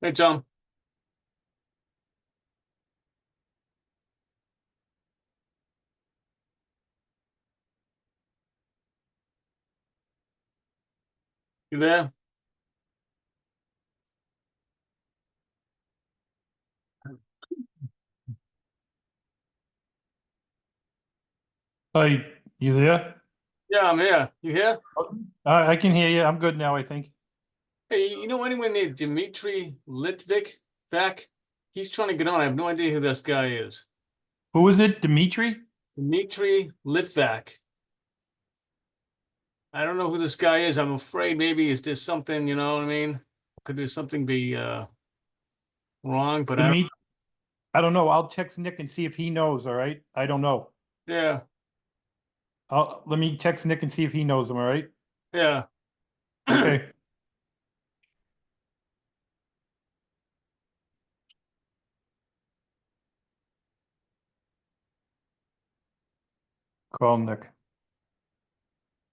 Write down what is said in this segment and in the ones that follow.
Hey, Tom, you there? Hi, you there? Yeah, I'm here. You here? I can hear you. I'm good now, I think. Hey, you know anyone named Dmitry Litvik back? He's trying to get on. I have no idea who this guy is. Who is it? Dimitri? Dmitry Litvak. I don't know who this guy is. I'm afraid maybe is there something, you know what I mean? Could there something be wrong? But Dimitri? I don't know. I'll text Nick and see if he knows, all right? I don't know. yeah, Let me text Nick and see if he knows him, all right? yeah. Okay. Call Nick.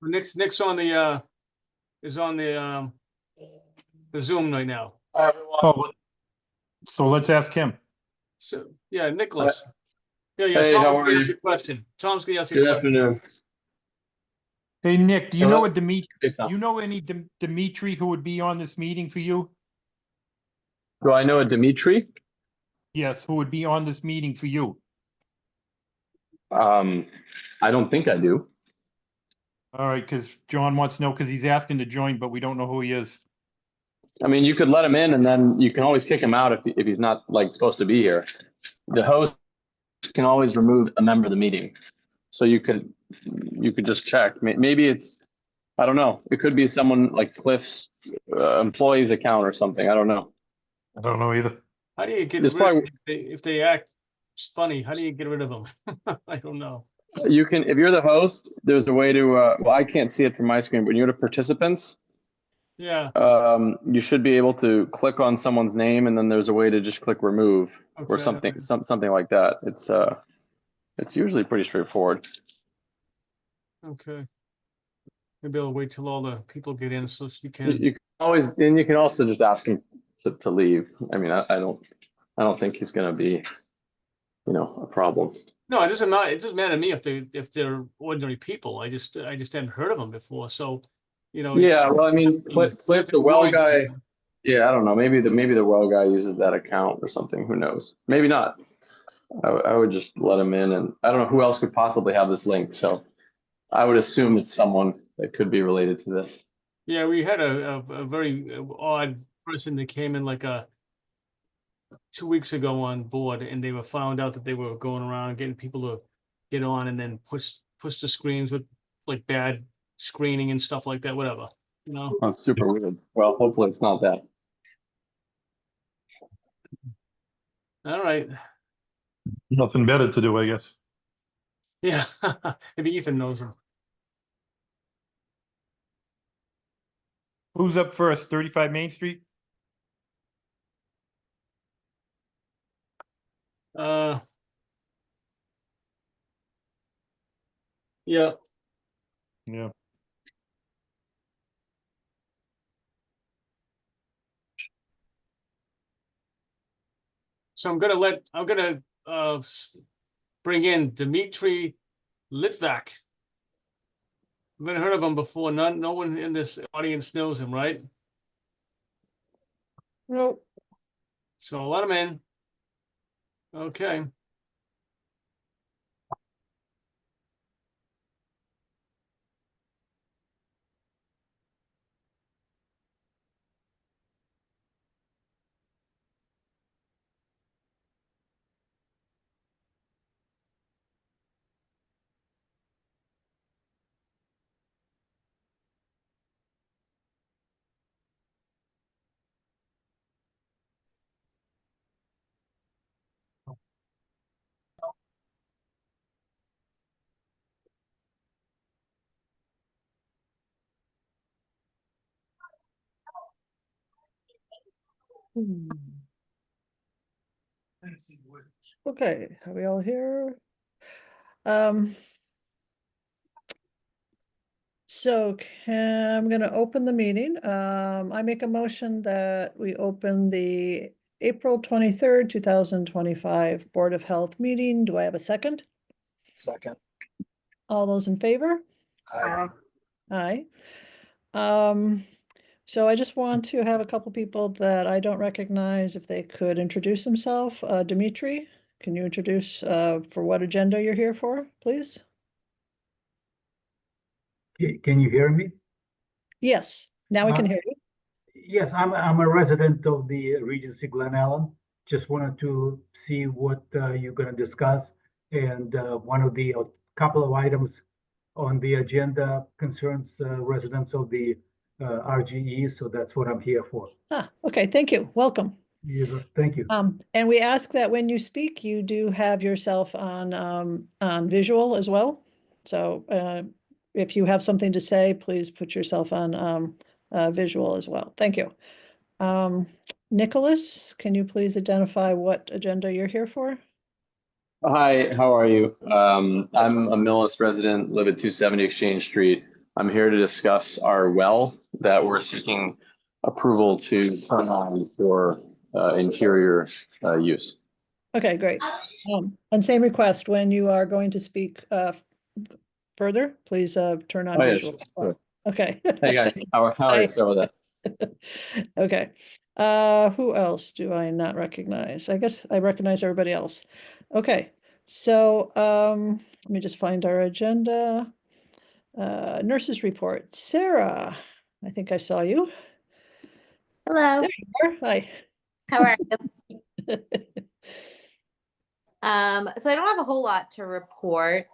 Nick's on the is on the Zoom right now. Oh, so let's ask him. So yeah, Hi. Nicholas. Yeah. Hey, Tom's how are gonna ask you? you a question. Tom's gonna ask you a Good question. afternoon. Hey, Nick, do you know Hello? a Dimitri? Hey, Tom. You know any Dimitri who would be on this meeting for you? Do I know a Dimitri? Yes, who would be on this meeting for you? Um, I don't think I do. All right, because John wants to know because he's asking to join, but we don't know who he is. I mean, you could let him in and then you can always kick him out if he's not like supposed to be here. The host can always remove a member of the meeting. So you could just check. Maybe it's, I don't know. It could be someone like Cliff's employee's account or something. I don't know. I don't know either. How do you get It's rid of probably, them if they act funny? How do you get rid of them? I don't know. you can, if you're the host, there's a way to, well, I can't see it from my screen, but when you go to participants, Yeah. you should be able to click on someone's name and then there's a way to just click remove or Okay. something like that. It's usually pretty straightforward. Okay. Maybe I'll wait till all the people get in so she You, can. you can always, and you can also just ask him to leave. I mean, I don't think he's going to be, a problem. No, it doesn't matter. It doesn't matter to me if they're ordinary people. I just hadn't heard of them before. So, you know, Yeah, well, I mean, Cliff, Clifford the well Woods. guy. Yeah, I don't know. Maybe the well guy uses that account or something. Who knows? Maybe not. I would just let him in, and I don't know who else could possibly have this link. So I would assume it's someone that could be related to this. Yeah, we had a very odd person that came in like 2 weeks ago on board, and they were found out that they were going around getting people to get on and then push the screens with like bad screening and stuff like that. Whatever, you know. That's super weird. Well, hopefully it's not that. All right. Nothing better to do, I guess. Yeah. Maybe Ethan knows him. Who's up first? 35 Main Street? Uh, yeah. Yeah. So I'm gonna bring in Dmitry Litvak. I've never heard of him before. No one in this audience knows him, right? Nope. So I'll let him in. Okay. Okay, are we all here? Um, So I'm going to open the meeting. I make a motion that we open the April 23rd, 2025 Board of Health meeting. Do I have a second? Second. All those in favor? Aye. Aye. So I just want to have a couple people that I don't recognize if they could introduce themselves. Dimitri, can you introduce for what agenda you're here for, please? Can you hear me? Yes, now we can hear you. Yes, I'm a resident of the Regency Glen Ellen. Just wanted to see what you're going to discuss. And one of the couple of items on the agenda concerns residents of the RGE. So that's what I'm here for. Okay, thank you. Welcome. Thank you. And we ask that when you speak, you do have yourself on visual as well. So if you have something to say, please put yourself on visual as well. Thank you. Nicholas, can you please identify what agenda you're here for? Hi, how are you? I'm a Millis resident, live at 270 Exchange Street. I'm here to discuss our well that we're seeking approval to turn on for interior use. Okay, great. And same request, when you are going to speak further, please turn on Oh, yes, visual. sure. Okay. Hey guys, how are Hi. you? Start with that. Okay. Who else do I not recognize? I guess I recognize everybody else. Okay, so let me just find our agenda. Nurses report. Sarah, I think I saw you. Hello, There you are. Hi. how are you? So I don't have a whole lot to report.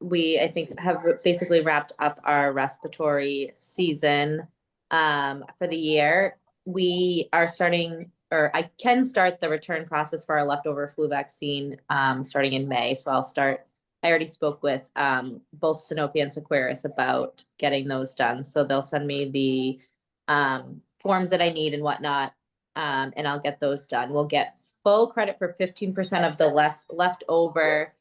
We, I think, have basically wrapped up our respiratory season for the year. We are starting, or I can start the return process for our leftover flu vaccine starting in May. So I'll start. I already spoke with both Sanofi and Seqirus about getting those done. So they'll send me the forms that I need and whatnot, and I'll get those done. We'll get full credit for 15% of the leftover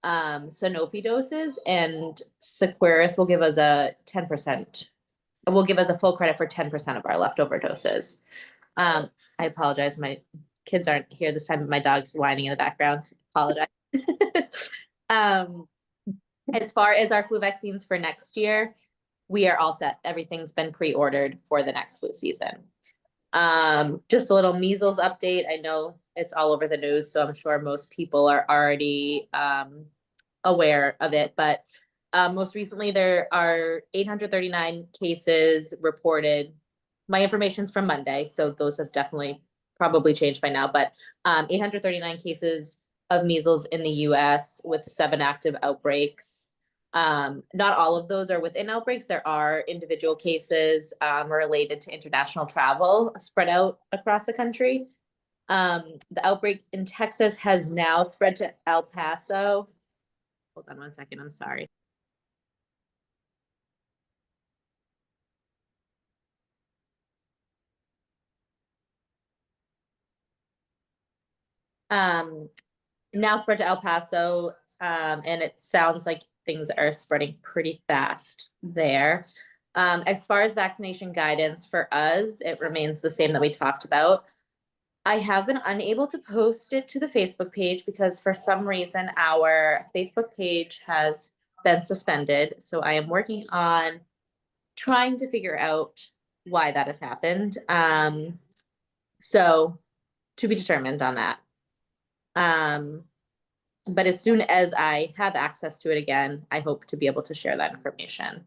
Sanofi doses, and Seqirus will give us a 10%. Will give us a full credit for 10% of our leftover doses. I apologize, my kids aren't here this time, but my dog's whining in the background. Apologize. As far as our flu vaccines for next year, we are all set. Everything's been pre-ordered for the next flu season. Just a little measles update. I know it's all over the news, so I'm sure most people are already aware of it, but most recently there are 839 cases reported. My information's from Monday, so those have definitely probably changed by now, but 839 cases of measles in the US with 7 active outbreaks. Not all of those are within outbreaks. There are individual cases related to international travel spread out across the country. The outbreak in Texas has now spread to El Paso. Hold on one second, I'm sorry. Now spread to El Paso, and it sounds like things are spreading pretty fast there. As far as vaccination guidance for us, it remains the same that we talked about. I have been unable to post it to the Facebook page because for some reason our Facebook page has been suspended. So I am working on trying to figure out why that has happened. So to be determined on that. But as soon as I have access to it again, I hope to be able to share that information.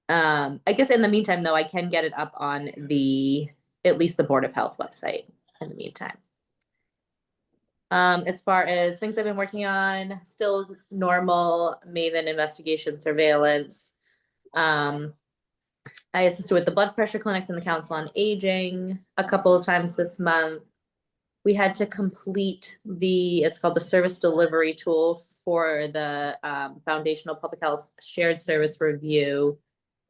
I guess in the meantime, though, I can get it up on at least the Board of Health website in the meantime. As far as things I've been working on, still normal Maven investigation surveillance. I assisted with the blood pressure clinics and the Council on Aging a couple of times this month. We had to complete it's called the service delivery tool for the Foundational Public Health Shared Service Review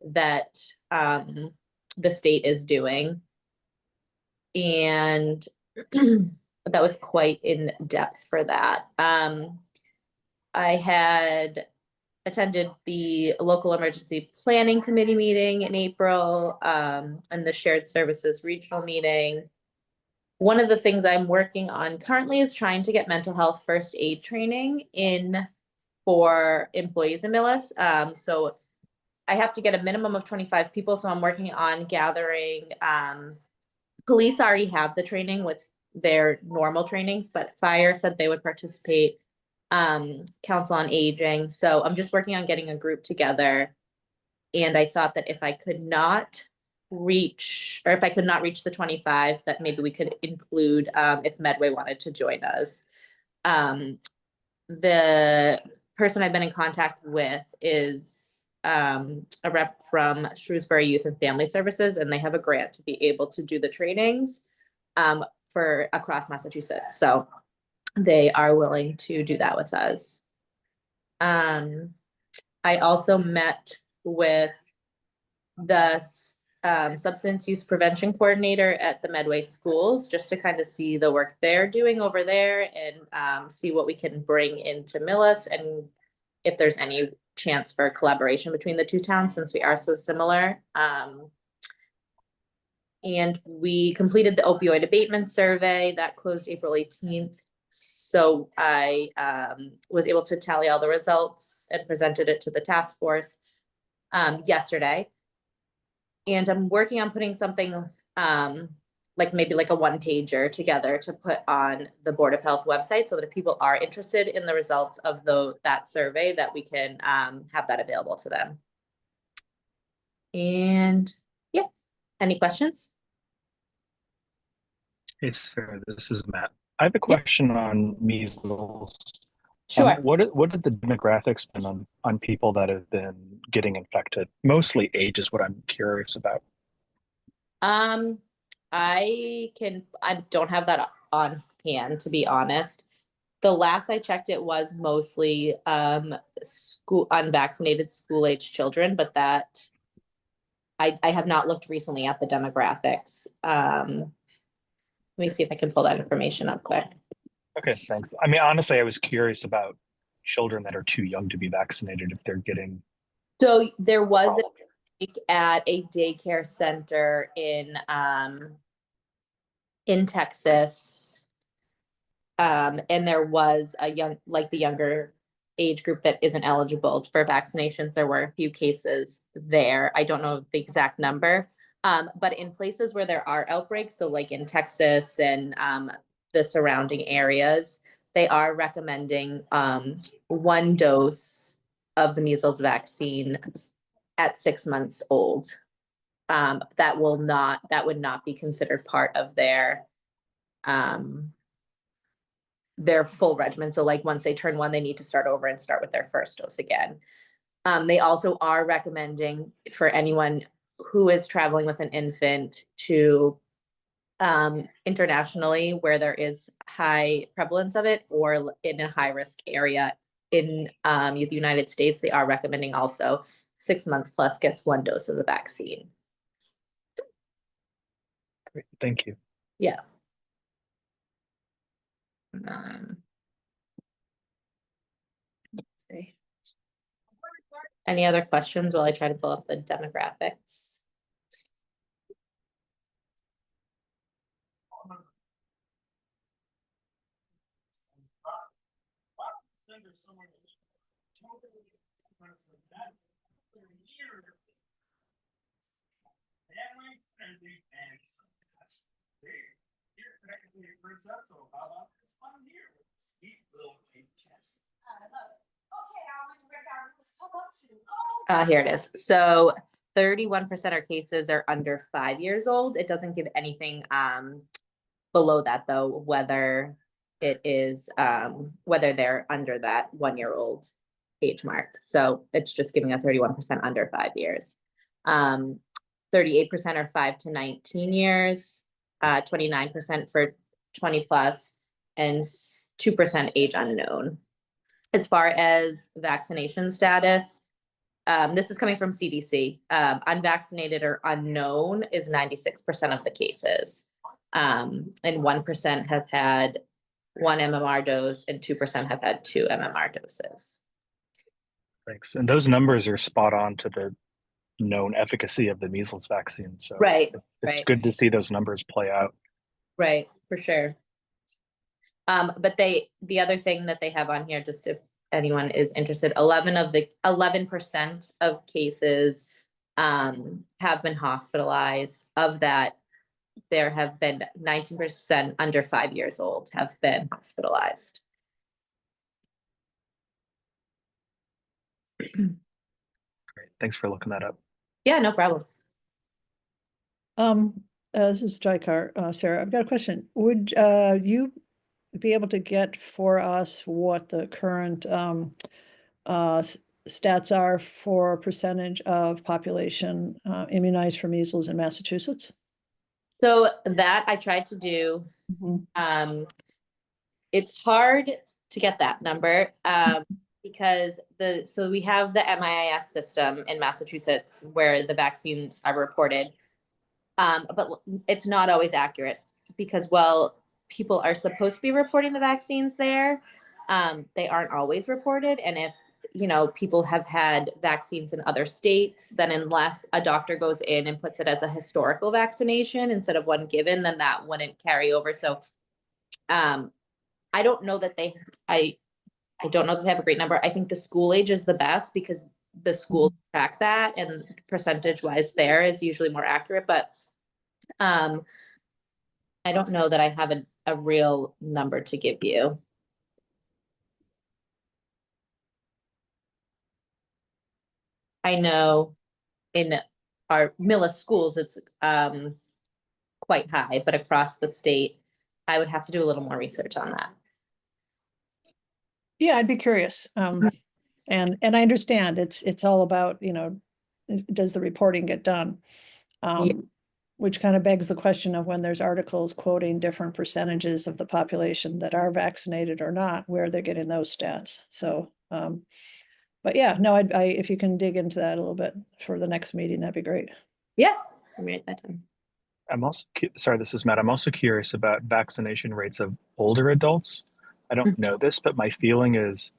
that the state is doing. And that was quite in depth for that. I had attended the local emergency planning committee meeting in April, and the shared services regional meeting. One of the things I'm working on currently is trying to get mental health first aid training in for employees in Millis. So I have to get a minimum of 25 people, so I'm working on gathering, police already have the training with their normal trainings, but fire said they would participate, council on aging. So I'm just working on getting a group together. And I thought that if I could not reach the 25, that maybe we could include, if Medway wanted to join us. The person I've been in contact with is a rep from Shrewsbury Youth and Family Services, and they have a grant to be able to do the trainings for across Massachusetts. So they are willing to do that with us. I also met with the substance use prevention coordinator at the Medway schools, just to kind of see the work they're doing over there and see what we can bring into Millis and if there's any chance for collaboration between the two towns since we are so similar. And we completed the opioid abatement survey that closed April 18th. So I was able to tally all the results and presented it to the task force yesterday. And I'm working on putting something like maybe like a one-pager together to put on the Board of Health website so that if people are interested in the results of that survey, that we can have that available to them. And yeah, any questions? Hey, Sarah, this is Matt. I have a question on measles. Sure. What are the demographics been on people that have been getting infected? Mostly age is what I'm curious about. I don't have that on hand, to be honest. The last I checked, it was mostly unvaccinated school-age children, but that I have not looked recently at the demographics. Let me see if I can pull that information up quick. Okay, thanks. I mean, honestly, I was curious about children that are too young to be vaccinated if they're getting. So there was a week at a daycare center in Texas. And there was a the younger age group that isn't eligible for vaccinations. There were a few cases there. I don't know the exact number. But in places where there are outbreaks, so like in Texas and the surrounding areas, they are recommending 1 dose of the measles vaccine at 6 months old. That would not be considered part of their full regimen. So like once they turn 1, they need to start over and start with their first dose again. They also are recommending for anyone who is traveling with an infant to internationally where there is high prevalence of it or in a high risk area in the United States, they are recommending also 6 months plus gets 1 dose of the vaccine. Great, thank you. Yeah. Let's see. Any other questions while I try to pull up the demographics? Here it is. So 31% of cases are under 5 years old. It doesn't give anything below that though, whether it is whether they're under that 1-year-old age mark. So it's just giving a 31% under 5 years. 38% are 5 to 19 years, 29% for 20 plus, and 2% age unknown. As far as vaccination status, this is coming from CDC. Unvaccinated or unknown is 96% of the cases. And 1% have had 1 MMR dose and 2% have had 2 MMR doses. Thanks. And those numbers are spot on to the known efficacy of the measles vaccine. So Right, it's right. good to see those numbers play out. Right, for sure. But the other thing that they have on here, just if anyone is interested, 11% of cases have been hospitalized. Of that, there have been 19% under 5 years old have been hospitalized. Great. Thanks for looking that up. Yeah, no problem. This is Jykar, Sarah, I've got a question. Would you be able to get for us what the current stats are for percentage of population immunized for measles in Massachusetts? So that I tried to do. Mhm. It's hard to get that number because so we have the MIIS system in Massachusetts where the vaccines are reported. But it's not always accurate because while people are supposed to be reporting the vaccines there, they aren't always reported. And if, people have had vaccines in other states, then unless a doctor goes in and puts it as a historical vaccination instead of one given, then that wouldn't carry over. So I don't know that I don't know that they have a great number. I think the school age is the best because the schools track that and percentage wise there is usually more accurate, but I don't know that I have a real number to give you. I know in our Millis schools, it's quite high, but across the state, I would have to do a little more research on that. Yeah, I'd be curious. And I understand it's all about, does the reporting get done? Which kind of begs the question of when there's articles quoting different percentages of the population that are vaccinated or not, where they're getting those stats. So, but yeah, no, if you can dig into that a little bit for the next meeting, that'd be great. Yeah, let me write that down. I'm also sorry, this is Matt. I'm also curious about vaccination rates of older adults. I don't know this, but my feeling is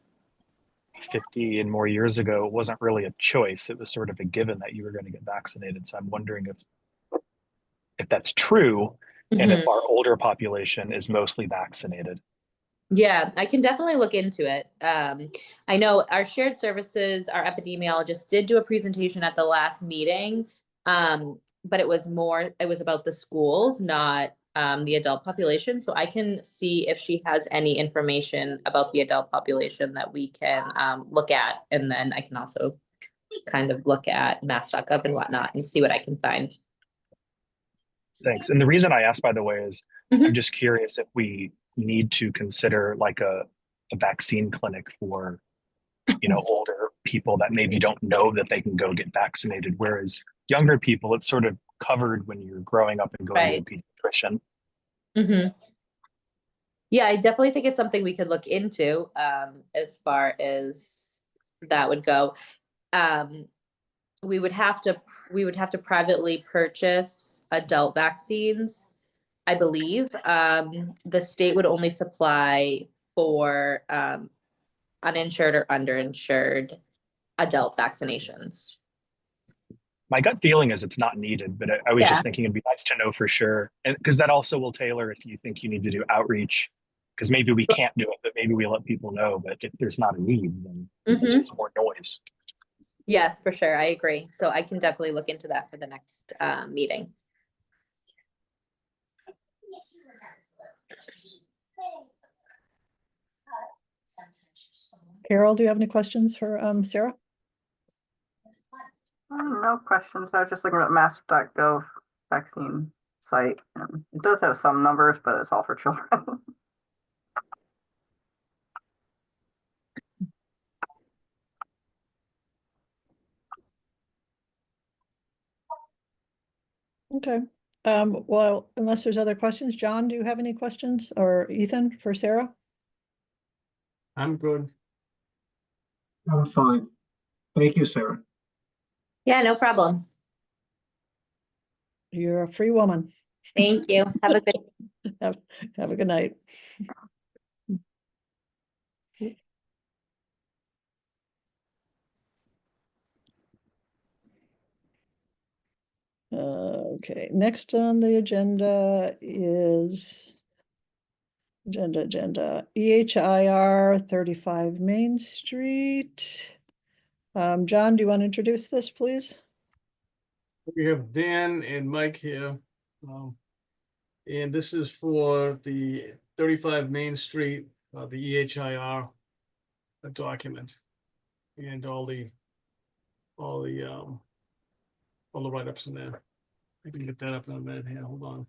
50 and more years ago, it wasn't really a choice. It was sort of a given that you were going to get vaccinated. So I'm wondering if that's true and if our older population is mostly vaccinated. Yeah, I can definitely look into it. I know our shared services, our epidemiologist did do a presentation at the last meeting, but it was about the schools, not the adult population. So I can see if she has any information about the adult population that we can look at. And then I can also kind of look at mass.gov and whatnot and see what I can find. Thanks. And the reason I asked, by the way, is I'm just curious if we need to consider like a vaccine clinic for, older people that maybe don't know that they can go get vaccinated. Whereas younger people, it's sort of covered when you're growing up and going to a pediatrician. Yeah, I definitely think it's something we could look into as far as that would go. We would have to privately purchase adult vaccines, I believe. The state would only supply for uninsured or underinsured adult vaccinations. My gut feeling is it's not needed, but I was just thinking it'd be nice to know for sure. And because that also will tailor if you think you need to do outreach, because maybe we can't do it, but maybe we let people know. But if there's not a need, then it's just more noise. Yes, for sure. I agree. So I can definitely look into that for the next meeting. Carol, do you have any questions for Sarah? No questions. I was just looking at mass.gov vaccine site. And it does have some numbers, but it's all for children. Okay. Well, unless there's other questions, John, do you have any questions, or Ethan for Sarah? I'm good. I'm fine. Thank you, Sarah. Yeah, no problem. You're a free woman. Thank you. Have a good Have a good night. Okay, next on the agenda is agenda EHIR 35 Main Street. John, do you want to introduce this, please? We have Dan and Mike here. And this is for the 35 Main Street, the EHIR document. And all the write-ups in there. I can get that up in a minute here, hold on.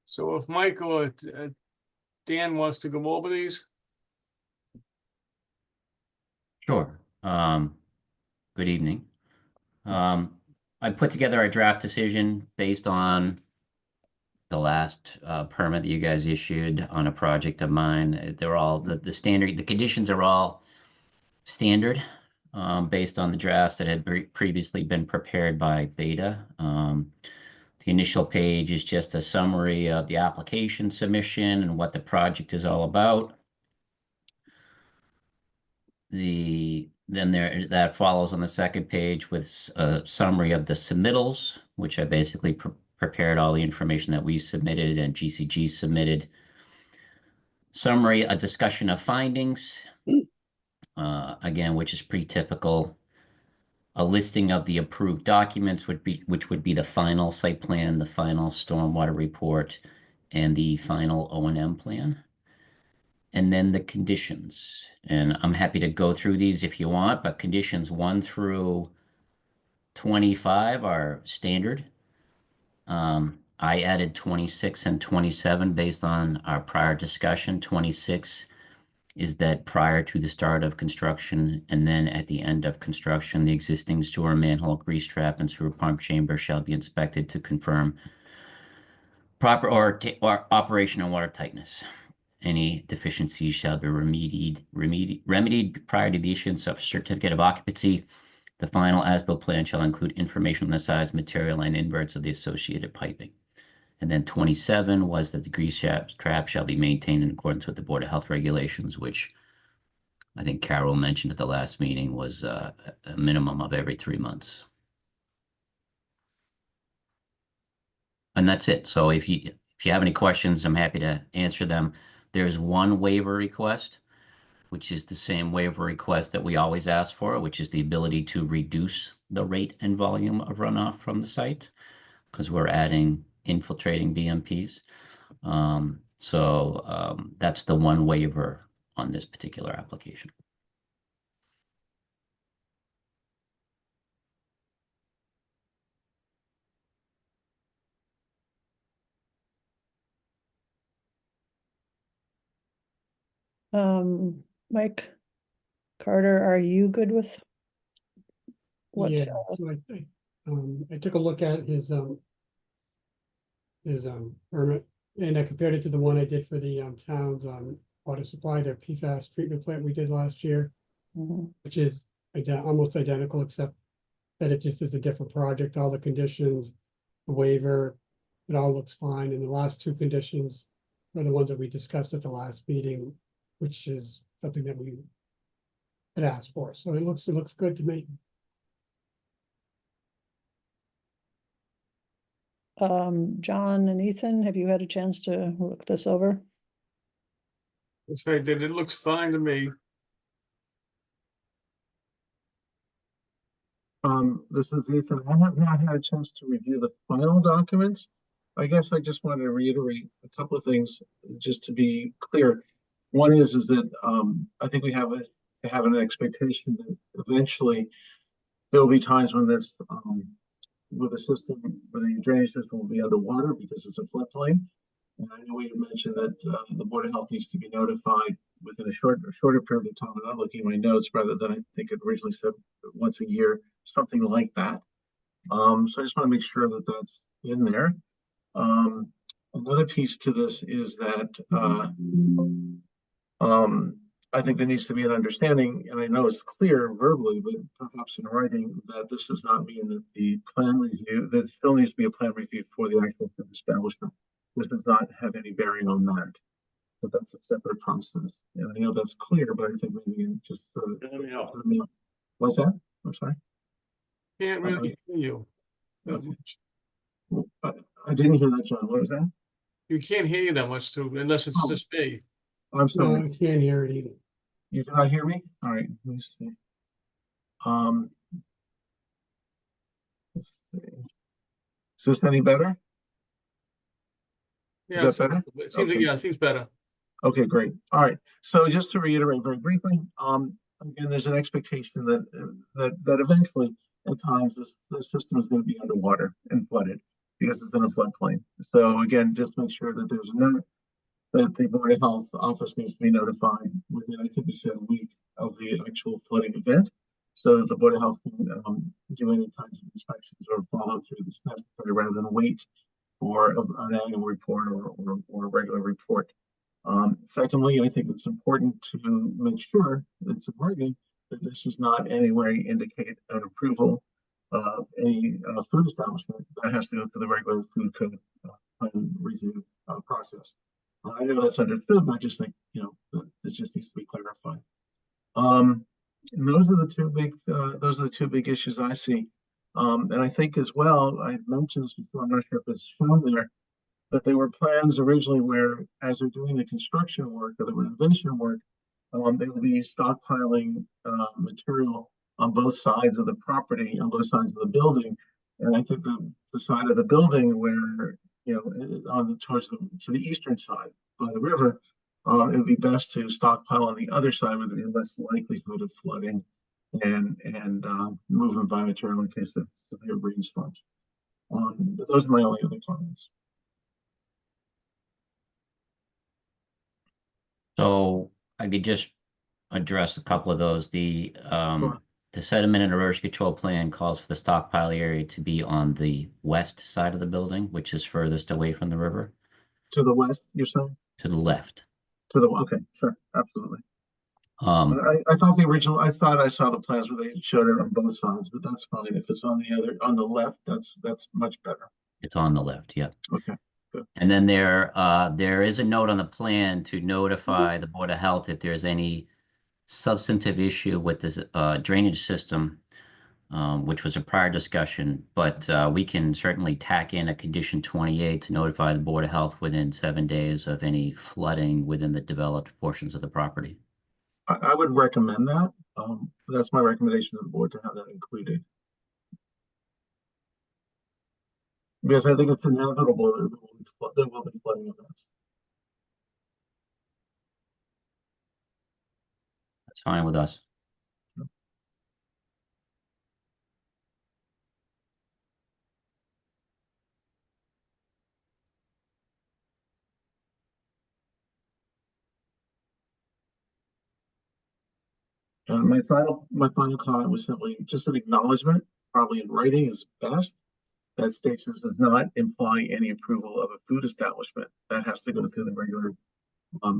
So if Mike or Dan wants to go over these, Sure. Good evening. I put together a draft decision based on the last permit that you guys issued on a project of mine. They're all the standard, the conditions are all standard based on the drafts that had previously been prepared by Beta. The initial page is just a summary of the application submission and what the project is all about. Then that follows on the second page with a summary of the submittals, which I basically prepared all the information that we submitted and GCG submitted. Summary, a discussion of findings, again, which is pretty typical. A listing of the approved documents which would be the final site plan, the final stormwater report, and the final O&M plan. And then the conditions. And I'm happy to go through these if you want, but conditions 1 through 25 are standard. I added 26 and 27 based on our prior discussion. 26 is that prior to the start of construction and then at the end of construction, the existing sewer manhole, grease trap, and sewer pump chamber shall be inspected to confirm proper or operation and water tightness. Any deficiencies shall be remedied prior to the issuance of a certificate of occupancy. The final as-built plan shall include information on the size, material, and inverts of the associated piping. And then 27 was that the grease trap shall be maintained in accordance with the Board of Health regulations, which I think Carol mentioned at the last meeting was a minimum of every 3 months. And that's it. So if you have any questions, I'm happy to answer them. There's one waiver request, which is the same waiver request that we always ask for, which is the ability to reduce the rate and volume of runoff from the site, because we're adding infiltrating BMPs. That's the one waiver on this particular application. Mike Carter, are you good with what? Yeah, so I took a look at his permit, and I compared it to the one I did for the town's water supply, their PFAS treatment plant we did last year, which is almost identical, except that it just is a different project. All the conditions, the waiver, it all looks fine. And the last two conditions are the ones that we discussed at the last meeting, which is something that we had asked for. So it looks good to me. John and Ethan, have you had a chance to look this over? yes, I did. It looks fine to me. This is Ethan. I have not had a chance to review the final documents. I guess I just wanted to reiterate a couple of things just to be clear. One is that I think we have an expectation that eventually there will be times when this with the system, where the drainage system will be underwater because it's a floodplain. And I know we had mentioned that the Board of Health needs to be notified within a shorter period of time. And I'm looking at my notes rather than I think it originally said once a year, something like that. So I just want to make sure that in there. Another piece to this is that I think there needs to be an understanding, and I know it's clear verbally, but perhaps in writing, that this does not mean that the plan review, there still needs to be a plan review for the actual establishment. This does not have any bearing on that. So that's a separate process. And I know that's clear, but I think maybe just what's that? I'm sorry. Can't really hear you. Okay. I didn't hear that, John. What was that? You can't hear you that much too, unless it's Oh. just me. I'm No, sorry. I can't hear it either. You cannot hear me? All right, let me see. Let's see. Is this any better? Yeah, that better? it seems, Okay. yeah, it seems better. Okay, great. All right. So just to reiterate very briefly, again, there's an expectation that that eventually, at times, the system is going to be underwater and flooded because it's in a floodplain. So again, just make sure that there's no that the Board of Health office needs to be notified within, I think we said, a week of the actual flooding event, so that the Board of Health can do any kinds of inspections or follow through this necessary rather than wait for an annual report or a regular report. Secondly, I think it's important to make sure it's important that this does not in any way indicate an approval of any food establishment that has to go through the regular food code plan review process. I know that's understood, but I just think, that it just needs to be clarified. And those are the two big issues I see. And I think as well, I mentioned this before, I'm not sure if it's shown there, that there were plans originally where, as they're doing the construction work or the renovation work, they will be stockpiling material on both sides of the property, on both sides of the building. And I think the side of the building where, to the eastern side by the river, it would be best to stockpile on the other side where there'd be less likelihood of flooding and movement by material in case of severe rainstorms. But those are my only other comments. So I could just address a couple of those. The Sure. the sediment and erosion control plan calls for the stockpile area to be on the west side of the building, which is furthest away from the river. To the west, you're saying? To the left. Okay, sure, absolutely. Um, I thought I saw the plans where they showed it on both sides, but that's fine. If it's on the left, that's much better. It's on the left, yeah. Okay. And then there is a note on the plan to notify the Board of Health if there's any substantive issue with this drainage system, which was a prior discussion, but we can certainly tack in a condition 28 to notify the Board of Health within 7 days of any flooding within the developed portions of the property. I would recommend that. That's my recommendation to the board to have that included. Because I think it's inevitable that there will be flooding events. That's fine with us. And my final comment was simply just an acknowledgement, probably in writing is best, that states this does not imply any approval of a food establishment. That has to go through the regular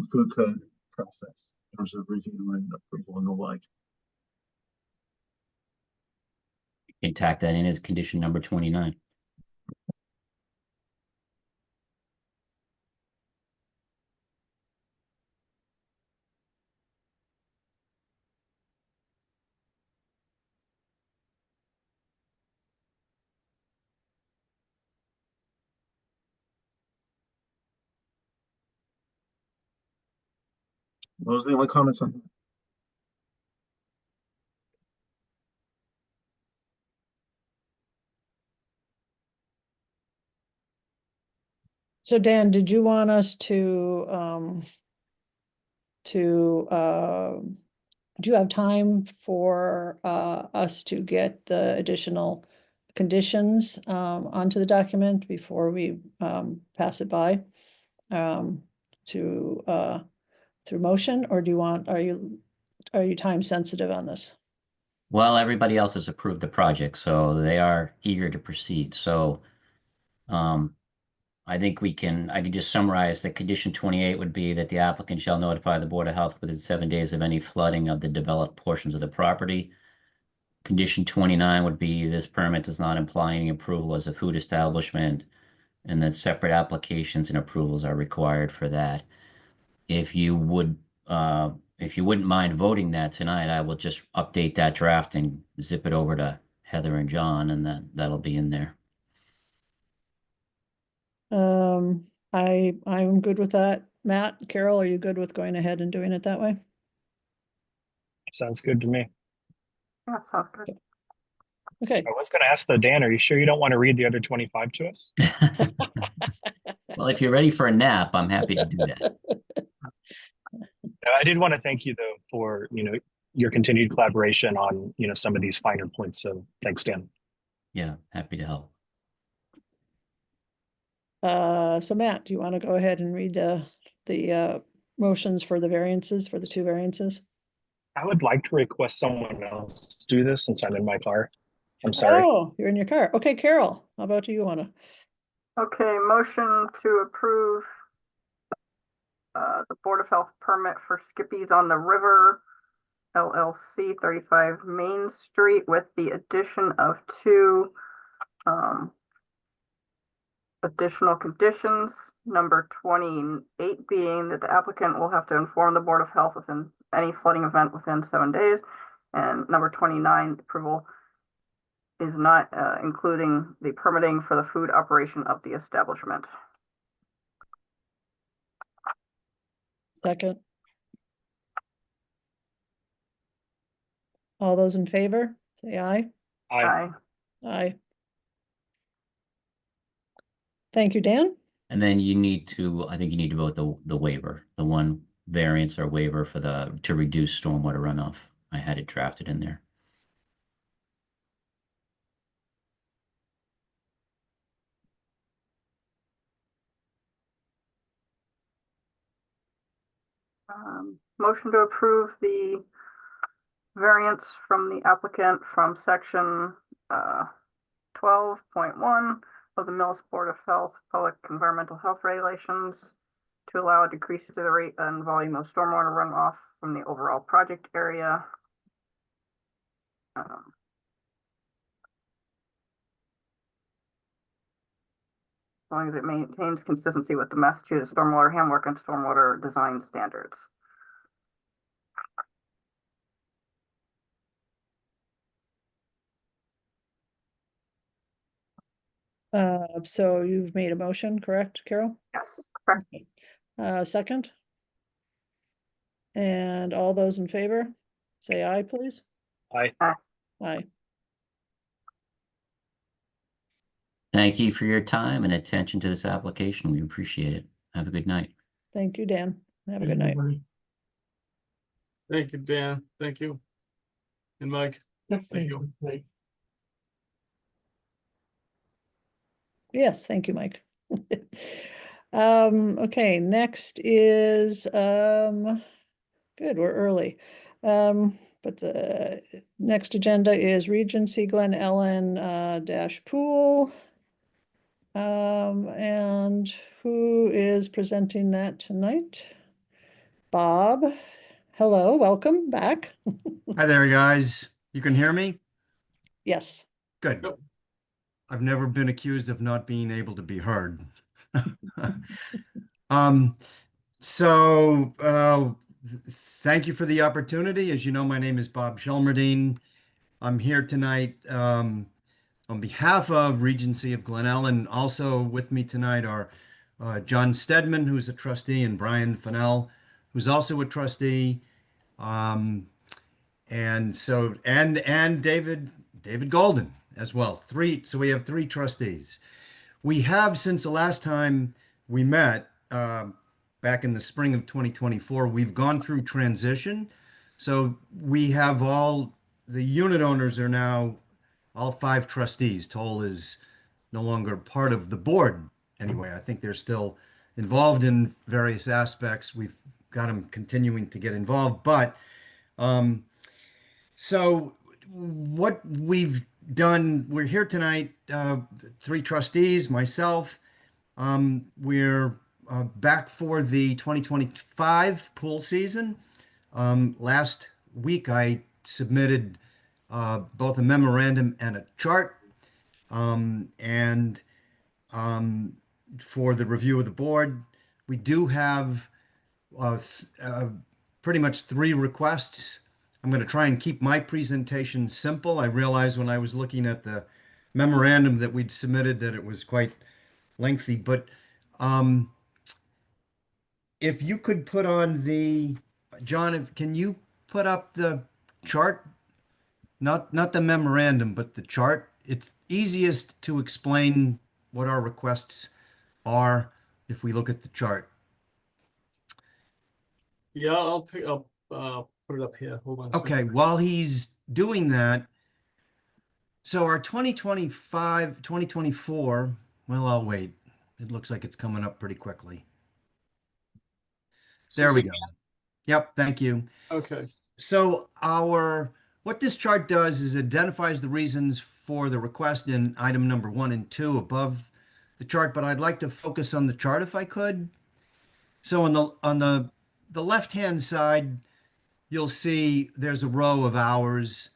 food code process in terms of review and approval and the like. You can tack that in as condition number 29. Those are the only comments I have. So Dan, did you want us to do you have time for us to get the additional conditions onto the document before we pass it by through motion, or are you time sensitive on this? Well, everybody else has approved the project, so they are eager to proceed. So I think I can just summarize that condition 28 would be that the applicant shall notify the Board of Health within 7 days of any flooding of the developed portions of the property. Condition 29 would be this permit does not imply any approval as a food establishment, and that separate applications and approvals are required for that. If you wouldn't mind voting that tonight, I will just update that draft and zip it over to Heather and John, and then that'll be in there. I'm good with that. Matt, Carol, are you good with going ahead and doing it that way? Sounds good to me. Yeah, sounds good. Okay. I was going to ask though, Dan, are you sure you don't want to read the other 25 to us? Well, if you're ready for a nap, I'm happy to do that. I did want to thank you though for, your continued collaboration on, some of these finer points. So thanks, Dan. Yeah, happy to help. So Matt, do you want to go ahead and read the motions for the variances, for the two variances? I would like to request someone else do this since I'm in my car. I'm sorry. Oh, you're in your car. Okay, Carol, how about you want to? Okay, motion to approve the Board of Health permit for Skippies on the River LLC 35 Main Street with the addition of two additional conditions. Number 28 being that the applicant will have to inform the Board of Health within any flooding event within 7 days. And number 29, approval is not including the permitting for the food operation of the establishment. Second. All those in favor, say aye. Aye. Aye. Thank you, Dan. And then I think you need to vote the waiver, the one variance or waiver to reduce stormwater runoff. I had it drafted in there. Motion to approve the variance from the applicant from section 12.1 of the Millis Board of Health Public Environmental Health Regulations to allow a decrease to the rate and volume of stormwater runoff from the overall project area. As long as it maintains consistency with the Massachusetts Stormwater Handbook and Stormwater Design Standards. So you've made a motion, correct, Carol? Yes, correct. Second? And all those in favor, say aye, please. Aye. Aye. Thank you for your time and attention to this application. We appreciate it. Have a good night. Thank you, Dan. Have a good night. Thank you, Dan. Thank you. And Mike. Yep, Thank you. Right. Yes, thank you, Mike. Okay, next is, good, we're early. But the next agenda is Regency Glen Ellen dash pool. And who is presenting that tonight? Bob. Hello, welcome back. Hi there, guys. You can hear me? Yes. Good. Yep. I've never been accused of not being able to be heard. Thank you for the opportunity. As you know, my name is Bob Shelmerdine. I'm here tonight on behalf of Regency of Glen Ellen. Also with me tonight are John Stedman, who's a trustee, and Brian Fennell, who's also a trustee. And David Golden as well. So we have three trustees. We have, since the last time we met, back in the spring of 2024, we've gone through transition. So we have the unit owners are now all five trustees. Toll is no longer part of the board anyway. I think they're still involved in various aspects. We've got them continuing to get involved, but so what we've we're here tonight, three trustees, myself. We're back for the 2025 pool season. Last week I submitted both a memorandum and a chart. And for the review of the board, we do have pretty much three requests. I'm going to try and keep my presentation simple. I realized when I was looking at the memorandum that we'd submitted that it was quite lengthy, but if you could put on John, can you put up the chart? Not the memorandum, but the chart. It's easiest to explain what our requests are if we look at the chart. Yeah, I'll pick up, put it up here. Hold on. a second. Okay, while he's doing that, so our 2025, 2024, well, I'll wait. It looks like it's coming up pretty quickly. There we go. Yep, thank you. Okay. So what this chart does is identifies the reasons for the request in item number 1 and 2 above the chart, but I'd like to focus on the chart if I could. So on the left-hand side, you'll see there's a row of hours.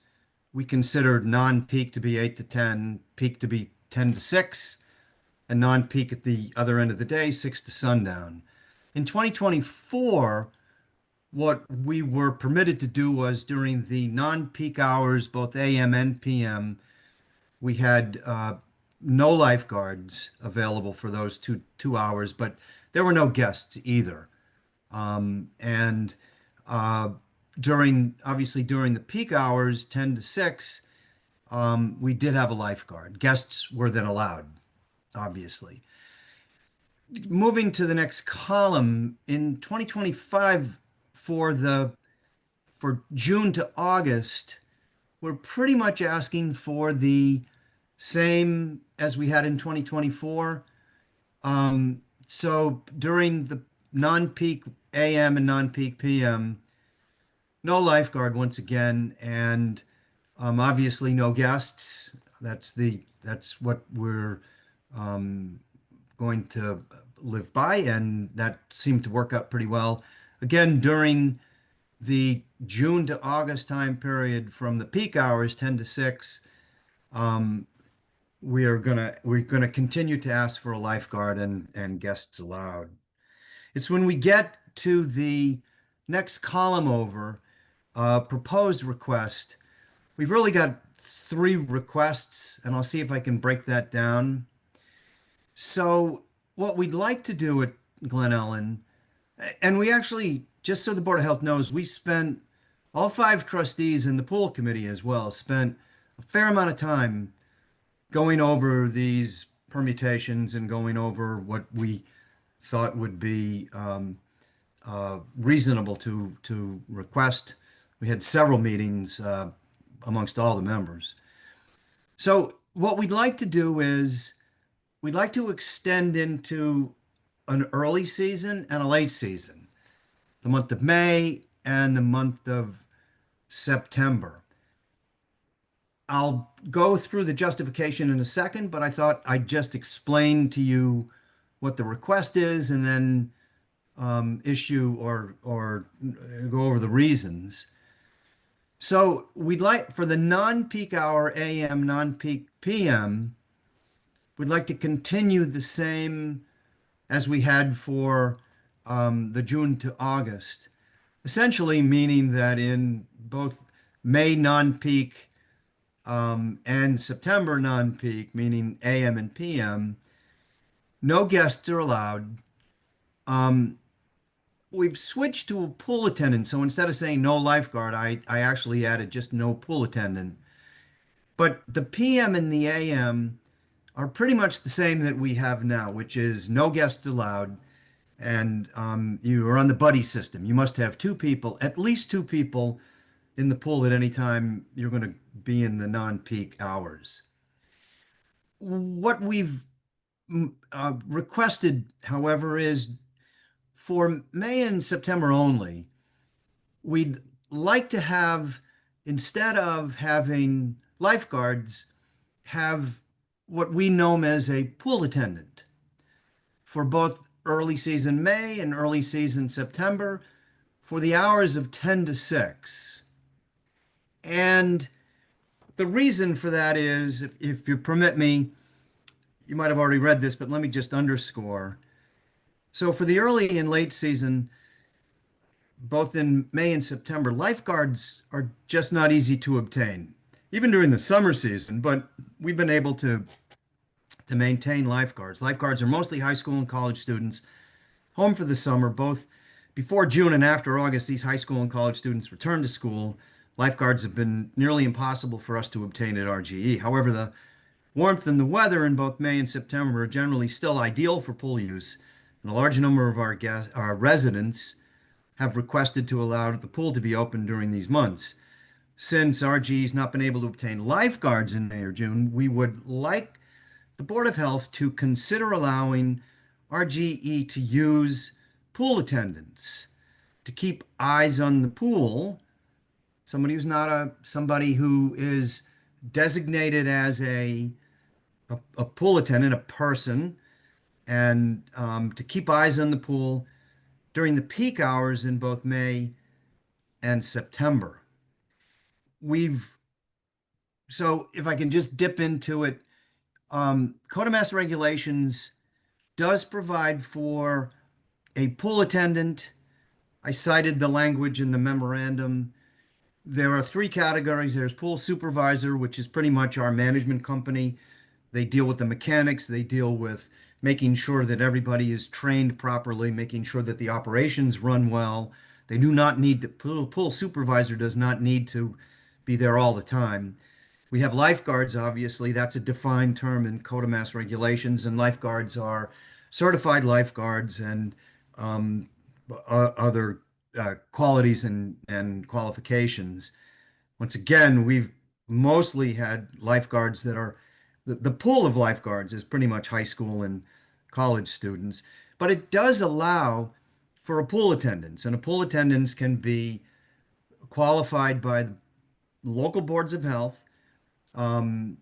We considered non-peak to be 8 to 10, peak to be 10 to 6, and non-peak at the other end of the day, 6 to sundown. In 2024, what we were permitted to do was during the non-peak hours, both AM and PM, we had no lifeguards available for those two hours, but there were no guests either. Obviously during the peak hours, 10 to 6, we did have a lifeguard. Guests were then allowed, obviously. Moving to the next column, in 2025, for June to August, we're pretty much asking for the same as we had in 2024. So during the non-peak AM and non-peak PM, no lifeguard once again, and obviously no guests. That's what we're going to live by, and that seemed to work out pretty well. Again, during the June to August time period, from the peak hours 10 to 6, we're gonna continue to ask for a lifeguard and guests allowed. It's when we get to the next column over, proposed request, we've really got 3 requests, and I'll see if I can break that down. So what we'd like to do at Glen Ellen, and we actually, just so the Board of Health knows, we spent, all 5 trustees and the pool committee as well, spent a fair amount of time going over these permutations and going over what we thought would be reasonable to request. We had several meetings amongst all the members. So what we'd like to do is we'd like to extend into an early season and a late season, the month of May and the month of September. I'll go through the justification in a second, but I thought I'd just explain to you what the request is and then issue or go over the reasons. So we'd like, for the non-peak hour AM, non-peak PM, we'd like to continue the same as we had for the June to August, essentially meaning that in both May non-peak and September non-peak, meaning AM and PM, no guests are allowed. We've switched to a pool attendant, so instead of saying no lifeguard, I actually added just no pool attendant. But the PM and the AM are pretty much the same that we have now, which is no guests allowed, and you are on the buddy system. You must have 2 people, at least 2 people in the pool at any time you're going to be in the non-peak hours. What we've requested, however, is for May and September only, we'd like to have, instead of having lifeguards, have what we know as a pool attendant for both early season May and early season September for the hours of 10 to 6. And the reason for that is, if you permit me, you might have already read this, but let me just underscore. So for the early and late season, both in May and September, lifeguards are just not easy to obtain, even during the summer season, but we've been able to maintain lifeguards. Lifeguards are mostly high school and college students home for the summer, both before June and after August. These high school and college students return to school. Lifeguards have been nearly impossible for us to obtain at RGE. However, the warmth and the weather in both May and September are generally still ideal for pool use, and a large number of our residents have requested to allow the pool to be open during these months. Since RGE has not been able to obtain lifeguards in May or June, we would like the Board of Health to consider allowing RGE to use pool attendants to keep eyes on the pool. Somebody who is designated as a pool attendant, a person, and to keep eyes on the pool during the peak hours in both May and September. So if I can just dip into it, Code of Mass Regulations does provide for a pool attendant. I cited the language in the memorandum. There are 3 categories. There's pool supervisor, which is pretty much our management company. They deal with the mechanics. They deal with making sure that everybody is trained properly, making sure that the operations run well. They do not need to, pool supervisor does not need to be there all the time. We have lifeguards, obviously. That's a defined term in Code of Mass Regulations, and lifeguards are certified lifeguards and other qualities and qualifications. Once again, we've mostly had lifeguards that are, the pool of lifeguards is pretty much high school and college students, but it does allow for a pool attendants, and a pool attendants can be qualified by the local boards of health, and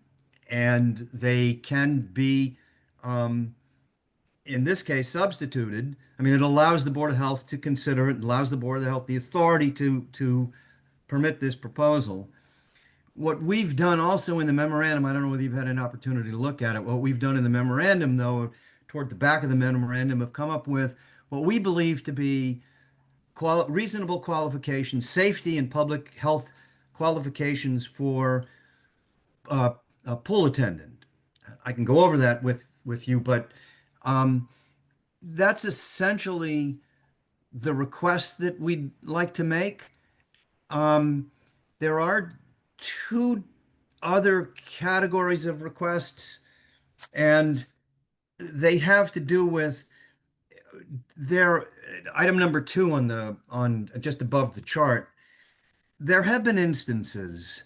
they can be, in this case, substituted. I mean, it allows the Board of Health to consider it, allows the Board of Health the authority to permit this proposal. What we've done also in the memorandum, I don't know whether you've had an opportunity to look at it. What we've done in the memorandum, though, toward the back of the memorandum, have come up with what we believe to be reasonable qualifications, safety and public health qualifications for a pool attendant. I can go over that with you, but that's essentially the request that we'd like to make. There are 2 other categories of requests, and they have to do with their item number 2 on just above the chart. There have been instances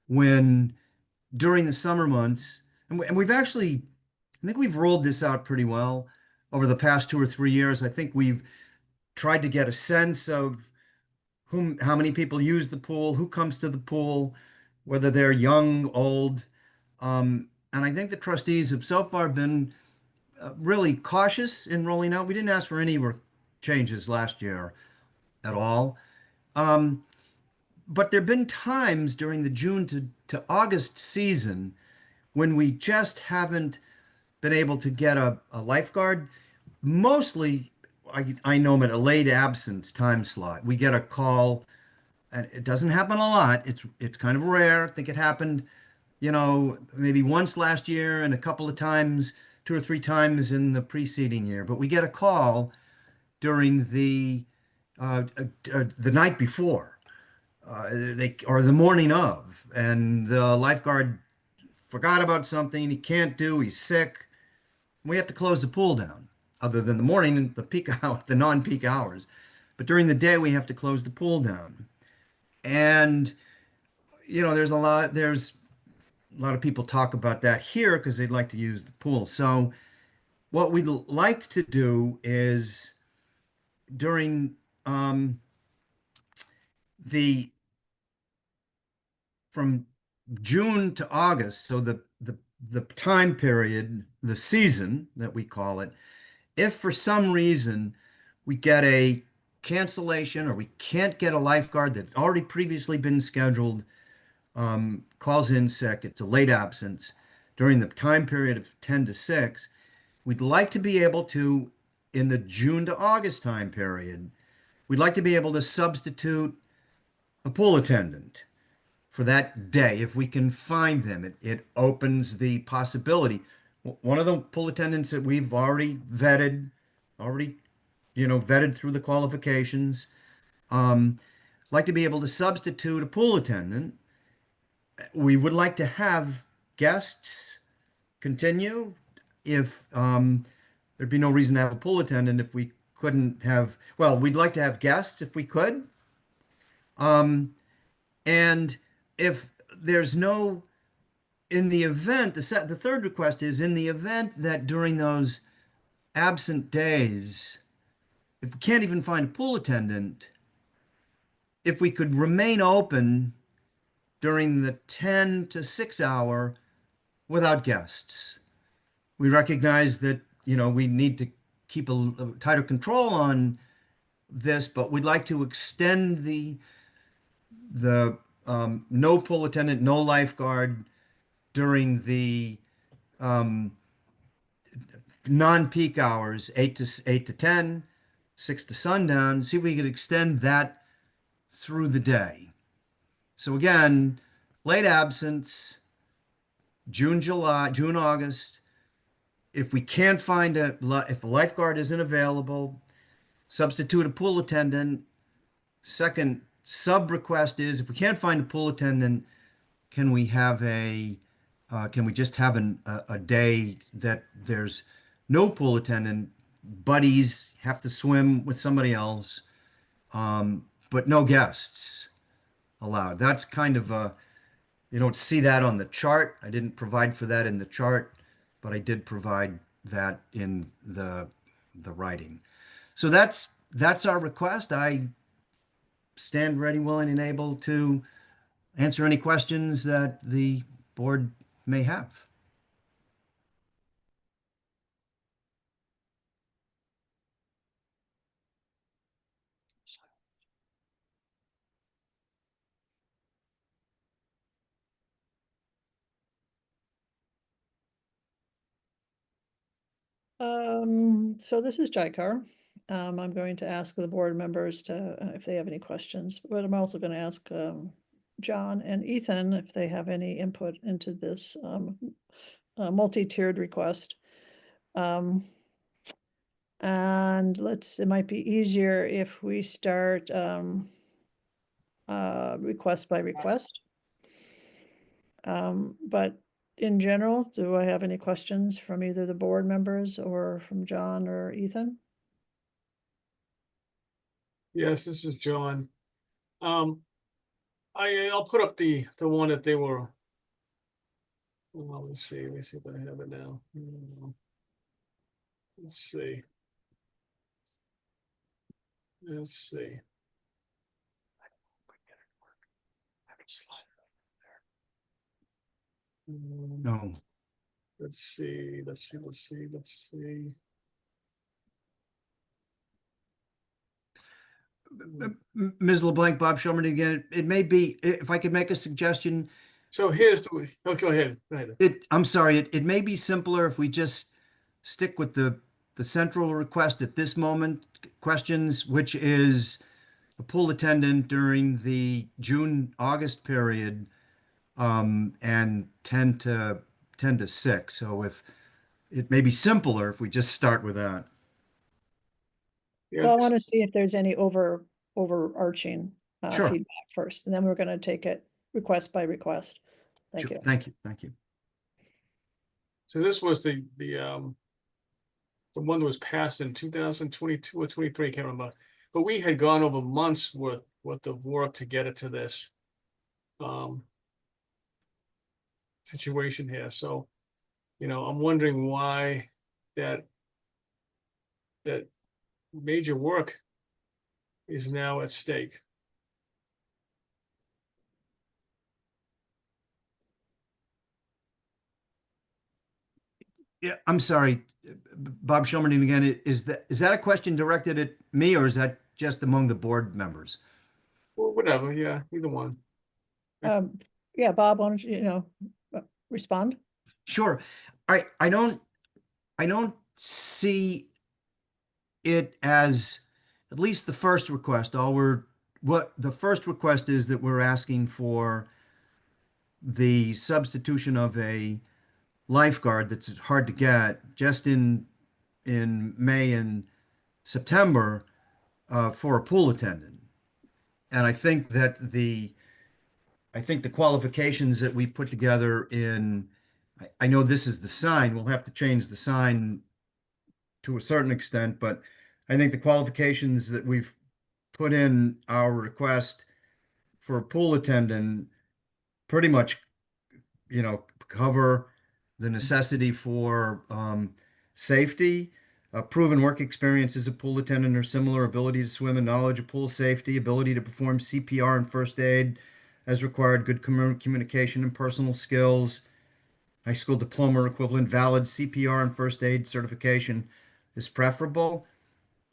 when during the summer months, and we've actually, I think we've rolled this out pretty well over the past 2 or 3 years. I think we've tried to get a sense of how many people use the pool, who comes to the pool, whether they're young, old. And I think the trustees have so far been really cautious in rolling out. We didn't ask for any changes last year at all. But there have been times during the June to August season when we just haven't been able to get a lifeguard. Mostly, I know at a late absence time slot. We get a call, and it doesn't happen a lot. It's kind of rare. I think it happened, maybe once last year and a couple of times, 2 or 3 times in the preceding year. But we get a call during the night before, or the morning of, and the lifeguard forgot about something he can't do. He's sick. We have to close the pool down, other than the morning and the peak hour, the non-peak hours. But during the day, we have to close the pool down. And there's a lot of people talk about that here because they'd like to use the pool. So what we'd like to do is during from June to August, so the time period, the season that we call it, if for some reason we get a cancellation or we can't get a lifeguard that had already previously been scheduled, calls in sick, it's a late absence during the time period of 10 to 6, we'd like to be able to, in the June to August time period, we'd like to be able to substitute a pool attendant for that day if we can find them. It opens the possibility. One of the pool attendants that we've already vetted, vetted through the qualifications, like to be able to substitute a pool attendant. We would like to have guests continue if there'd be no reason to have a pool attendant if we couldn't have, well, we'd like to have guests if we could. And if there's no, in the event, the third request is in the event that during those absent days, if we can't even find a pool attendant, if we could remain open during the 10 to 6 hour without guests. We recognize that, we need to keep a tighter control on this, but we'd like to extend the no pool attendant, no lifeguard during the non-peak hours, 8 to 10, 6 to sundown. See if we could extend that through the day. So again, late absence, June, August. If we can't find if a lifeguard isn't available, substitute a pool attendant. Second sub request is if we can't find a pool attendant, can we just have a day that there's no pool attendant, buddies have to swim with somebody else, but no guests allowed. That's kind of you don't see that on the chart. I didn't provide for that in the chart, but I did provide that in the writing. So that's our request. I stand ready, willing, and able to answer any questions that the board may have. So this is JICAR. I'm going to ask the board members to, if they have any questions, but I'm also going to ask John and Ethan if they have any input into this multi-tiered request. And it might be easier if we start request by request. But in general, do I have any questions from either the board members or from John or Ethan? Yes, this is John. I'll put up the one that they were. Well, let me see if I have it now. Let's see. No. Let's see. Ms. LeBlanc, Bob Shulman again. It may be, if I could make a suggestion. So here's go ahead. I'm sorry. It may be simpler if we just stick with the central request at this moment, questions, which is a pool attendant during the June-August period, and 10 to 6. So if it may be simpler if we just start with that. Well, I want to see if there's any overarching Sure. feedback first, and then we're going to take it request by request. Thank Sure. you. Thank you. So this was the one that was passed in 2022 or 23, I can't remember. But we had gone over months worth of work to get it to this situation here. So, I'm wondering why that major work is now at stake. Yeah, I'm sorry, Bob Schulman again. Is that a question directed at me, or is that just among the board members? Or whatever, yeah, either one. Yeah, Bob, why don't you, respond? Sure. I don't see it as, at least the first request, what the first request is that we're asking for the substitution of a lifeguard that's hard to get just in May and September for a pool attendant. And I think the qualifications that we put together I know this is the sign, we'll have to change the sign to a certain extent, but I think the qualifications that we've put in our request for a pool attendant pretty much, cover the necessity for safety, proven work experience as a pool attendant or similar, ability to swim and knowledge of pool safety, ability to perform CPR and first aid as required, good communication and personal skills, high school diploma or equivalent, valid CPR and first aid certification is preferable.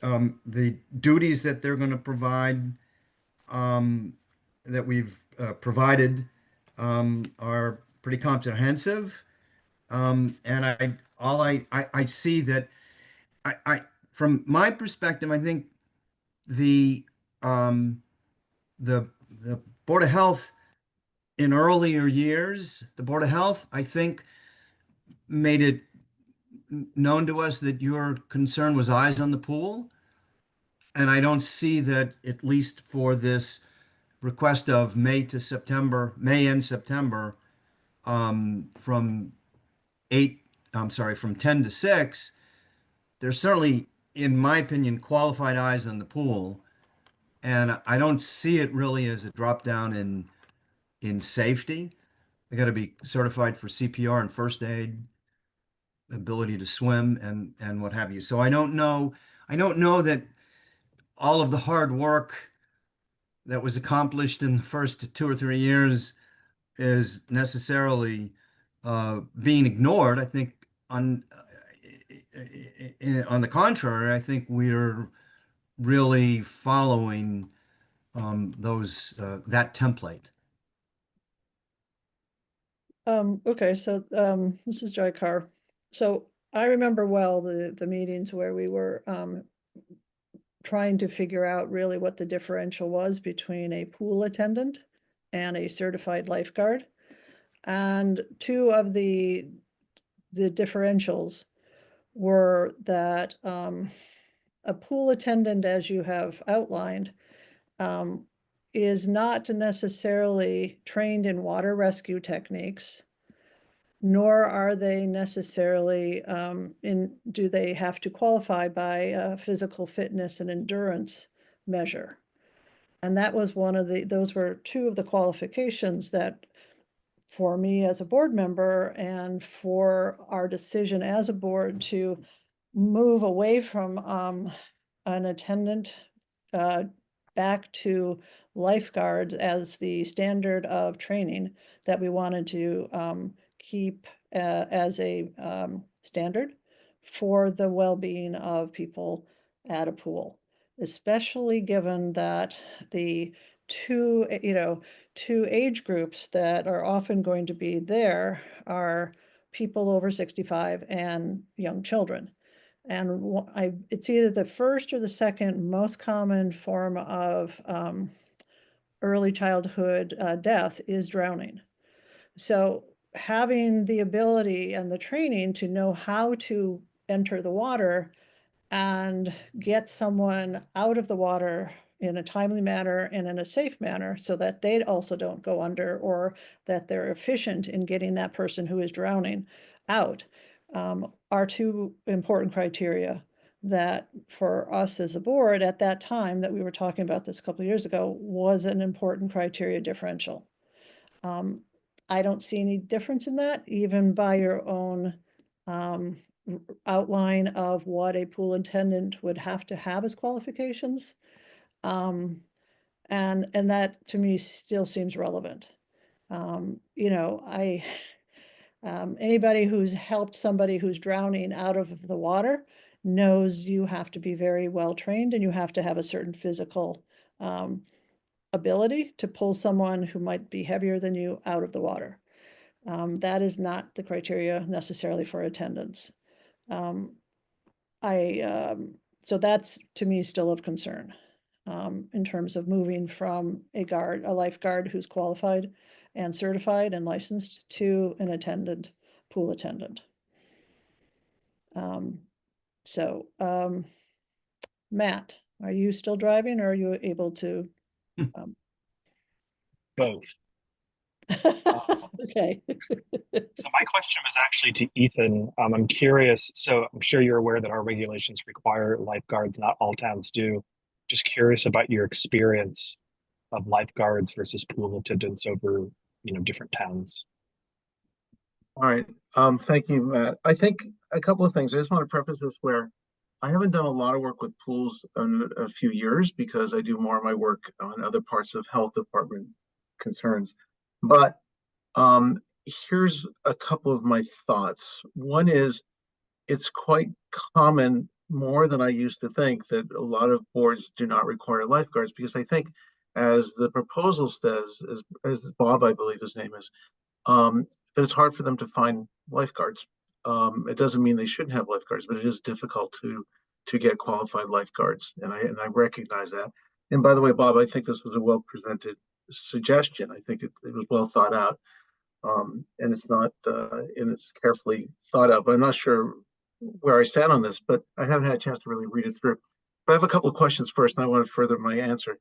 The duties that they're going to provide, that we've provided, are pretty comprehensive. And I see that from my perspective, I think the Board of Health in earlier years, the Board of Health, I think, made it known to us that your concern was eyes on the pool. And I don't see that, at least for this request of May and September, from 10 to 6, there's certainly, in my opinion, qualified eyes on the pool. And I don't see it really as a drop down in safety. They got to be certified for CPR and first aid, ability to swim and what have you. So I don't know that all of the hard work that was accomplished in the first 2 or 3 years is necessarily being ignored. I think on the contrary, I think we're really following that template. Okay, so this is Joy Carr. So I remember well the meetings where we were trying to figure out really what the differential was between a pool attendant and a certified lifeguard. And two of the differentials were that a pool attendant, as you have outlined, is not necessarily trained in water rescue techniques, nor are they necessarily do they have to qualify by a physical fitness and endurance measure. And that was those were two of the qualifications that, for me as a board member and for our decision as a board to move away from an attendant back to lifeguard as the standard of training, that we wanted to keep as a standard for the well-being of people at a pool, especially given that the two age groups that are often going to be there are people over 65 and young children. And it's either the first or the second most common form of early childhood death is drowning. So having the ability and the training to know how to enter the water and get someone out of the water in a timely manner and in a safe manner so that they also don't go under, or that they're efficient in getting that person who is drowning out, are two important criteria that for us as a board at that time that we were talking about this a couple of years ago was an important criteria differential. I don't see any difference in that, even by your own outline of what a pool attendant would have to have as qualifications. And that to me still seems relevant. Anybody who's helped somebody who's drowning out of the water knows you have to be very well trained and you have to have a certain physical ability to pull someone who might be heavier than you out of the water. That is not the criteria necessarily for attendance. So that's to me still of concern in terms of moving from a lifeguard who's qualified and certified and licensed to an attendant, pool attendant. Matt, are you still driving or are you able to? Both. Okay. So my question was actually to Ethan. I'm curious. So I'm sure you're aware that our regulations require lifeguards. Not all towns do. Just curious about your experience of lifeguards versus pool attendants over, different towns. All right, thank you, Matt. I think a couple of things. I just want to preface this where I haven't done a lot of work with pools in a few years because I do more of my work on other parts of health department concerns. But here's a couple of my thoughts. One is it's quite common, more than I used to think, that a lot of boards do not require lifeguards because I think, as the proposal says, as Bob, I believe his name is, that it's hard for them to find lifeguards. It doesn't mean they shouldn't have lifeguards, but it is difficult to get qualified lifeguards, and I recognize that. And by the way, Bob, I think this was a well presented suggestion. I think it was well thought out, and it's not and it's carefully thought out. But I'm not sure where I stand on this, but I haven't had a chance to really read it through. But I have a couple of questions first, and I want to further my answer.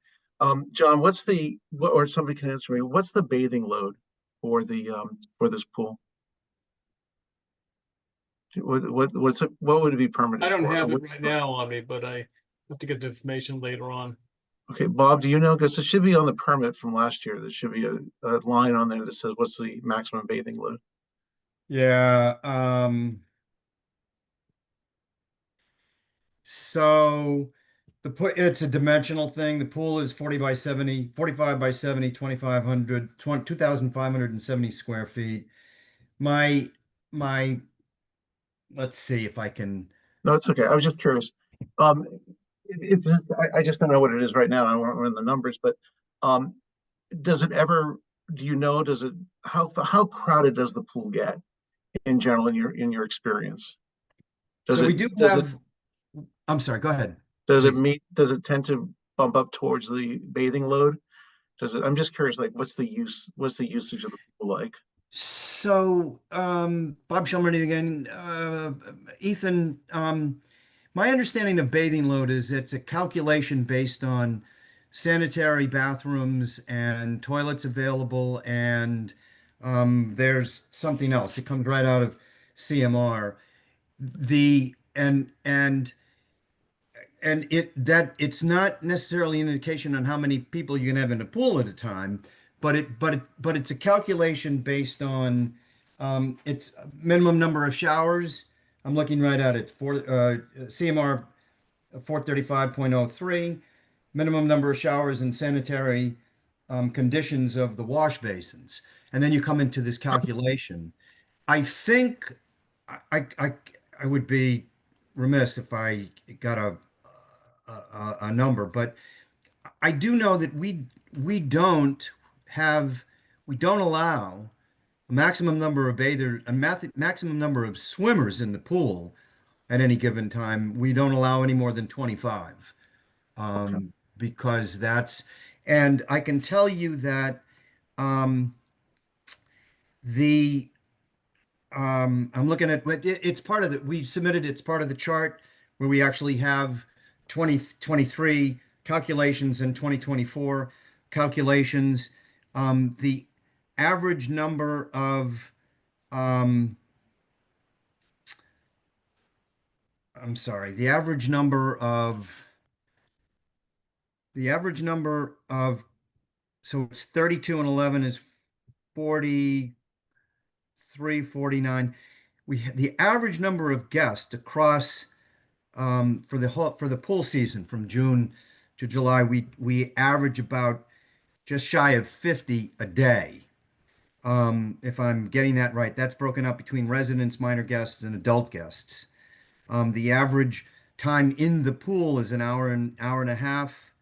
John, or somebody can answer me, what's the bathing load for this pool? What would it be permanent? I don't for? have it right now on me, but I have to get the information later on. Okay, Bob, do you know? Because it should be on the permit from last year. There should be a line on there that says what's the maximum bathing load. Yeah. So it's a dimensional thing. The pool is 40 by 70, 45 by 70, 2,570 square feet. Let's see if I can. No, it's okay. I was just curious. I just don't know what it is right now. I don't run the numbers, but does it ever? Do you know? How crowded does the pool get in general in your experience? I'm sorry. Go ahead. Does it tend to bump up towards the bathing load? I'm just curious. Like, what's the usage of the pool like? So, Bob Schulman again, Ethan, my understanding of bathing load is it's a calculation based on sanitary bathrooms and toilets available, and there's something else. It comes right out of CMR. It's not necessarily an indication on how many people you can have in a pool at a time, but it's a calculation based on its minimum number of showers. I'm looking right at it for CMR 435.03, minimum number of showers and sanitary conditions of the wash basins, and then you come into this calculation. I think I would be remiss if I got a number, but I do know that we don't allow a maximum number of maximum number of swimmers in the pool at any given time. We don't allow any more than 25, Okay. because and I can tell you that I'm looking at it's part of it's part of the chart where we actually have 2023 calculations and 2024 calculations. The average number of the average number of so it's 32 and 11 is 43, 49. The average number of guests across for the pool season from June to July, we average about just shy of 50 a day. If I'm getting that right. That's broken up between residents, minor guests, and adult guests. The average time in the pool is an hour and a half.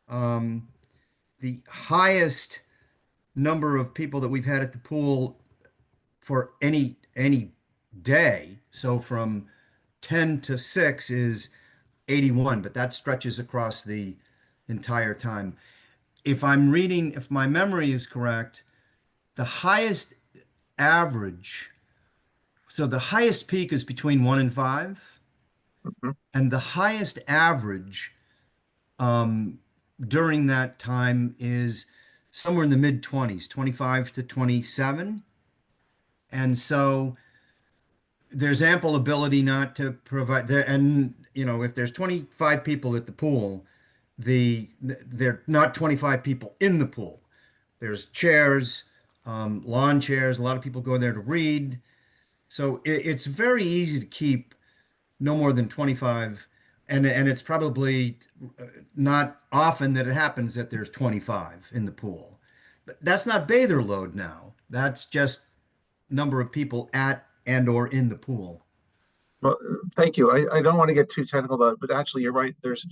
The highest number of people that we've had at the pool for any day, so from 10 to 6 is 81, but that stretches across the entire time. If my memory is correct, the highest average, so the highest peak is between 1 and 5, and the highest average during that time is somewhere in the mid 20s, 25 to 27. And so there's ample ability not to provide there. And, if there's 25 people at the pool, there are not 25 people in the pool. There's chairs, lawn chairs. A lot of people go there to read. So it's very easy to keep no more than 25. And it's probably not often that it happens that there's 25 in the pool. But that's not bather load now. That's just number of people at and or in the pool. Well, thank you. I don't want to get too technical about it, but actually you're right. There's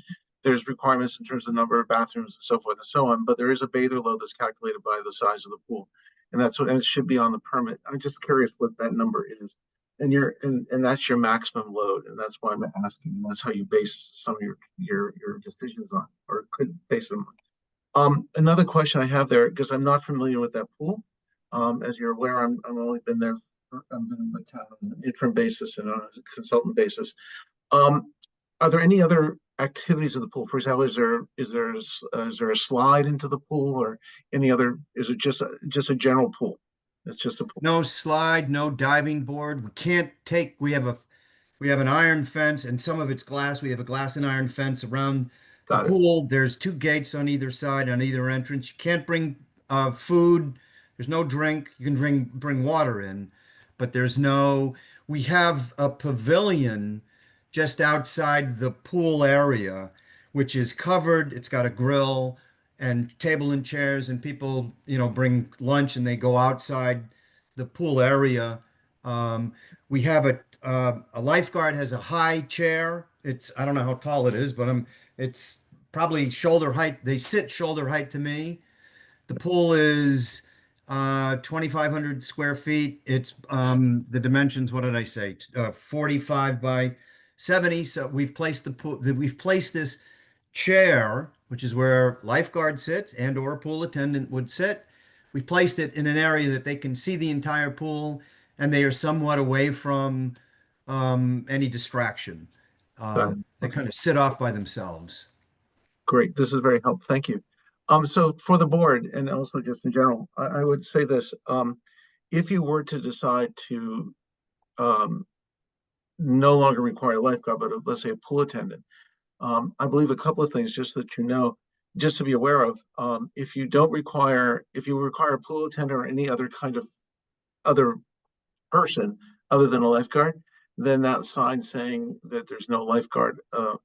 requirements in terms of number of bathrooms and so forth and so on, but there is a bather load that's calculated by the size of the pool. And and it should be on the permit. I'm just curious what that number is. And that's your maximum load. And that's why I'm asking. That's how you base some of your decisions on, or could base them on. Another question I have there, because I'm not familiar with that pool. As you're aware, I've only been there. I've been in my town on an interim basis and on a consultant basis. Are there any other activities in the pool? For example, is there a slide into the pool, or any other? Is it just a general pool? It's just a pool. No slide, no diving board. We have an iron fence, and some of it's glass. We have a glass and iron fence around the pool. There's 2 gates on either side, on either entrance. You can't bring food. There's no drink. You can bring water in, but we have a pavilion just outside the pool area, which is covered. It's got a grill and table and chairs, and people, bring lunch and they go outside the pool area. We have a lifeguard has a high chair. I don't know how tall it is, but it's probably shoulder height. They sit shoulder height to me. The pool is 2,500 square feet. It's the dimensions, what did I say? 45 by 70. So we've placed this chair, which is where lifeguard sits and or a pool attendant would sit. We placed it in an area that they can see the entire pool, and they are somewhat away from any distraction. They kind of sit off by themselves. Great. This is very helpful. Thank you. So for the board, and also just in general, I would say this: if you were to decide to no longer require a lifeguard, but let's say a pool attendant, I believe a couple of things, just so that just to be aware of. If you require a pool attendant or any other kind of other person other than a lifeguard, then that sign saying that there's no lifeguard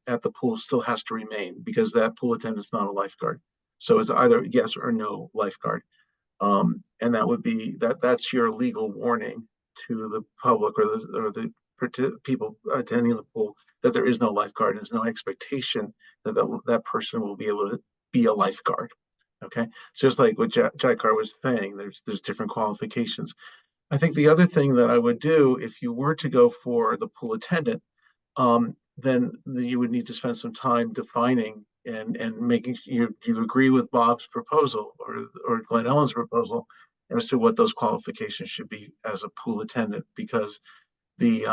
at the pool still has to remain, because that pool attendant is not a lifeguard. So it's either yes or no lifeguard. And that would be that's your legal warning to the public or the people attending the pool that there is no lifeguard. There's no expectation that that person will be able to be a lifeguard. Okay, so just like what Jaikar was saying, there's different qualifications. I think the other thing that I would do if you were to go for the pool attendant, then you would need to spend some time defining and making sure you agree with Bob's proposal or Glen Ellen's proposal as to what those qualifications should be as a pool attendant, because the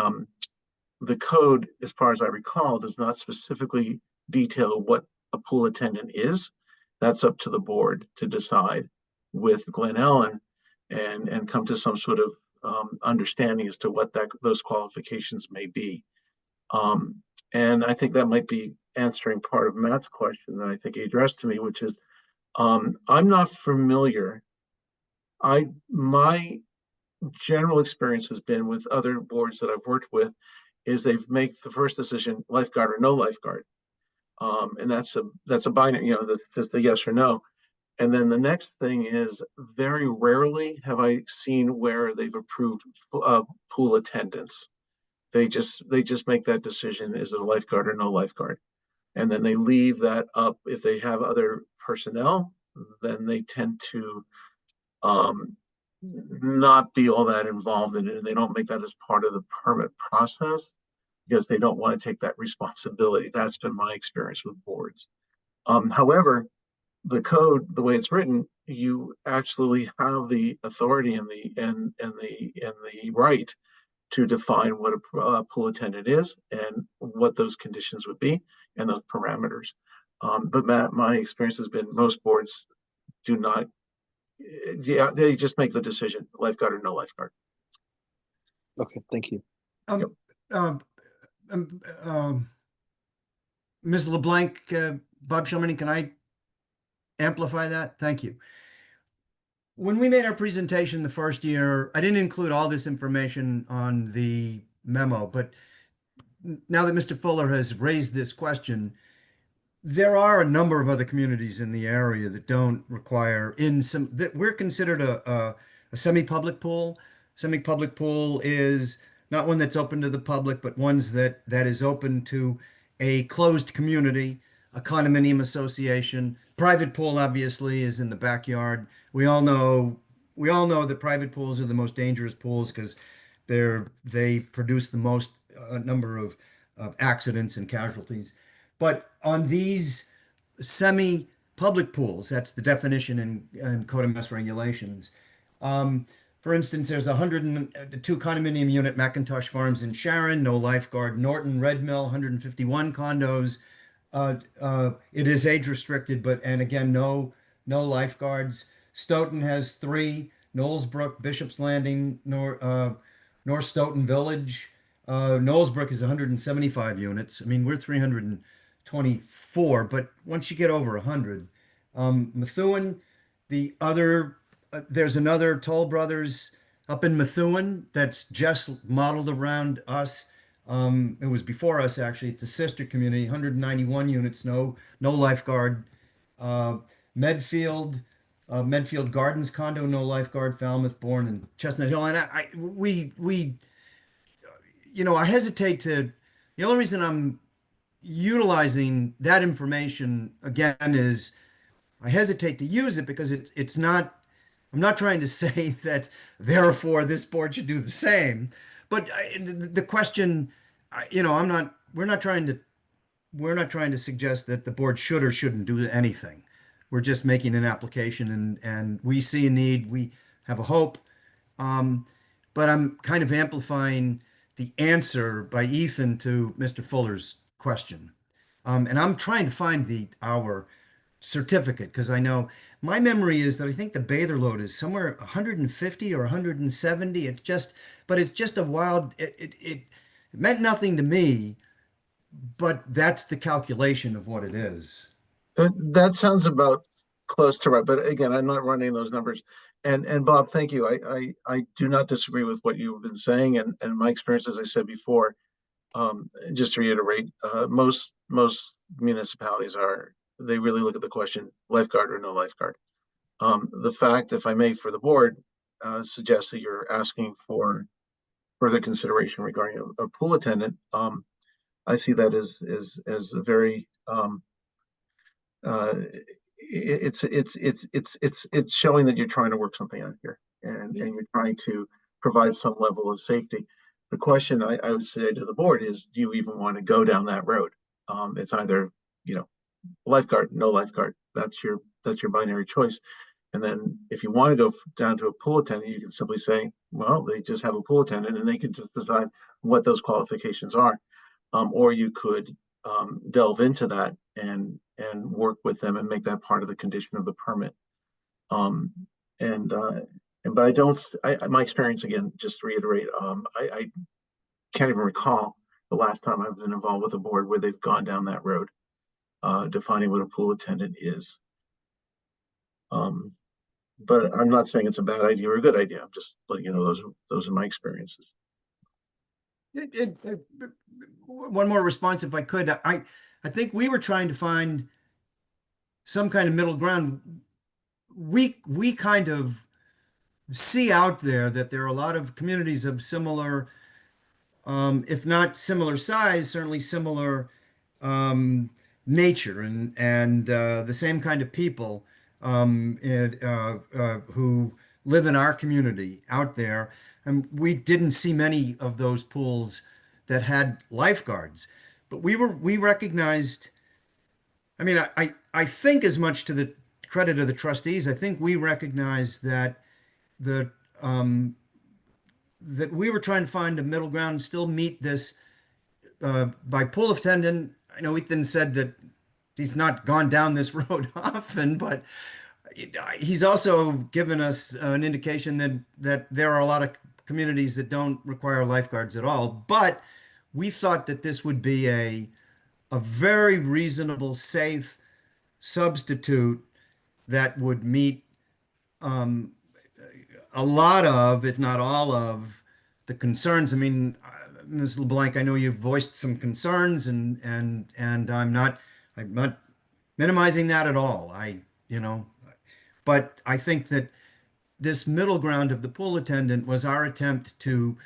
code, as far as I recall, does not specifically detail what a pool attendant is. That's up to the board to decide with Glen Ellen and come to some sort of understanding as to what those qualifications may be. And I think that might be answering part of Matt's question that I think he addressed to me, which is I'm not familiar. My general experience has been with other boards that I've worked with is they've made the first decision, lifeguard or no lifeguard. And that's a binary, that's just a yes or no. And then the next thing is, very rarely have I seen where they've approved pool attendance. They just make that decision, is it a lifeguard or no lifeguard? And then they leave that up. If they have other personnel, then they tend to not be all that involved in it. And they don't make that as part of the permit process because they don't want to take that responsibility. That's been my experience with boards. However, the code, the way it's written, you actually have the authority and the right to define what a pool attendant is and what those conditions would be and those parameters. But Matt, my experience has been most boards do not. Yeah, they just make the decision, lifeguard or no lifeguard. Okay, thank you. Ms. LeBlanc, Bob Shilmany, can I amplify that? Thank you. When we made our presentation the first year, I didn't include all this information on the memo, but now that Mr. Fuller has raised this question, there are a number of other communities in the area that don't require that we're considered a semi-public pool. Semi-public pool is not one that's open to the public, but ones that is open to a closed community, a condominium association. Private pool obviously is in the backyard. We all know that private pools are the most dangerous pools because they produce the most number of accidents and casualties. But on these semi-public pools, that's the definition in Code of Mass Regulations. For instance, there's 102 condominium unit McIntosh Farms in Sharon, no lifeguard. Norton Red Mill, 151 condos. It is age restricted, and again, no lifeguards. Stoughton has 3, Knowlesbrook, Bishop's Landing, North Stoughton Village. Knowlesbrook is 175 units. I mean, we're 324, but once you get over 100, Methuen, there's another Toll Brothers up in Methuen that's just modeled around us. It was before us, actually. It's a sister community, 191 units, no lifeguard. Medfield Gardens condo, no lifeguard. Falmouth Bourne and Chestnut Hill. And I hesitate to. The only reason I'm utilizing that information again is I hesitate to use it because it's not. I'm not trying to say that therefore this board should do the same, but the question, we're not trying to suggest that the board should or shouldn't do anything. We're just making an application and we see a need, we have a hope. But I'm kind of amplifying the answer by Ethan to Mr. Fuller's question. And I'm trying to find our certificate because I know my memory is that I think the bather load is somewhere 150 or 170. It's just a wild, it meant nothing to me, but that's the calculation of what it is. That sounds about close to right, but again, I'm not running those numbers. And Bob, thank you. I do not disagree with what you've been saying, and my experience, as I said before, just to reiterate, most municipalities they really look at the question lifeguard or no lifeguard. The fact, if I may, for the board, suggests that you're asking for further consideration regarding a pool attendant. I see that as a very it's showing that you're trying to work something out here and you're trying to provide some level of safety. The question I would say to the board is, do you even want to go down that road? It's either, lifeguard, no lifeguard. That's your binary choice. And then if you want to go down to a pool attendant, you can simply say, well, they just have a pool attendant and they can just decide what those qualifications are. Or you could delve into that and work with them and make that part of the condition of the permit. But my experience, again, just to reiterate, I can't even recall the last time I've been involved with a board where they've gone down that road, defining what a pool attendant is. But I'm not saying it's a bad idea or a good idea. I'm just letting you know those are my experiences. One more response, if I could. I think we were trying to find some kind of middle ground. we kind of see out there that there are a lot of communities of similar, if not similar size, certainly similar nature and the same kind of people who live in our community out there. And we didn't see many of those pools that had lifeguards, but we recognized. I mean, I think as much to the credit of the trustees, I think we recognized that the that we were trying to find a middle ground and still meet this by pool attendant. I know Ethan said that he's not gone down this road often, but he's also given us an indication that there are a lot of communities that don't require lifeguards at all. But we thought that this would be a very reasonable, safe substitute that would meet a lot of, if not all of, the concerns. I mean, Ms. LeBlanc, I know you've voiced some concerns, and I'm not minimizing that at all. But I think that this middle ground of the pool attendant was our attempt to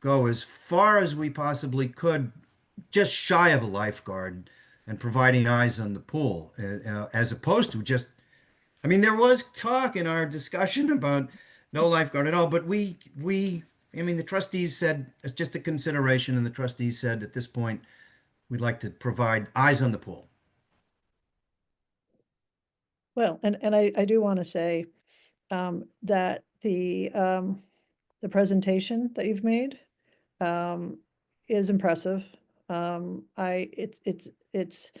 go as far as we possibly could, just shy of a lifeguard and providing eyes on the pool, as opposed to just, I mean, there was talk in our discussion about no lifeguard at all, but I mean, the trustees said it's just a consideration, and the trustees said at this point, we'd like to provide eyes on the pool. Well, and I do want to say that the presentation that you've made is impressive. It's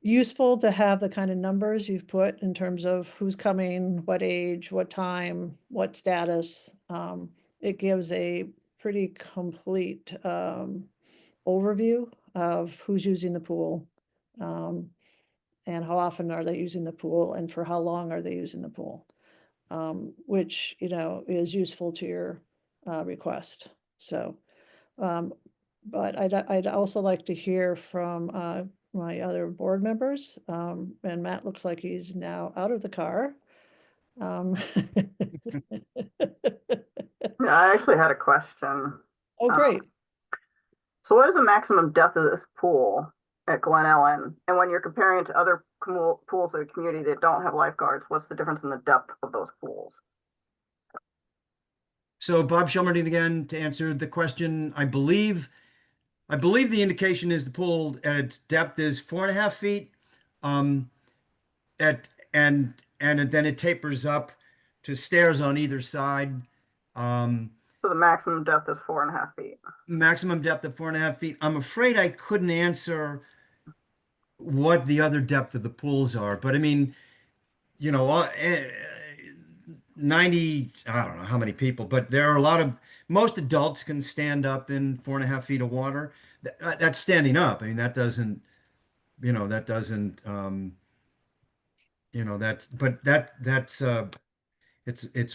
useful to have the kind of numbers you've put in terms of who's coming, what age, what time, what status. It gives a pretty complete overview of who's using the pool, and how often are they using the pool, and for how long are they using the pool, which, is useful to your request. So, but I'd also like to hear from my other board members, and Matt looks like he's now out of the car. Yeah, I actually had a question. Oh, great. So what is the maximum depth of this pool at Glen Ellen? And when you're comparing it to other pools in the community that don't have lifeguards, what's the difference in the depth of those pools? So Bob Shelmerdine again to answer the question. I believe the indication is the pool at its depth is 4.5 feet. And then it tapers up to stairs on either side. So the maximum depth is 4.5 feet. Maximum depth of 4.5 feet. I'm afraid I couldn't answer what the other depth of the pools are, but I mean, 90, I don't know how many people, but there are most adults can stand up in 4.5 feet of water. That's standing up. I mean, that's, it's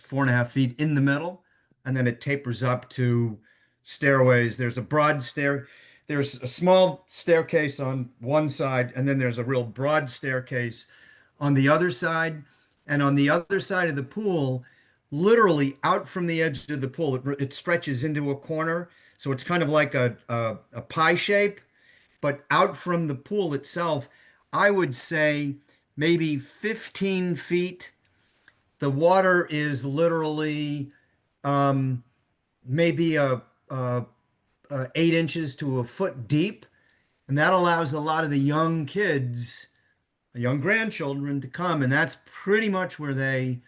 4.5 feet in the middle, and then it tapers up to stairways. There's a small staircase on one side, and then there's a real broad staircase on the other side. And on the other side of the pool, literally out from the edge of the pool, it stretches into a corner. So it's kind of like a pie shape, but out from the pool itself, I would say maybe 15 feet. The water is literally maybe 8 inches to a foot deep. And that allows a lot of the young kids, young grandchildren, to come. And that's pretty much where they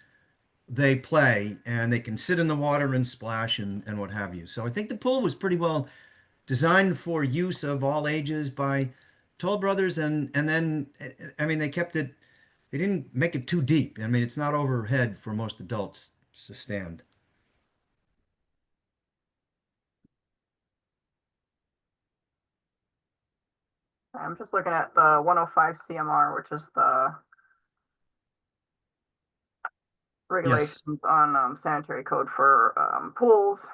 play, and they can sit in the water and splash and what have you. So I think the pool was pretty well designed for use of all ages by Toll Brothers. And then, I mean, they didn't make it too deep. I mean, it's not overhead for most adults to stand. I'm just looking at the 105 CMR, which is the regulations on sanitary code for pools.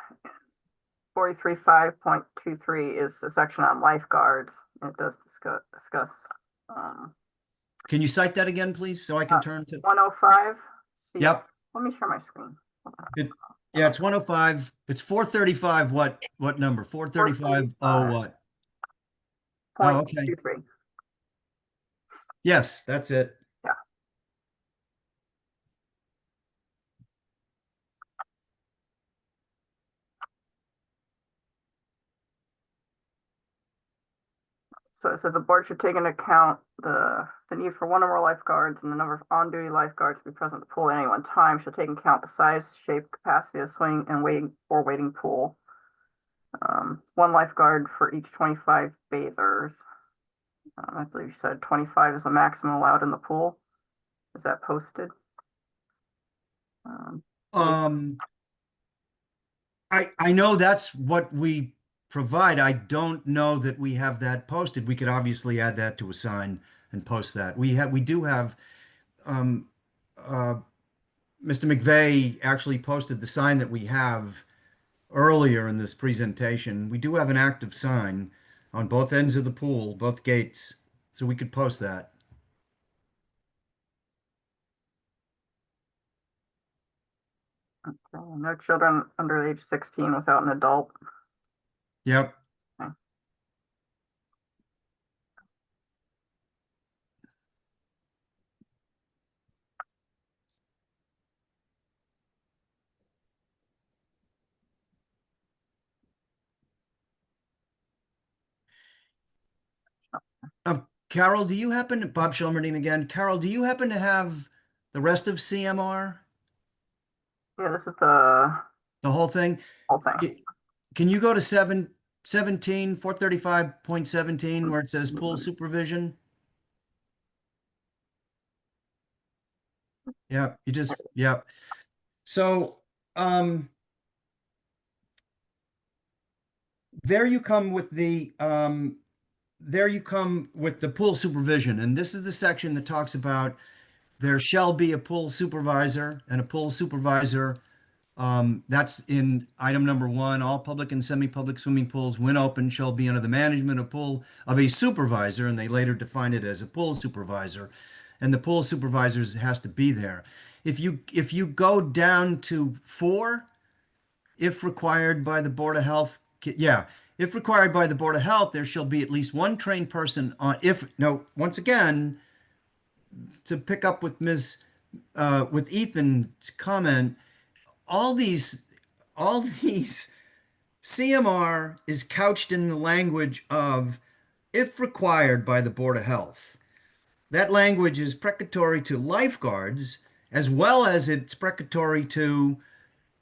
43.5.23 is the section on lifeguards. It does discuss Can you cite that again, please, so I can turn to 105 see. Yep. Let me share my screen. Yeah, it's 105. It's 435. What number? 435. Oh, what? Oh, okay. 0.23. Yes, that's it. Yeah. So it says the board should take into account the need for one or more lifeguards and the number of on-duty lifeguards to be present at the pool at any one time. Should take into account the size, shape, capacity of the swimming and waiting pool. One lifeguard for each 25 bathers. I believe you said 25 is the maximum allowed in the pool. Is that posted? I know that's what we provide. I don't know that we have that posted. We could obviously add that to a sign and post that. We do have Mr. McVeigh actually posted the sign that we have earlier in this presentation. We do have an active sign on both ends of the pool, both gates, so we could post that. Okay. No children under age 16 without an adult. Yep. Okay. Carol, do you happen to, Bob Schilmerdine again, Carol, do you happen to have the rest of CMR? Yeah, this is the whole thing? whole thing. Can you go to 435.17 where it says pool supervision? Yeah, yeah. So, there you come with the pool supervision. And this is the section that talks about there shall be a pool supervisor, and a pool supervisor, that's in item number 1. All public and semi-public swimming pools, when open, shall be under the management of a supervisor, and they later define it as a pool supervisor. And the pool supervisor has to be there. If you go down to 4, if required by the Board of Health, if required by the Board of Health, there shall be at least one trained person on, once again, to pick up with with Ethan's comment, all these CMR is couched in the language of if required by the Board of Health. That language is precatory to lifeguards, as well as it's precatory to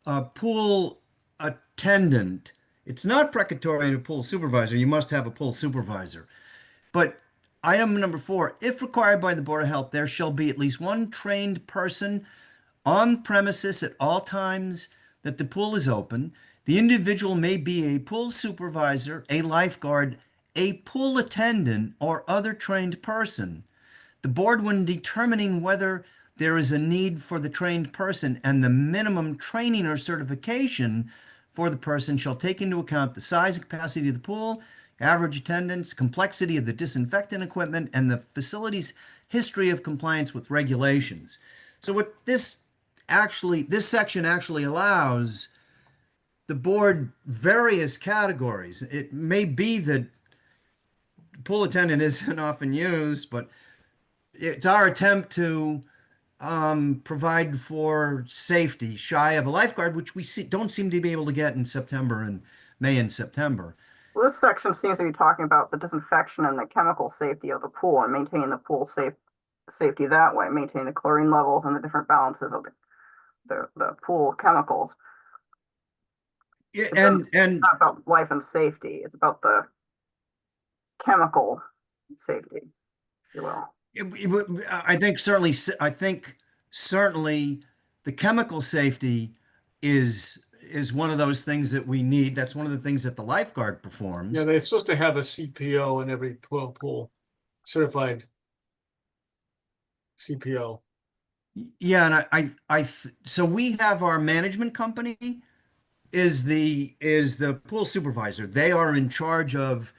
a pool attendant. It's not precatory to pool supervisor. You must have a pool supervisor. But item number 4, if required by the Board of Health, there shall be at least one trained person on premises at all times that the pool is open. The individual may be a pool supervisor, a lifeguard, a pool attendant, or other trained person. The board, when determining whether there is a need for the trained person and the minimum training or certification for the person, shall take into account the size and capacity of the pool, average attendance, complexity of the disinfectant equipment, and the facility's history of compliance with regulations. So what this section actually allows the board various categories. It may be that pool attendant isn't often used, but it's our attempt to provide for safety shy of a lifeguard, which we don't seem to be able to get in May and September. Well, this section seems to be talking about the disinfection and the chemical safety of the pool and maintaining the pool safety that way, maintaining the chlorine levels and the different balances of the pool chemicals. Yeah, it's not about life and safety. It's about the chemical safety, if you will. I think certainly the chemical safety is one of those things that we need. That's one of the things that the lifeguard performs. Yeah, they're supposed to have a CPO in every pool, certified CPO. Yeah, and so we have our management company is the pool supervisor. They are in charge of.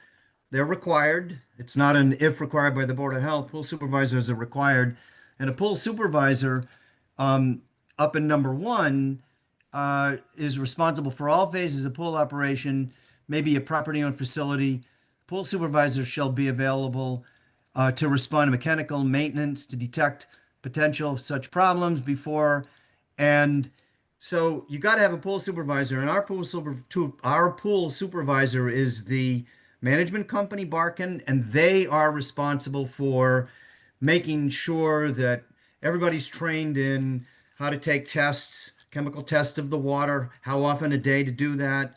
They're required. It's not an if required by the Board of Health. Pool supervisors are required, and a pool supervisor up in number 1, is responsible for all phases of pool operation, maybe a property-owned facility. Pool supervisor shall be available to respond to mechanical maintenance, to detect potential of such problems before. And so you got to have a pool supervisor, and our pool supervisor is the management company, Barkin, and they are responsible for making sure that everybody's trained in how to take tests, chemical tests of the water, how often a day to do that.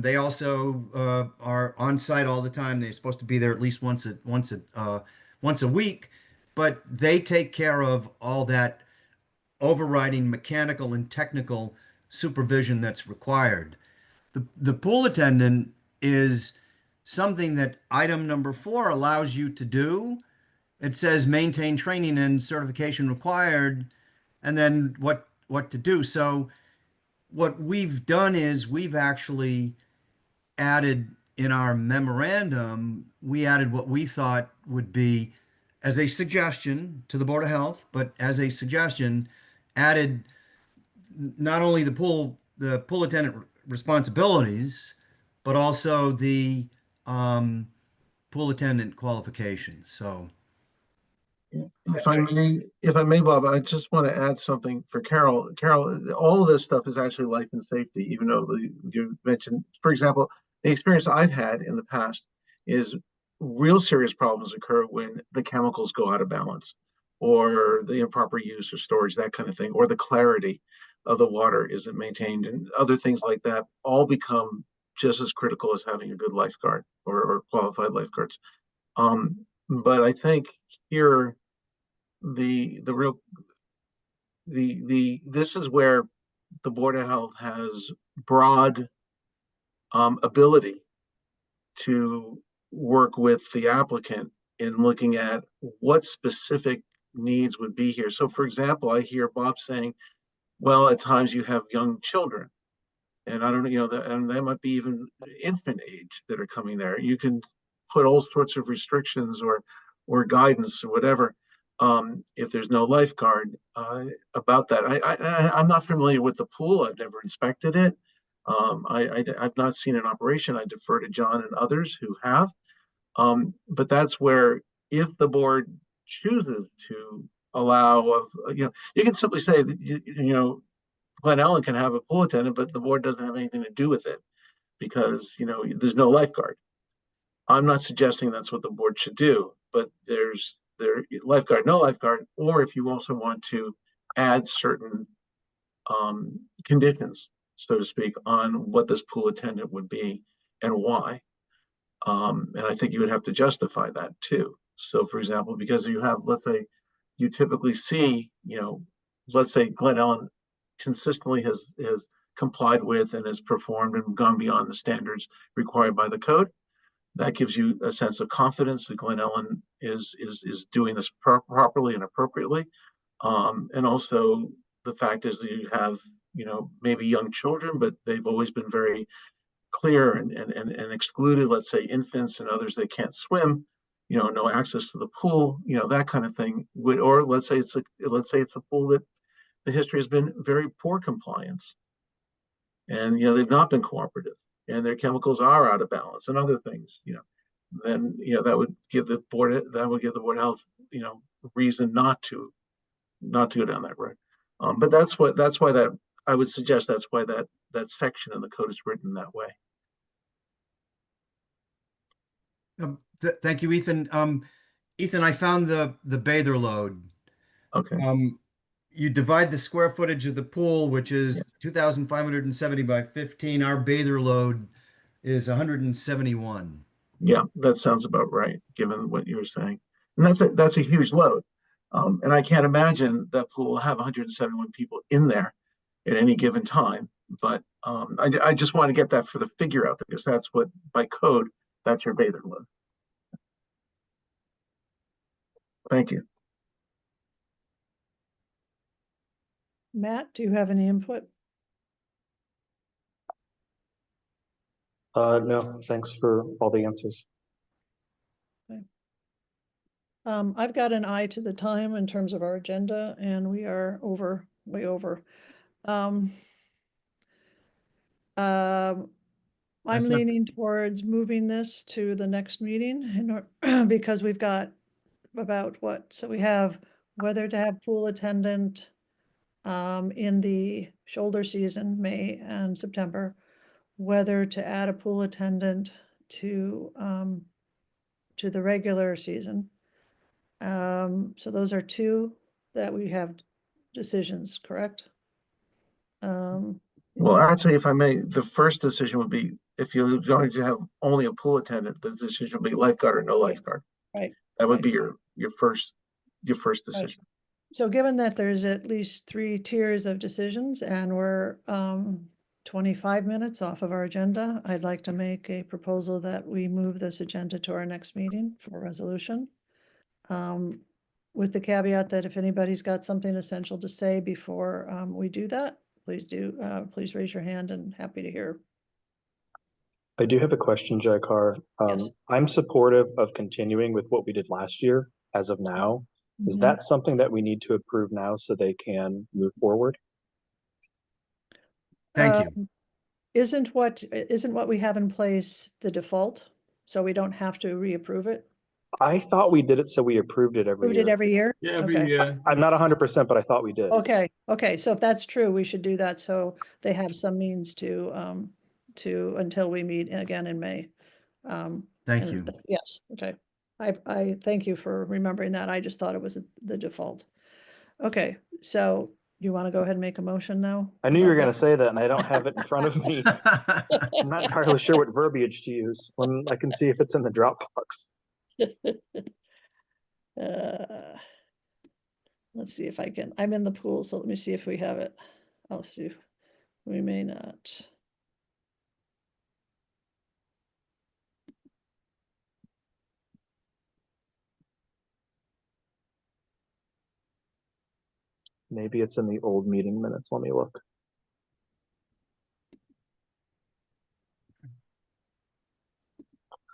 They also are on site all the time. They're supposed to be there at least once a week, but they take care of all that overriding mechanical and technical supervision that's required. The pool attendant is something that item number 4 allows you to do. It says maintain training and certification required, and then what to do. So what we've done is we've actually added in our memorandum, we added what we thought would be, as a suggestion to the Board of Health, but as a suggestion, added not only the pool attendant responsibilities, but also the pool attendant qualifications. So If I may, Bob, I just want to add something for Carol. Carol, all of this stuff is actually life and safety, even though you mentioned, for example, the experience I've had in the past is real serious problems occur when the chemicals go out of balance, or the improper use or storage, that kind of thing, or the clarity of the water isn't maintained, and other things like that all become just as critical as having a good lifeguard or qualified lifeguards. But I think here, this is where the Board of Health has broad ability to work with the applicant in looking at what specific needs would be here. So, for example, I hear Bob saying, well, at times you have young children, and I don't know, and that might be even infant age that are coming there. You can put all sorts of restrictions or guidance or whatever, if there's no lifeguard, about that. I'm not familiar with the pool. I've never inspected it. I've not seen an operation. I defer to John and others who have. But that's where, if the board chooses to allow, you can simply say that, Glen Ellen can have a pool attendant, but the board doesn't have anything to do with it because, there's no lifeguard. I'm not suggesting that's what the board should do, but there's lifeguard, no lifeguard, or if you also want to add certain conditions, so to speak, on what this pool attendant would be and why. And I think you would have to justify that too. So, for example, because you have, let's say, you typically see, let's say Glen Ellen consistently has complied with and has performed and gone beyond the standards required by the code. That gives you a sense of confidence that Glen Ellen is doing this properly and appropriately. And also the fact is that you have, maybe young children, but they've always been very clear and excluded, let's say infants and others that can't swim, no access to the pool, that kind of thing. Or let's say it's a pool that the history has been very poor compliance, and they've not been cooperative, and their chemicals are out of balance and other things. Then that would give the board of health reason not to go down that road. But that's why that I would suggest that's why that section of the code is written that way. Thank you, Ethan. Ethan, I found the bather load. Okay. You divide the square footage of the pool, which is 2,570 by 15. Our bather load is 171. Yeah, that sounds about right, given what you were saying. And that's a huge load. And I can't imagine that pool will have 171 people in there at any given time. But I just want to get that for the figure out there, because that's what, by code, that's your bather load. Thank you. Matt, do you have any input? No, thanks for all the answers. Okay. I've got an eye to the time in terms of our agenda, and we are over way over. Um, I'm That's not- leaning towards moving this to the next meeting because we've got about what, so we have whether to have pool attendant in the shoulder season, May and September, whether to add a pool attendant to the regular season. So those are two that we have decisions, correct? Well, actually, if I may, the first decision would be, if you're going to have only a pool attendant, the decision would be lifeguard or no lifeguard. Right. That would right. be your first decision. So given that there's at least 3 tiers of decisions and we're 25 minutes off of our agenda, I'd like to make a proposal that we move this agenda to our next meeting for resolution. With the caveat that if anybody's got something essential to say before we do that, please raise your hand and happy to hear. I do have a question, Jayakar. Yes. I'm supportive of continuing with what we did last year as of now. Is that something that we need to approve now so they can move forward? Thank you. Isn't what we have in place the default? So we don't have to reapprove it? I thought we did it, so we approved it every Approved year. it every year? Yeah, every Okay. year. I'm not 100%, but I thought we did. Okay, so if that's true, we should do that, so they have some means to, until we meet again in May. Thank and you. Yes, okay. I thank you for remembering that, I just thought it was the default. Okay, so you want to go ahead and make a motion now? I knew you were about going to say that, and I don't have it in front of me. I'm not entirely sure what verbiage to use when I can see if it's in the Dropbox. Let's see if I can, I'm in the pool, so let me see if we have it. I'll see, we may not. Maybe it's in the old meeting minutes. Let me look.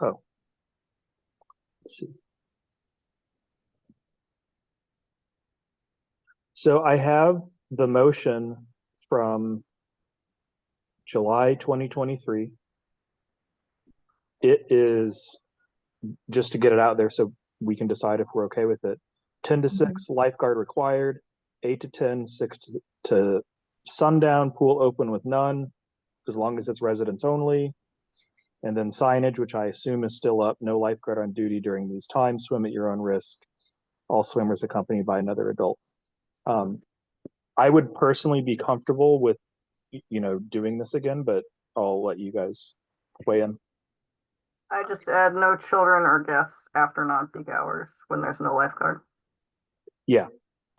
Oh. Let's see. So I have the motion from July 2023. It is, just to get it out there so we can decide if we're okay with it, 10 to 6 lifeguard required, 8 to 10, 6 to sundown, pool open with none, as long as it's residents only. And then signage, which I assume is still up, no lifeguard on duty during these times, swim at your own risk, all swimmers accompanied by another adult. I would personally be comfortable with, doing this again, but I'll let you guys weigh in. I just add no children or guests after non-peak hours when there's no lifeguard. Yeah.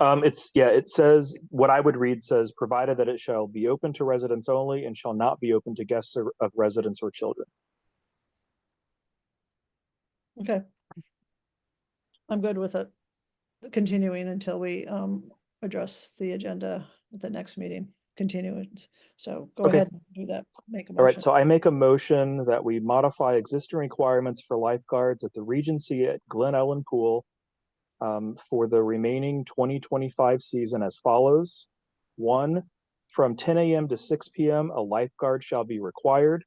It says, what I would read says, provided that it shall be open to residents only and shall not be open to guests of residents or children. Okay. I'm good with it. Continuing until we address the agenda at the next meeting, continuance. So go Okay. ahead and do that, make a motion. All right, so I make a motion that we modify existing requirements for lifeguards at the Regency at Glen Ellen Pool for the remaining 2025 season as follows. 1, from 10 a.m. to 6 p.m., a lifeguard shall be required.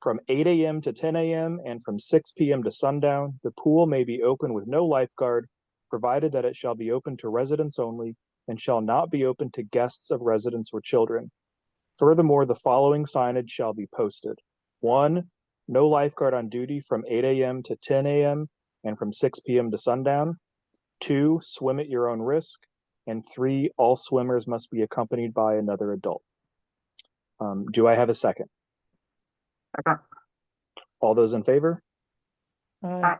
From 8 a.m. to 10 a.m. and from 6 p.m. to sundown, the pool may be open with no lifeguard, provided that it shall be open to residents only and shall not be open to guests of residents or children. Furthermore, the following signage shall be posted. 1, no lifeguard on duty from 8 a.m. to 10 a.m. and from 6 p.m. to sundown. 2, swim at your own risk. And 3, all swimmers must be accompanied by another adult. Do I have a second? Okay. All those in favor? Aye.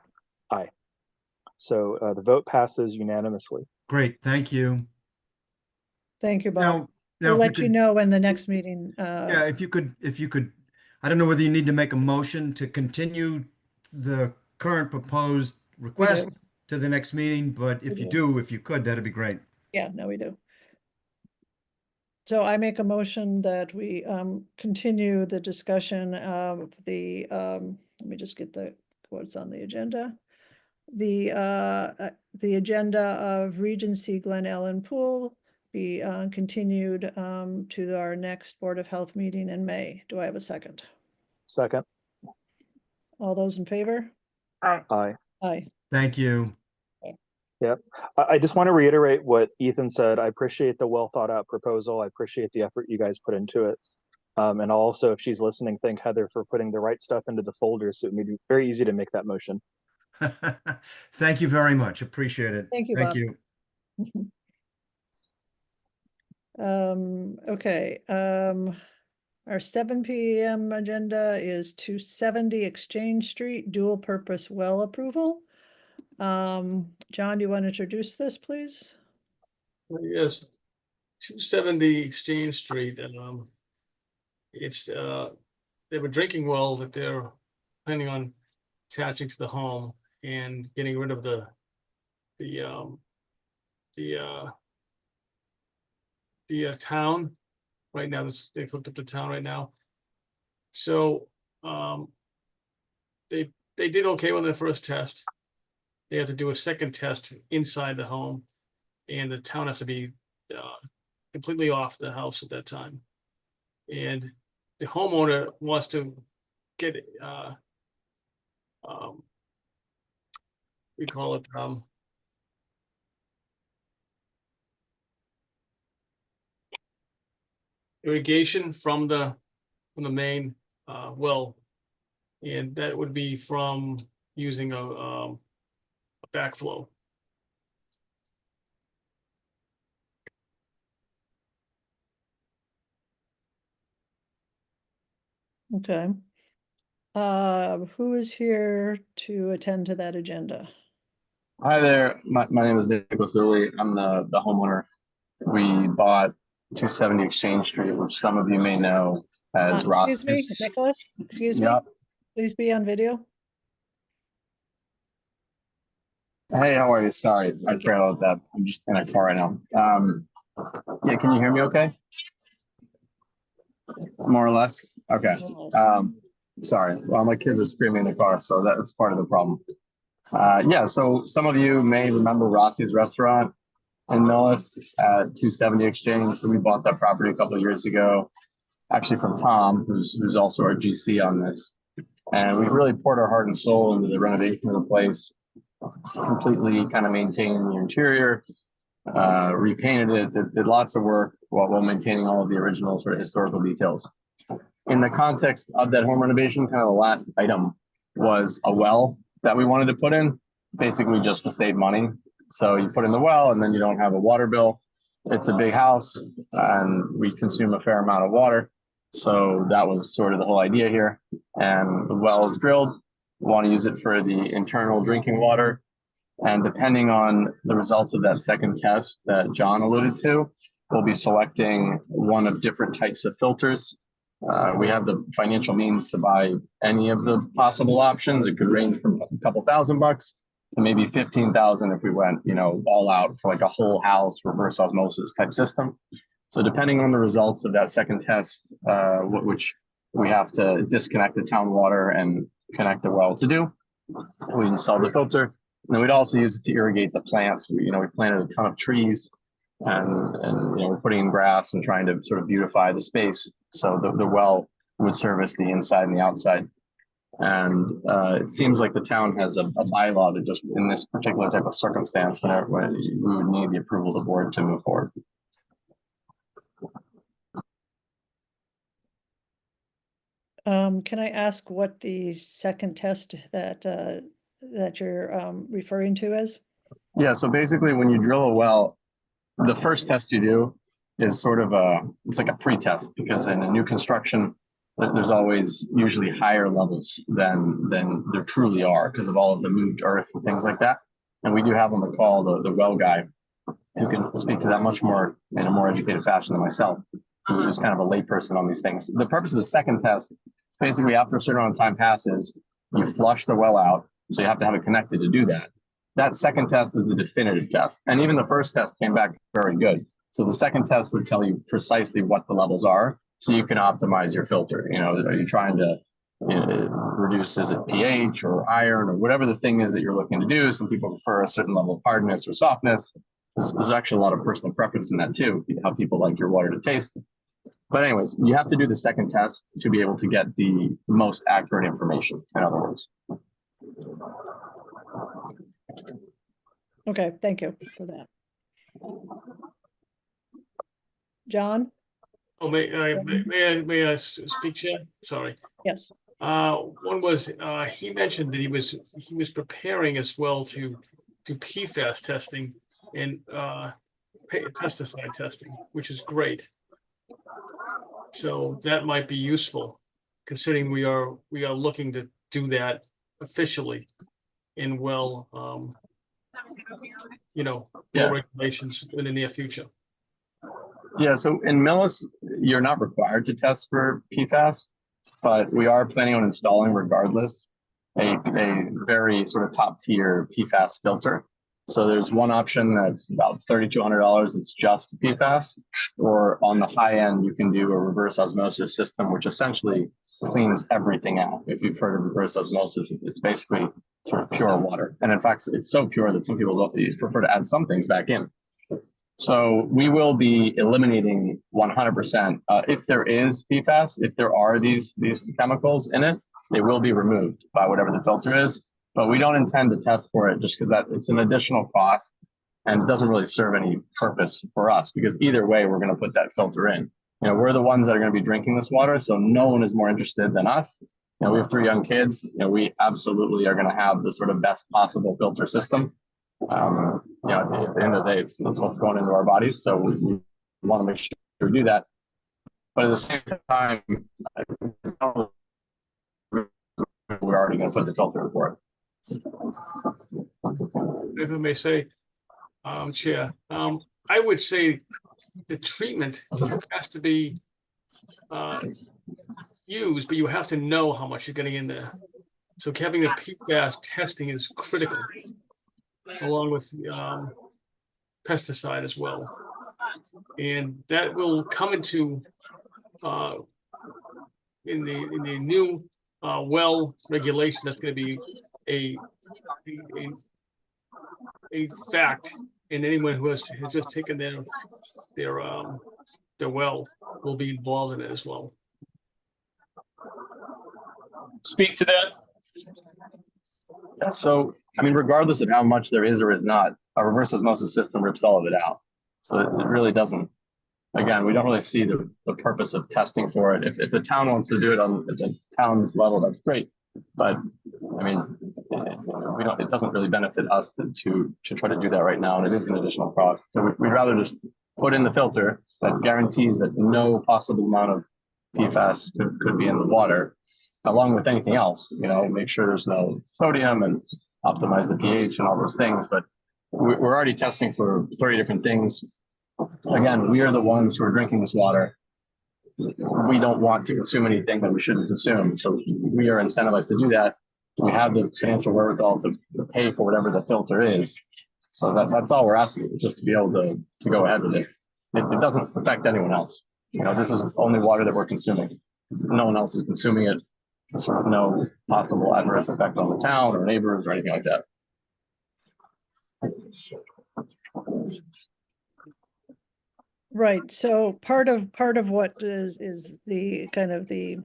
Aye. So the vote passes unanimously. Great, thank you. Thank you, Bob. Now, We'll if let you could- know when the next meeting. Yeah, if you could, I don't know whether you need to make a motion to continue the current proposed request to the next meeting, but if you do, if you could, that'd be great. Yeah, no, we do. So I make a motion that we continue the discussion of the, let me just get what's on the agenda. The agenda of Regency Glen Ellen Pool be continued to our next Board of Health meeting in May. Do I have a second? Second. All those in favor? Aye. Aye. Aye. Thank you. Yep. I just want to reiterate what Ethan said. I appreciate the well thought out proposal. I appreciate the effort you guys put into it. And I'll also, if she's listening, thank Heather for putting the right stuff into the folder. So it made it very easy to make that motion. Thank you very much. Appreciate it. Thank you, Thank Bob. you. Okay, our 7 PM agenda is 270 Exchange Street dual purpose well approval. John, do you want to introduce this, please? Yes, 270 Exchange Street, it's, they have a drinking well that they're planning on attaching to the home and getting rid of the town. Right now, they've hooked up the town right now. So, they did okay with their first test. They have to do a second test inside the home, and the town has to be completely off the house at that time. And the homeowner wants to get we call it irrigation from the main well, and that would be from using a backflow. Okay. Who is here to attend to that agenda? Hi there, my name is Nicholas Lilly. I'm the homeowner. We bought 270 Exchange Street, which some of you may know as Excuse me, Ross's. Nicholas, excuse me, Yep. please be on video. Hey, how are you? Sorry, I Thank you. forgot about that. I'm just in a car right now. Yeah, can you hear me okay? More or less? Okay. Sorry. Well, my kids are screaming in the car, so that's part of the problem. Yeah, so some of you may remember Rossi's Restaurant in Millis at 270 Exchange. So we bought that property a couple of years ago, actually from Tom, who's also our GC on this. And we really poured our heart and soul into the renovation of the place, completely kind of maintaining the interior, repainted it, did lots of work while maintaining all of the original sort of historical details. In the context of that home renovation, kind of the last item was a well that we wanted to put in, basically just to save money. So you put in the well and then you don't have a water bill. It's a big house and we consume a fair amount of water. So that was sort of the whole idea here. And the well is drilled. We want to use it for the internal drinking water. And depending on the results of that second test that John alluded to, we'll be selecting one of different types of filters. We have the financial means to buy any of the possible options. It could range from a couple $1,000 to maybe 15,000 if we went, all out for like a whole house reverse osmosis type system. So depending on the results of that second test, which we have to disconnect the town water and connect the well to do, we install the filter. And then we'd also use it to irrigate the plants. We planted a ton of trees and we're putting in grass and trying to sort of beautify the space. So the well would service the inside and the outside. And it seems like the town has a bylaw that just in this particular type of circumstance, when we would need the approval of the board to move forward. Can I ask what the second test that you're referring to is? Yeah, so basically when you drill a well, the first test you do is sort of it's like a pre-test, because in a new construction, there's always usually higher levels than there truly are because of all of the moved earth and things like that. And we do have on the call the well guy who can speak to that much more in a more educated fashion than myself, who is kind of a layperson on these things. The purpose of the second test, basically after a certain amount of time passes, you flush the well out. So you have to have it connected to do that. That second test is the definitive test. And even the first test came back very good. So the second test would tell you precisely what the levels are, so you can optimize your filter. Are you trying to reduce, is it pH or iron or whatever the thing is that you're looking to do? Some people prefer a certain level of hardness or softness. there's actually a lot of personal preference in that too, how people like your water to taste. But anyways, you have to do the second test to be able to get the most accurate information, in other words. Okay, thank you for that. John? Oh, may I speak, Chair? Sorry. Yes. One was, he mentioned that he was preparing as well to do PFAS testing and pesticide testing, which is great. So that might be useful, considering we are looking to do that officially in well, Yeah. regulations in the near future. Yeah, so in Millis, you're not required to test for PFAS, but we are planning on installing regardless a very sort of top tier PFAS filter. So there's one option that's about $3,200. It's just PFAS, or on the high end, you can do a reverse osmosis system, which essentially cleans everything out. If you've heard of reverse osmosis, it's basically sort of pure water. And in fact, it's so pure that some people prefer to add some things back in. So we will be eliminating 100%. If there is PFAS, if there are these chemicals in it, they will be removed by whatever the filter is. But we don't intend to test for it just because that it's an additional cost and it doesn't really serve any purpose for us, because either way, we're going to put that filter in. We're the ones that are going to be drinking this water, so no one is more interested than us. We have 3 young kids. We absolutely are going to have the sort of best possible filter system. At the end of the day, it's what's going into our bodies, so we want to make sure we do that. But at the same time, we're already going to put the filter for it. If I may say, Chair, I would say the treatment has to be used, but you have to know how much you're getting in there. So having the PFAS testing is critical, along with pesticide as well. And that will come into in the new well regulation. That's going to be a fact, and anyone who has just taken their well will be involved in it as well. Speak to that. Yeah, so, regardless of how much there is or is not, a reverse osmosis system rips all of it out. So it really doesn't, again, we don't really see the purpose of testing for it. If the town wants to do it on the town's level, that's great. But it doesn't really benefit us to try to do that right now, and it is an additional cost. So we'd rather just put in the filter that guarantees that no possible amount of PFAS could be in the water, along with anything else. Make sure there's no sodium and optimize the pH and all those things. But we're already testing for 30 different things. Again, we are the ones who are drinking this water. We don't want to consume anything that we shouldn't consume. So we are incentivized to do that. We have the financial wherewithal to pay for whatever the filter is. So that's all we're asking, just to be able to go ahead with it. It doesn't affect anyone else. This is only water that we're consuming. No one else is consuming it. There's sort of no possible adverse effect on the town or neighbors or anything like that. Right. So part of what is the kind of the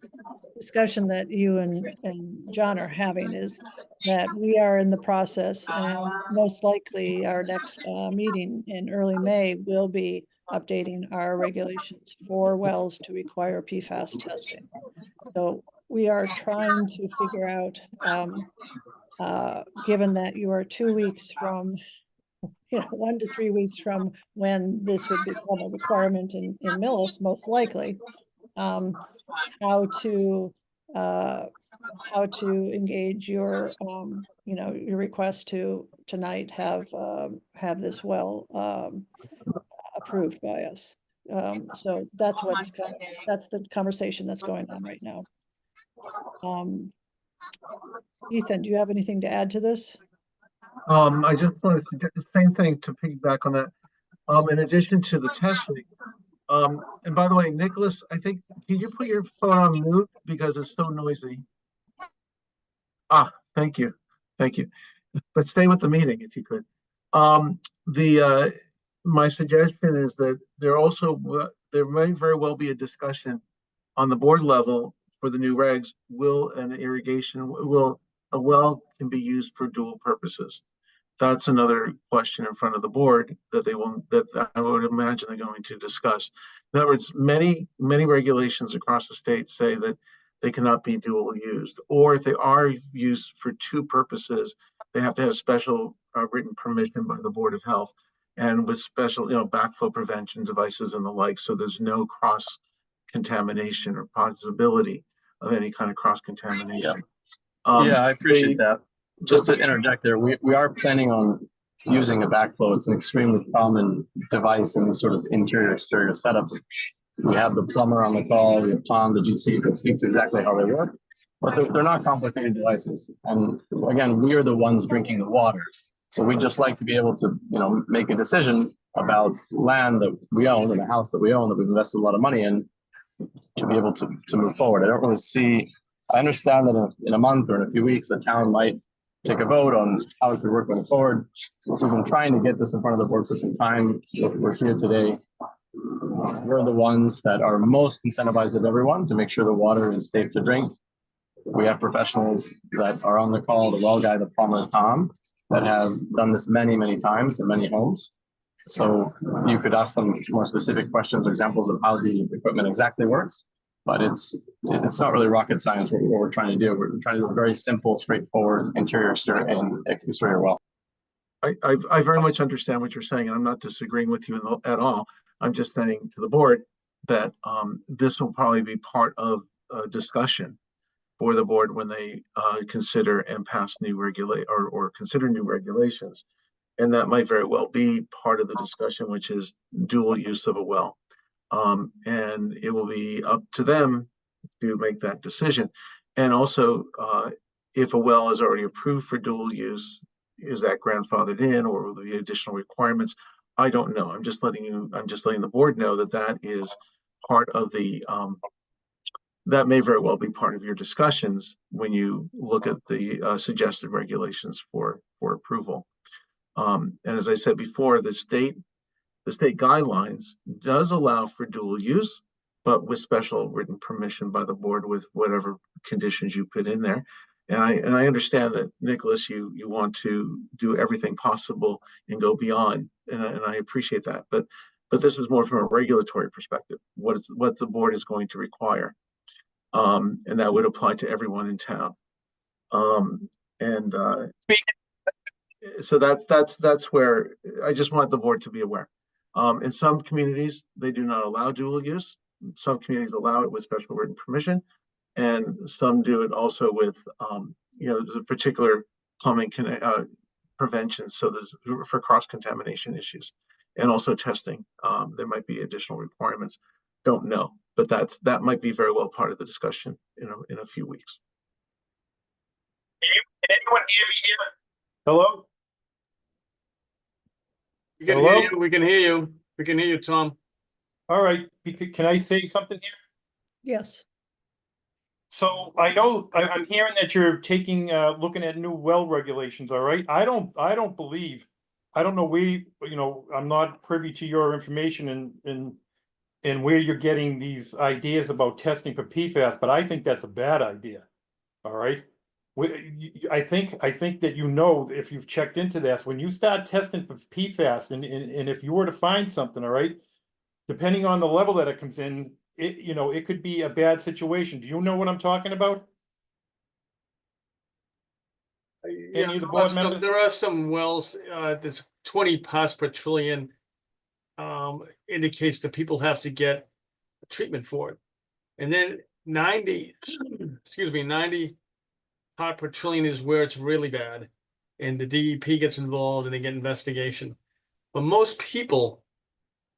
discussion that you and John are having is that we are in the process, and most likely our next meeting in early May will be updating our regulations for wells to require PFAS testing. So we are trying to figure out, given that you are 2 weeks from 1 to 3 weeks from when this would become a requirement in Millis, most likely, how to engage your your request to tonight have this well approved by us. So that's the conversation that's going on right now. Ethan, do you have anything to add to this? I just wanted to get the same thing to piggyback on that. In addition to the testing, and by the way, Nicholas, I think, can you put your phone on mute because it's so noisy? Thank you. But stay with the meeting if you could. my suggestion is that there may very well be a discussion on the board level for the new regs. A well can be used for dual purposes? That's another question in front of the board that I would imagine they're going to discuss. In other words, many regulations across the state say that they cannot be dual used, or if they are used for two purposes, they have to have special written permission by the Board of Health, and with special, backflow prevention devices and the like, so there's no cross contamination or possibility of any kind of cross contamination. Yeah, I appreciate that. Just to interject there, we are planning on using a backflow. It's an extremely common device in these sort of interior exterior setups. We have the plumber on the call, we have Tom, the GC, that speak to exactly how they work, but they're not complicated devices. And again, we are the ones drinking the water. So we just like to be able to, make a decision about land that we own and a house that we own that we've invested a lot of money in to be able to move forward. I don't really see, I understand that in a month or in a few weeks, the town might take a vote on how it could work going forward. We've been trying to get this in front of the board for some time. We're here today. We're the ones that are most incentivized of everyone to make sure the water is safe to drink. We have professionals that are on the call, the well guy, the plumber, Tom, that have done this many, many times in many homes. So you could ask them more specific questions, examples of how the equipment exactly works, but it's not really rocket science what we're trying to do. We're trying to do a very simple, straightforward interior, exterior, and exterior well. I very much understand what you're saying, and I'm not disagreeing with you at all. I'm just saying to the board that this will probably be part of a discussion for the board when they consider and pass new or consider new regulations. And that might very well be part of the discussion, which is dual use of a well. And it will be up to them to make that decision. And also, if a well is already approved for dual use, is that grandfathered in, or will there be additional requirements? I don't know. I'm just letting the board know that is part of the, that may very well be part of your discussions when you look at the suggested regulations for approval. And as I said before, the state guidelines does allow for dual use, but with special written permission by the board with whatever conditions you put in there. And I understand that, Nicholas, you want to do everything possible and go beyond, and I appreciate that. But this is more from a regulatory perspective, what the board is going to require. And that would apply to everyone in town. So that's where I just want the board to be aware. In some communities, they do not allow dual use. Some communities allow it with special written permission, and some do it also with, there's a particular plumbing prevention. So there's for cross-contamination issues and also testing. There might be additional requirements. Don't know, but that might be very well part of the discussion in a few weeks. Can anyone hear me here? Hello? We can hear you. We can hear you. We can hear you, Tom. All right. Can I say something here? Yes. So I know I'm hearing that you're looking at new well regulations. All right. I don't believe, I don't know I'm not privy to your information and where you're getting these ideas about testing for PFAS, but I think that's a bad idea. All right. I think that if you've checked into this, when you start testing for PFAS and if you were to find something, all right, depending on the level that it comes in, it could be a bad situation. Do you know what I'm talking about? Yeah, Any of the board members? there are some wells, there's 20 parts per trillion, indicates that people have to get treatment for it. And then 90 part per trillion is where it's really bad, and the DEP gets involved and they get investigation. But most people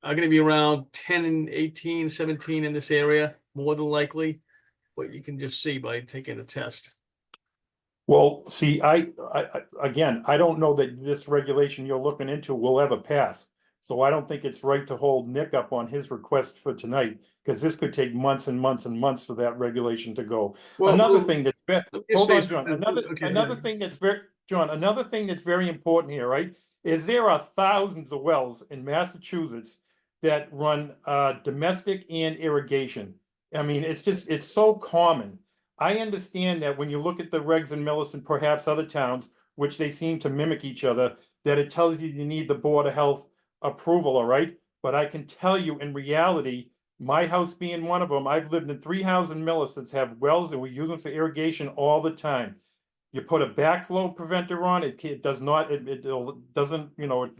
are going to be around 10, 18, 17 in this area, more than likely. But you can just see by taking the test. Well, see, I don't know that this regulation you're looking into will ever pass. So I don't think it's right to hold Nick up on his request for tonight, because this could take months and months and months for that regulation to go. Another thing that's very important here, right? is there are thousands of wells in Massachusetts that run domestic and irrigation. I mean, it's so common. I understand that when you look at the regs in Millis and perhaps other towns, which they seem to mimic each other, that it tells you you need the Board of Health approval, all right? But I can tell you in reality, my house being one of them, I've lived in 3 houses in Millis that have wells and we use them for irrigation all the time. You put a backflow preventer on it, it does not, it doesn't, you know,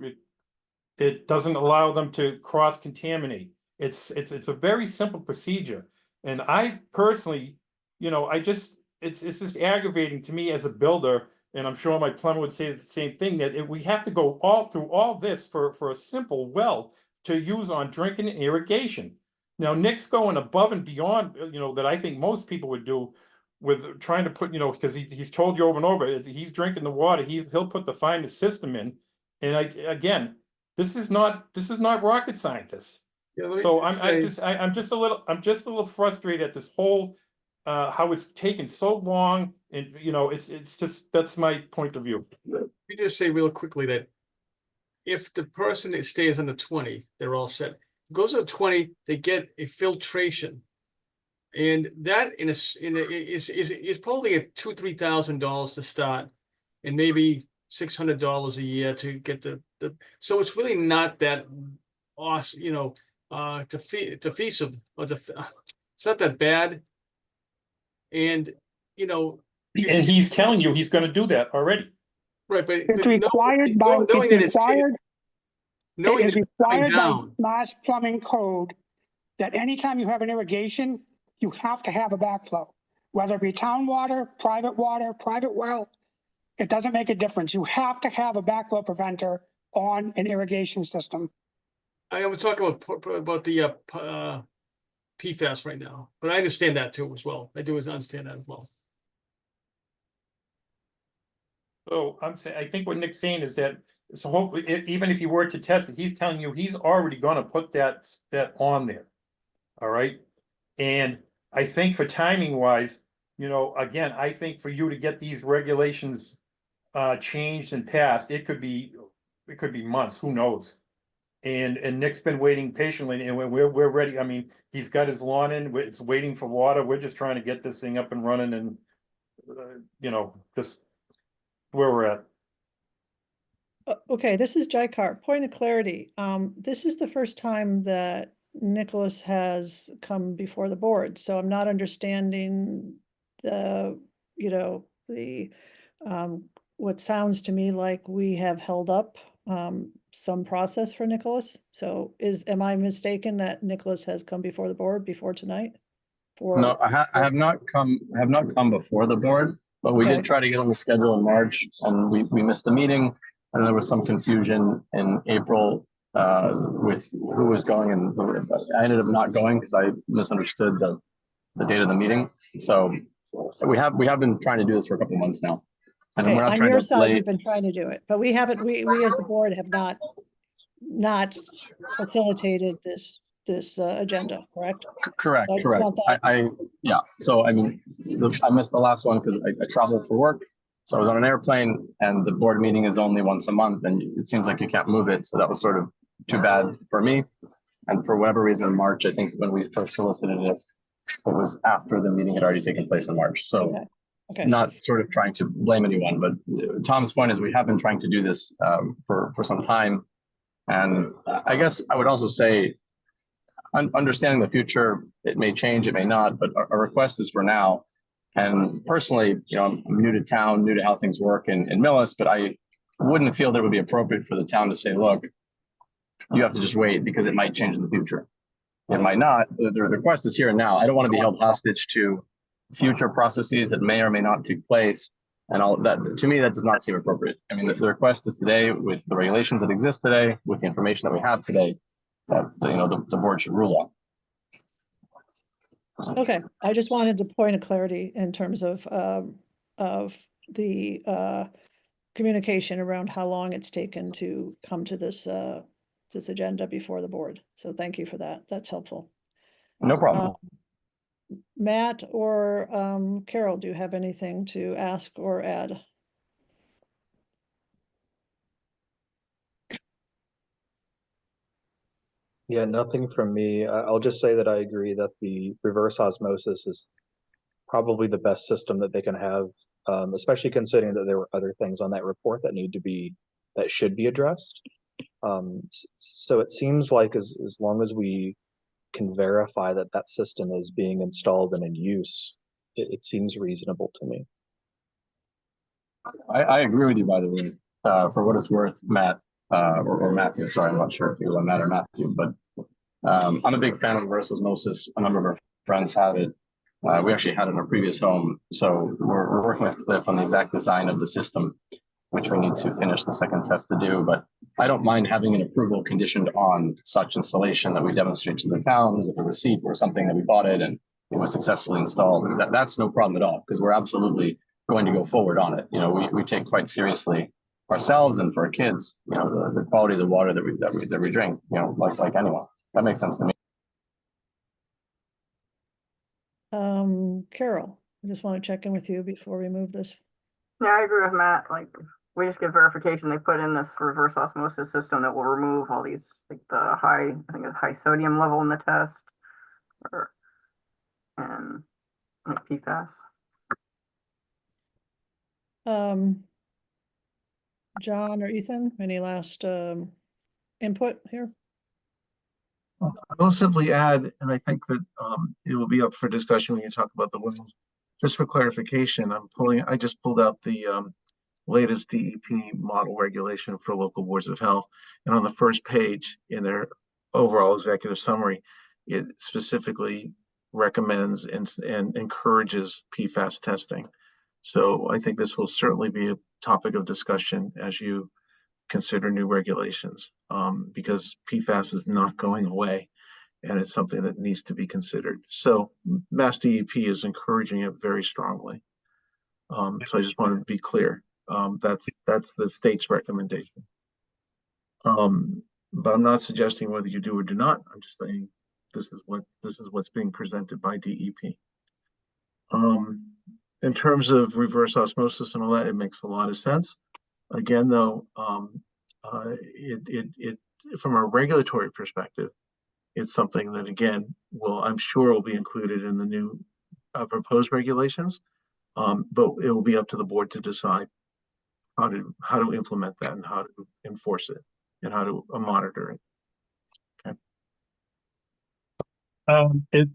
it doesn't allow them to cross contaminate. It's a very simple procedure. And I personally, you know, it's just aggravating to me as a builder, and I'm sure my plumber would say the same thing, that we have to go all through all this for a simple well to use on drinking and irrigation. Now, Nick's going above and beyond, you know, that I think most people would do with trying to put, you know, because he's told you over and over, he's drinking the water, he'll put the finest system in. And again, this is not rocket scientists. Yeah, let me So just say- I'm just a little frustrated at this whole how it's taken so long, and you know, it's just, that's my point of view. Let me just say real quickly that if the person stays under 20, they're all set. Goes to 20, they get a filtration. And that is probably a $2,000-3,000 to start, and maybe $600 a year to get the so it's really not that awesome, you know, defeasive, or it's not that bad. And you know, And he's telling you he's going to do that already. right, but It's required by, knowing that it's required, knowing it is that it's coming required by down. Mass Plumbing Code that anytime you have an irrigation, you have to have a backflow, whether it be town water, private well, it doesn't make a difference. You have to have a backflow preventer on an irrigation system. I was talking about the PFAS right now, but I understand that too as well. I do understand that as well. So I'm saying, I think what Nick's saying is that, so hopefully, even if you were to test it, he's telling you he's already gonna put that on there. All right, and I think for timing wise, you know, again, I think for you to get these regulations changed and passed, it could be months, who knows? And Nick's been waiting patiently, and we're ready. I mean, he's got his lawn in, it's waiting for water. We're just trying to get this thing up and running, and you know, just where we're at. Okay, this is Jaikarr. Point of clarity. This is the first time that Nicholas has come before the board, so I'm not understanding the, you know, the, what sounds to me like we have held up some process for Nicholas. So am I mistaken that Nicholas has come before the board before tonight? No, I have not come before the board, but we Okay. did try to get on the schedule in March, and we missed the meeting, and there was some confusion in April with who was going, and I ended up not going because I misunderstood the date of the meeting. So we have been trying to do this for a couple of months now, and Okay, we're not on trying your to side, delay. you've been trying to do it, but we haven't, we as the board have not facilitated this agenda, correct? Correct, I just correct. want that. Yeah, so I mean, I missed the last one because I traveled for work. So I was on an airplane, and the board meeting is only once a month, and it seems like you can't move it. So that was sort of too bad for me. And for whatever reason, in March, I think when we first solicited it, it was after the meeting had already taken place in March. So Okay. not sort of trying to blame anyone, but Tom's point is we have been trying to do this for some time. And I guess I would also say, understanding the future, it may change, it may not, but our request is for now. And personally, you know, I'm new to town, new to how things work in Millis, but I wouldn't feel that it would be appropriate for the town to say, look, you have to just wait because it might change in the future. It might not. The request is here and now. I don't want to be held hostage to future processes that may or may not take place. And all that, to me, that does not seem appropriate. I mean, the request is today with the regulations that exist today, with the information that we have today, that, you know, the board should rule on. Okay, I just wanted to point of clarity in terms of the communication around how long it's taken to come to this this agenda before the board. So thank you for that. That's helpful. No problem. Matt or Carol, do you have anything to ask or add? Yeah, nothing from me. I'll just say that I agree that the reverse osmosis is probably the best system that they can have, especially considering that there were other things on that report that should be addressed. So it seems like as long as we can verify that that system is being installed and in use, it seems reasonable to me. I agree with you, by the way. For what it's worth, Matt, or Matthew, sorry, I'm not sure if you Matt or Matthew, but I'm a big fan of reverse osmosis. A number of our friends have it. We actually had it in our previous home. So we're working with Cliff on the exact design of the system, which we need to finish the second test to do. But I don't mind having an approval conditioned on such installation that we demonstrate to the town with a receipt or something that we bought it and it was successfully installed. That's no problem at all, because we're absolutely going to go forward on it. You know, we take quite seriously ourselves and for our kids, you know, the quality of the water that we drink, you know, like anyone. That makes sense to me. Carol, I just want to check in with you before we move this. Yeah, I agree with Matt. Like, we just get verification. They put in this reverse osmosis system that will remove all these, like the high sodium level in the test, and like PFAS. John or Ethan, any last input here? I'll simply add, and I think that it will be up for discussion when you talk about the wells. Just for clarification, I just pulled out the latest DEP model regulation for local boards of health. And on the first page in their overall executive summary, it specifically recommends and encourages PFAS testing. So I think this will certainly be a topic of discussion as you consider new regulations, because PFAS is not going away and it's something that needs to be considered. So Mass DEP is encouraging it very strongly. So I just wanted to be clear. That's the state's recommendation. But I'm not suggesting whether you do or do not. I'm just saying this is what's being presented by DEP. In terms of reverse osmosis and all that, it makes a lot of sense. Again, though, from a regulatory perspective, it's something that, again, I'm sure will be included in the new proposed regulations. But it will be up to the board to decide how to implement that and how to enforce it and how to monitor it. Okay.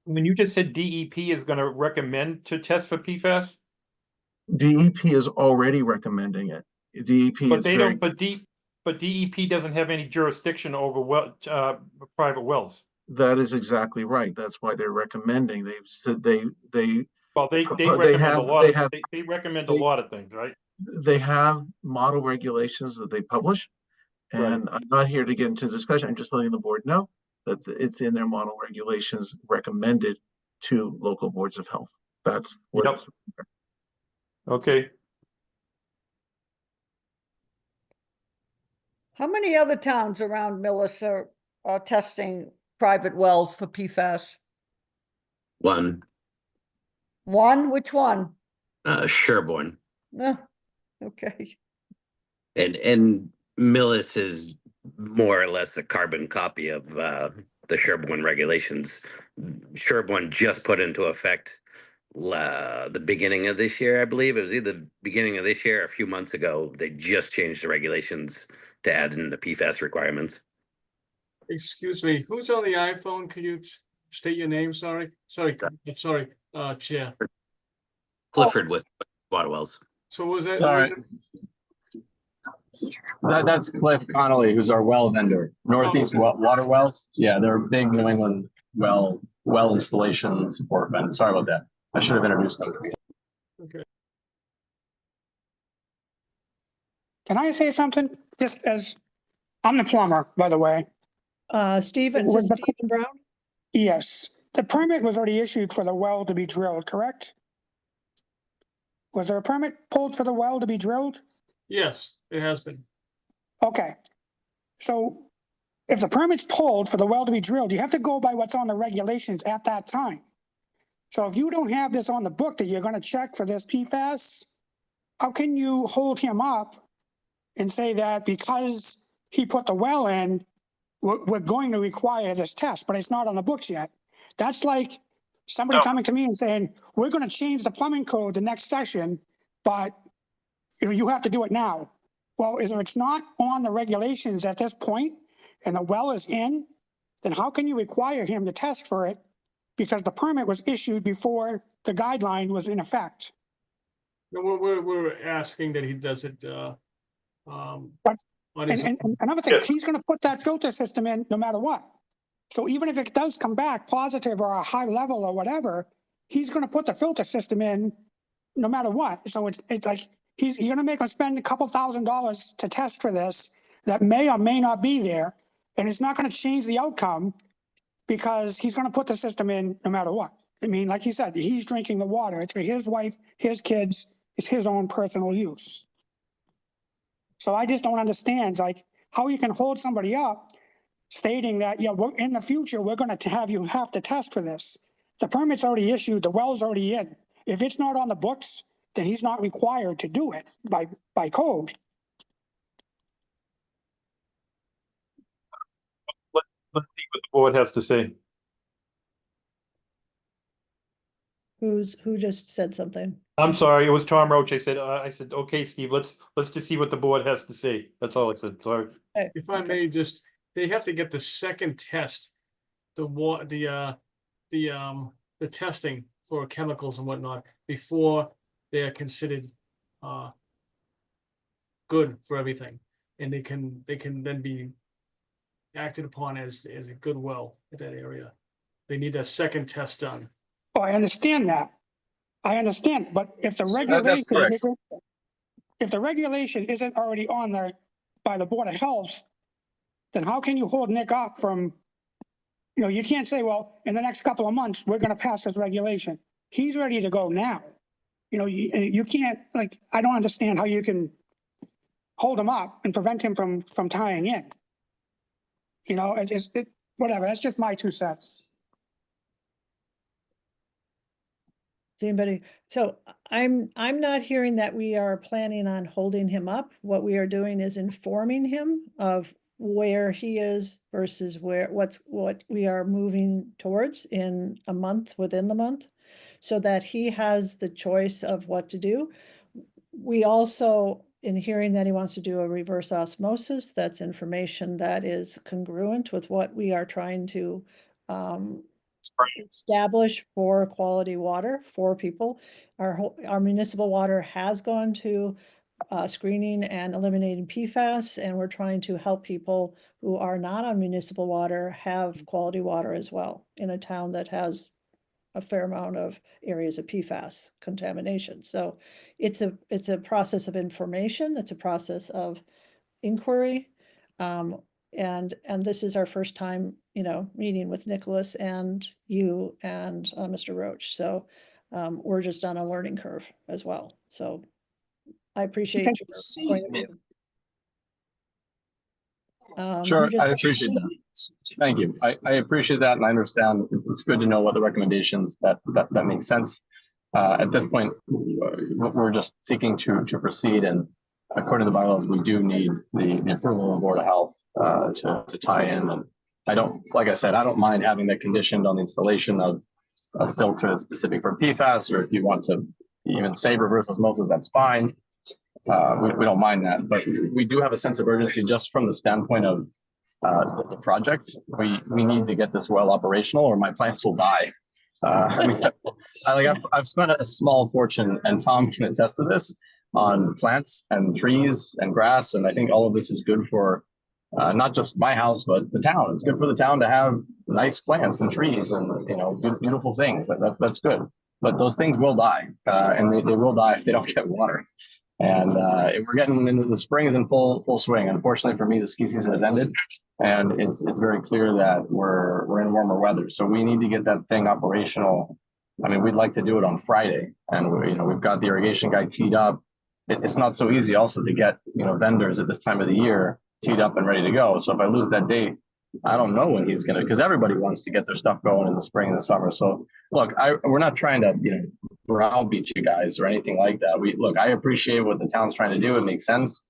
When you just said DEP is going to recommend to test for PFAS? DEP is already recommending it. But DEP doesn't have any jurisdiction over private wells. That is exactly right. That's why they're recommending. They've said they recommend a lot of things, right? They have model regulations that they publish, and I'm not here to get into discussion. I'm just letting the board know that it's in their model regulations recommended to local boards of health. That's what. Okay. How many other towns around Millis are testing private wells for PFAS? One. One? Which one? Sherborne. Okay. And Millis is more or less a carbon copy of the Sherborne regulations. Sherborne just put into effect the beginning of this year, I believe. It was either beginning of this year or a few months ago. They just changed the regulations to add in the PFAS requirements. Excuse me, who's on the iPhone? Can you state your name? Sorry, Chair. Clifford with Water Wells. So what was that? Sorry. That's Cliff Connolly, who's our well vendor. Northeast Water Wells. Yeah, they're a big New England well installation support vendor. Sorry about that. I should have introduced them. Okay. Can I say something? Just as I'm the plumber, by the way. Stephen Brown? Yes. The permit was already issued for the well to be drilled, correct? Was there a permit pulled for the well to be drilled? Yes, it has been. Okay. So if the permit's pulled for the well to be drilled, you have to go by what's on the regulations at that time. So if you don't have this on the book that you're going to check for this PFAS, how can you hold him up and say that because he put the well in, we're going to require this test, but it's not on the books yet. That's like somebody No. coming to me and saying, we're gonna change the plumbing code the next session, but you have to do it now. Well, if it's not on the regulations at this point and the well is in, then how can you require him to test for it? Because the permit was issued before the guideline was in effect. No, we're asking that he does it, on his. And another thing, he's gonna put that filter system in no matter what. So even if it does come back positive or a high level or whatever, he's gonna put the filter system in no matter what. So it's like, you're gonna make him spend a couple $1,000s to test for this that may or may not be there. And it's not gonna change the outcome because he's gonna put the system in no matter what. I mean, like he said, he's drinking the water. It's for his wife, his kids, it's his own personal use. So I just don't understand, like, how you can hold somebody up stating that, yeah, we're in the future, we're gonna have to test for this. The permit's already issued, the well's already in. If it's not on the books, then he's not required to do it by code. Let's see what the board has to say. Who just said something? I'm sorry, it was Tom Roach. I said, okay, Steve, let's just see what the board has to say. That's all I said, sorry. If I may just, they have to get the second test, the testing for chemicals and whatnot before they are considered good for everything. And they can then be acted upon as a good well at that area. They need that second test done. Oh, I understand that. I understand, but if the regulation isn't already on there by the Board of Health, then how can you hold Nick up from, you can't say, well, in the next couple of months, we're gonna pass this regulation. He's ready to go now. You can't, like, I don't understand how you can hold him up and prevent him from tying in. Whatever, that's just my 2 cents. Anybody? So I'm not hearing that we are planning on holding him up. What we are doing is informing him of where he is versus what we are moving towards in a month, within the month, so that he has the choice of what to do. We also, in hearing that he wants to do a reverse osmosis, that's information that is congruent with what we are trying to establish for quality water for people. Our municipal water has gone to screening and eliminating PFAS, and we're trying to help people who are not on municipal water have quality water as well in a town that has a fair amount of areas of PFAS contamination. So it's a process of information. It's a process of inquiry. And this is our first time, meeting with Nicholas and you and Mr. Roach. So we're just on a learning curve as well. So I appreciate your point of view. Sure, I appreciate that. Thank you. I appreciate that, and I understand. It's good to know what the recommendations that make sense. At this point, we're just seeking to proceed, and according to the bylaws, we do need the approval of the Board of Health to tie in. And I don't, like I said, I don't mind having that conditioned on the installation of a filter specific for PFAS, or if you want to even say reverse osmosis, that's fine. We don't mind that, but we do have a sense of urgency just from the standpoint of the project. We need to get this well operational, or my plants will die. I've spent a small fortune, and Tom can attest to this, on plants and trees and grass, and I think all of this is good for not just my house, but the town. It's good for the town to have nice plants and trees and beautiful things. That's good. But those things will die, and they will die if they don't get water. And we're getting into the spring is in full swing. Unfortunately for me, the ski season has ended, and it's very clear that we're in warmer weather. So we need to get that thing operational. I mean, we'd like to do it on Friday, and we've got the irrigation guy teed up. It's not so easy also to get vendors at this time of the year teed up and ready to go. So if I lose that date, I don't know when he's gonna, because everybody wants to get their stuff going in the spring and the summer. So look, we're not trying to browbeat you guys or anything like that. I appreciate what the town's trying to do. It makes sense.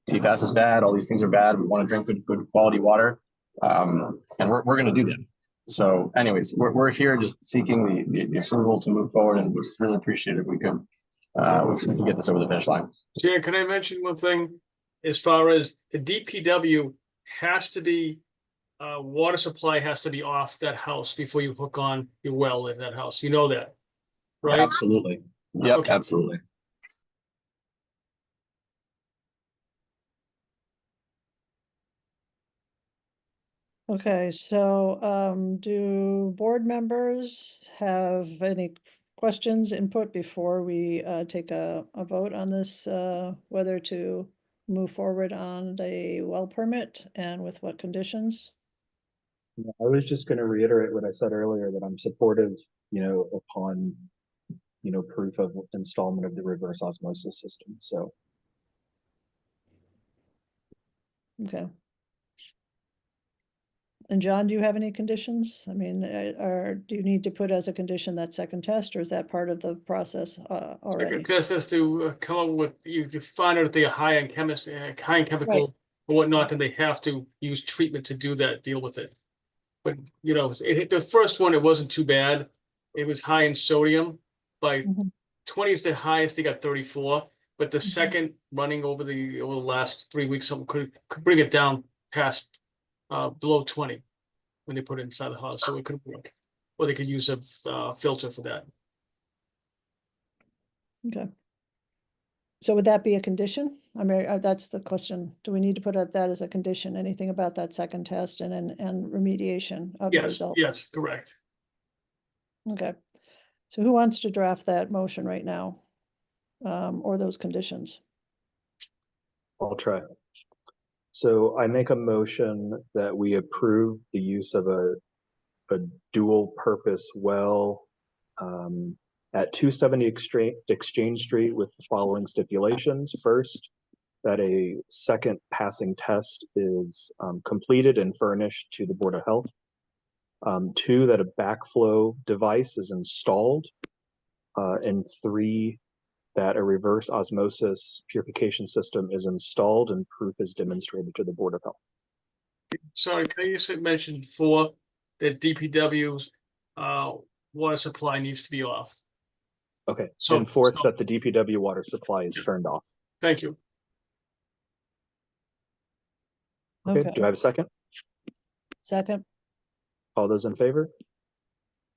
PFAS is bad. All these things are bad. We want to drink good quality water. And we're going to do that. So anyways, we're here just seeking the approval to move forward, and we really appreciate it if we can get this over the finish line. Jan, can I mention one thing? As far as the DPW has to be, water supply has to be off that house before you hook on your well in that house. You know that, right? Absolutely. Yep, Okay. absolutely. Okay, so do board members have any questions, input before we take a vote on this, whether to move forward on the well permit and with what conditions? I was just going to reiterate what I said earlier, that I'm supportive, upon, proof of installment of the reverse osmosis system. So, Okay. And John, do you have any conditions? I mean, do you need to put as a condition that second test, or is that part of the process already? Second test has to come up with, you find out if they are high in chemistry, high in chemical or whatnot, then they have to use treatment to do that, deal with it. But, the first one, it wasn't too bad. It was high in sodium. By 20 is the highest, they got 34. But the second running over the last 3 weeks, something could bring it down past below 20 when they put it inside the house, so it could work. Or they could use a filter for that. Okay. So would that be a condition? I mean, that's the question. Do we need to put that as a condition? Anything about that second test and remediation of the Yes, results? yes, correct. Okay. So who wants to draft that motion right now? Or those conditions? I'll try. So I make a motion that we approve the use of a dual purpose well at 270 Exchange Street with the following stipulations. First, that a second passing test is completed and furnished to the Board of Health. Two, that a backflow device is installed. And three, that a reverse osmosis purification system is installed and proof is demonstrated to the Board of Health. Sorry, can you just mention 4 that DPW's water supply needs to be off? Okay, So- and fourth, that the DPW water supply is turned off. Thank you. Okay, do I have a second? Second. All those in favor?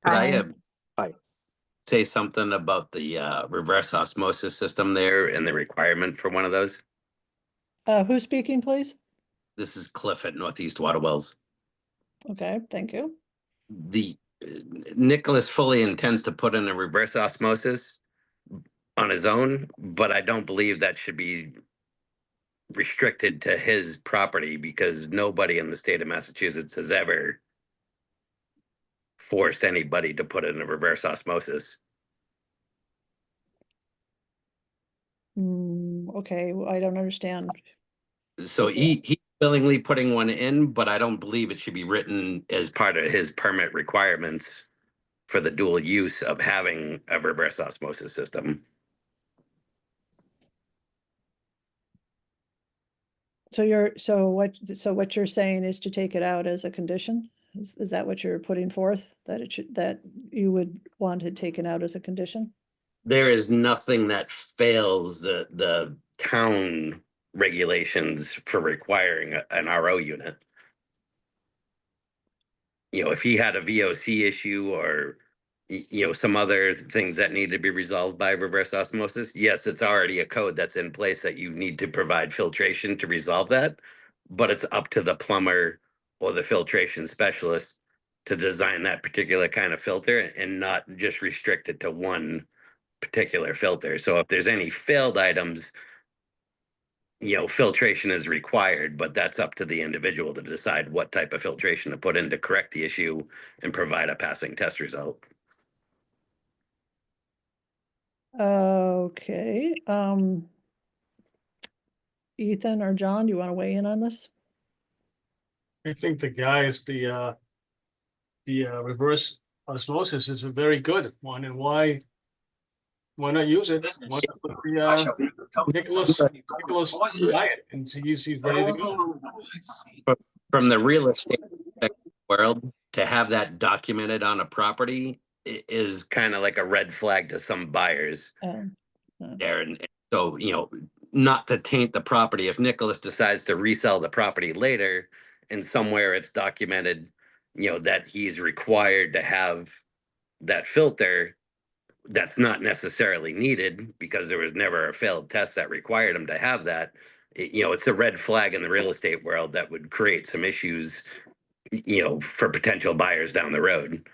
Could Aye. I say something about the reverse osmosis system there and the requirement for one of those? Who's speaking, please? This is Cliff at Northeast Water Wells. Okay, thank you. The Nicholas fully intends to put in a reverse osmosis on his own, but I don't believe that should be restricted to his property, because nobody in the state of Massachusetts has ever forced anybody to put in a reverse osmosis. Okay, well, I don't understand. So he's willingly putting one in, but I don't believe it should be written as part of his permit requirements for the dual use of having a reverse osmosis system. So what you're saying is to take it out as a condition? Is that what you're putting forth? That you would want it taken out as a condition? There is nothing that fails the town regulations for requiring an RO unit. If he had a VOC issue or, some other things that need to be resolved by reverse osmosis, yes, it's already a code that's in place that you need to provide filtration to resolve that. But it's up to the plumber or the filtration specialist to design that particular kind of filter and not just restrict it to one particular filter. So if there's any failed items, filtration is required, but that's up to the individual to decide what type of filtration to put in to correct the issue and provide a passing test result. Okay, Ethan or John, do you want to weigh in on this? I think the reverse osmosis is a very good one, and why not use it? Why not put Nicholas Wyatt, and he's ready to go. From the real estate world, to have that documented on a property is kind of like a red flag to some buyers there. And so, not to taint the property, if Nicholas decides to resell the property later and somewhere it's documented, that he's required to have that filter, that's not necessarily needed because there was never a failed test that required him to have that. It's a red flag in the real estate world that would create some issues, for potential buyers down the road.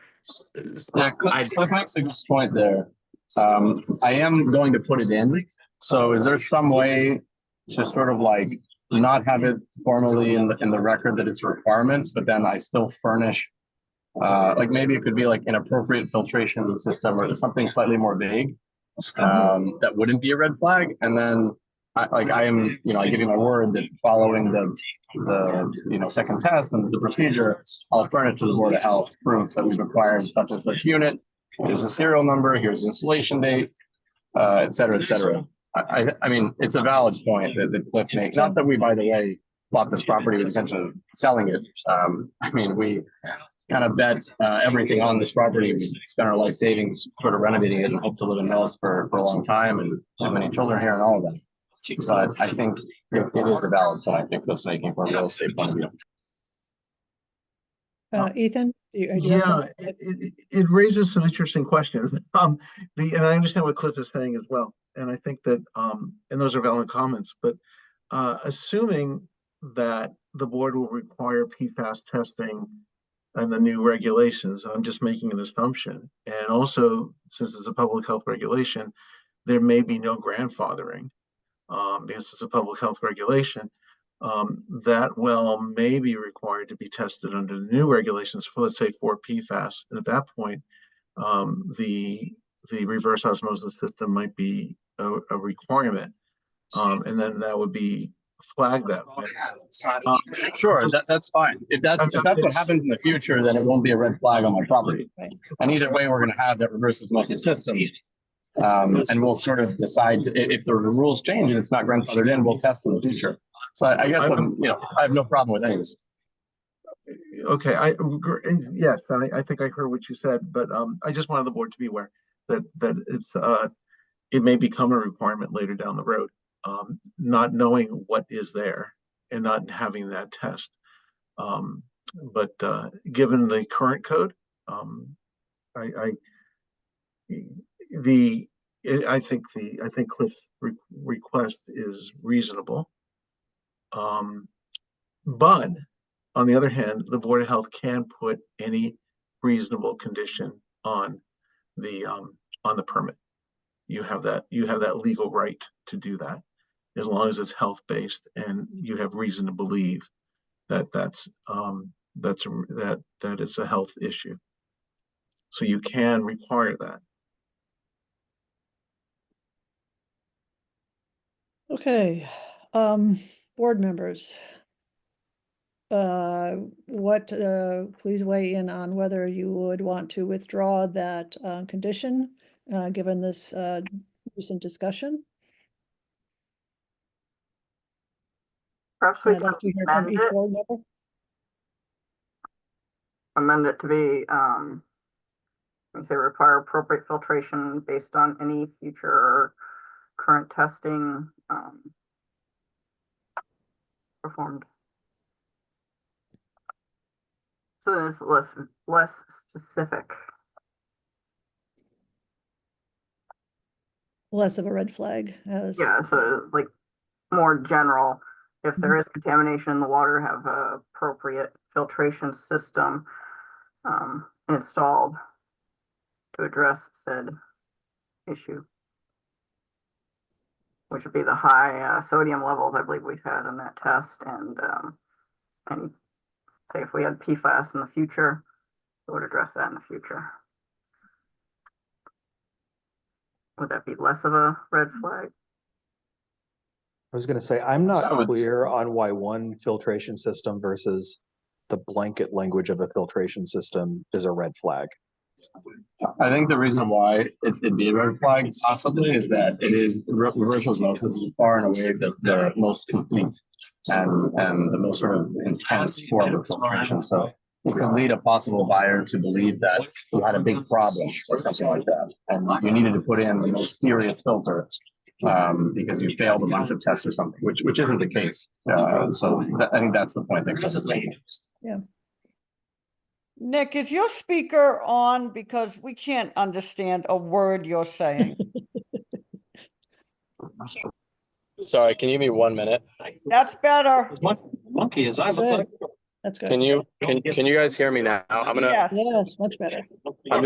Yeah, Cliff makes a good point there. I am going to put it in. So is there some way to sort of like not have it formally in the record that it's a requirement, but then I still furnish, like maybe it could be like an appropriate filtration system or something slightly more vague, that wouldn't be a red flag. And then I am, I give you my word that following the second test and the procedure, I'll furnish to the Board of Health proof that we've acquired such and such unit. Here's the serial number, here's the installation date, et cetera, et cetera. I mean, it's a valid point that Cliff makes. Not that we, by the way, bought this property with the intention of selling it. I mean, we kind of bet everything on this property. We spent our life savings sort of renovating it and hope to live in Millis for a long time and have many children here and all of that. But I think it is a valid point. I think Cliff's making from a real estate point of view. Ethan? It raises some interesting questions. And I understand what Cliff is saying as well. And I think that, and those are valid comments, but assuming that the board will require PFAS testing and the new regulations, I'm just making an assumption. And also, since it's a public health regulation, there may be no grandfathering because it's a public health regulation. That well may be required to be tested under the new regulations for, let's say, for PFAS. And at that point, the reverse osmosis system might be a requirement. And then that would be flagged that way. Sure, that's fine. If that's what happens in the future, then it won't be a red flag on my property. Right. And either way, we're going to have that reverse osmosis system. And we'll sort of decide if the rules change and it's not grandfathered in, we'll test in the future. So I guess I have no problem with any of this. Okay, yes, and I think I heard what you said, but I just wanted the board to be aware that it's it may become a requirement later down the road, not knowing what is there and not having that test. But given the current code, I think Cliff's request is reasonable. But on the other hand, the Board of Health can put any reasonable condition on the permit. You have that legal right to do that, as long as it's health based and you have reason to believe that that is a health issue. So you can require that. Okay, board members. Please weigh in on whether you would want to withdraw that condition, given this recent discussion. Perhaps we I'd like to hear from each board member. Amend it to be, say require appropriate filtration based on any future or current testing performed. So it's less specific. Less of a red flag. Yeah, so like more general. If there is contamination in the water, have a appropriate filtration system installed to address said issue, which would be the high sodium levels I believe we've had in that test, and say if we had PFAS in the future, it would address that in the future. Would that be less of a red flag? I was going to say, I'm not clear on why one filtration system versus the blanket language of a filtration system is a red flag. I think the reason why it'd be a red flag possibly is that it is reverse osmosis is far and away the most complete and the most sort of intense form of filtration. So it could lead a possible buyer to believe that you had a big problem or something like that, and you needed to put in the most serious filter because you failed a bunch of tests or something, which isn't the case. I think that's the point that Chris is making. Yeah. Nick, is your speaker on? Because we can't understand a word you're saying. Sorry, can you give me 1 minute? That's better. Monkey is That's good. Can you guys hear me now? Yes, much better. I'm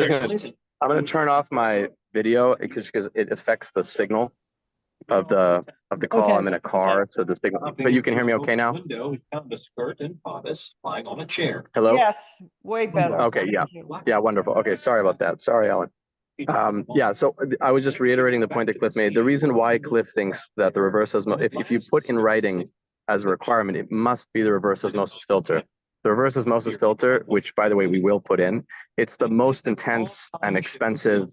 gonna turn off my video because it affects the signal of the call. Okay. I'm in a car, so the signal. But you can hear me okay now? We found a skirt and bodice lying on a chair. Hello? Yes, way better. Okay, yeah, wonderful. Okay, sorry about that. Sorry, Ellen. Yeah, so I was just reiterating the point that Cliff made. The reason why Cliff thinks that the reverse osmosis, if you put in writing as a requirement, it must be the reverse osmosis filter. The reverse osmosis filter, which by the way, we will put in, it's the most intense and expensive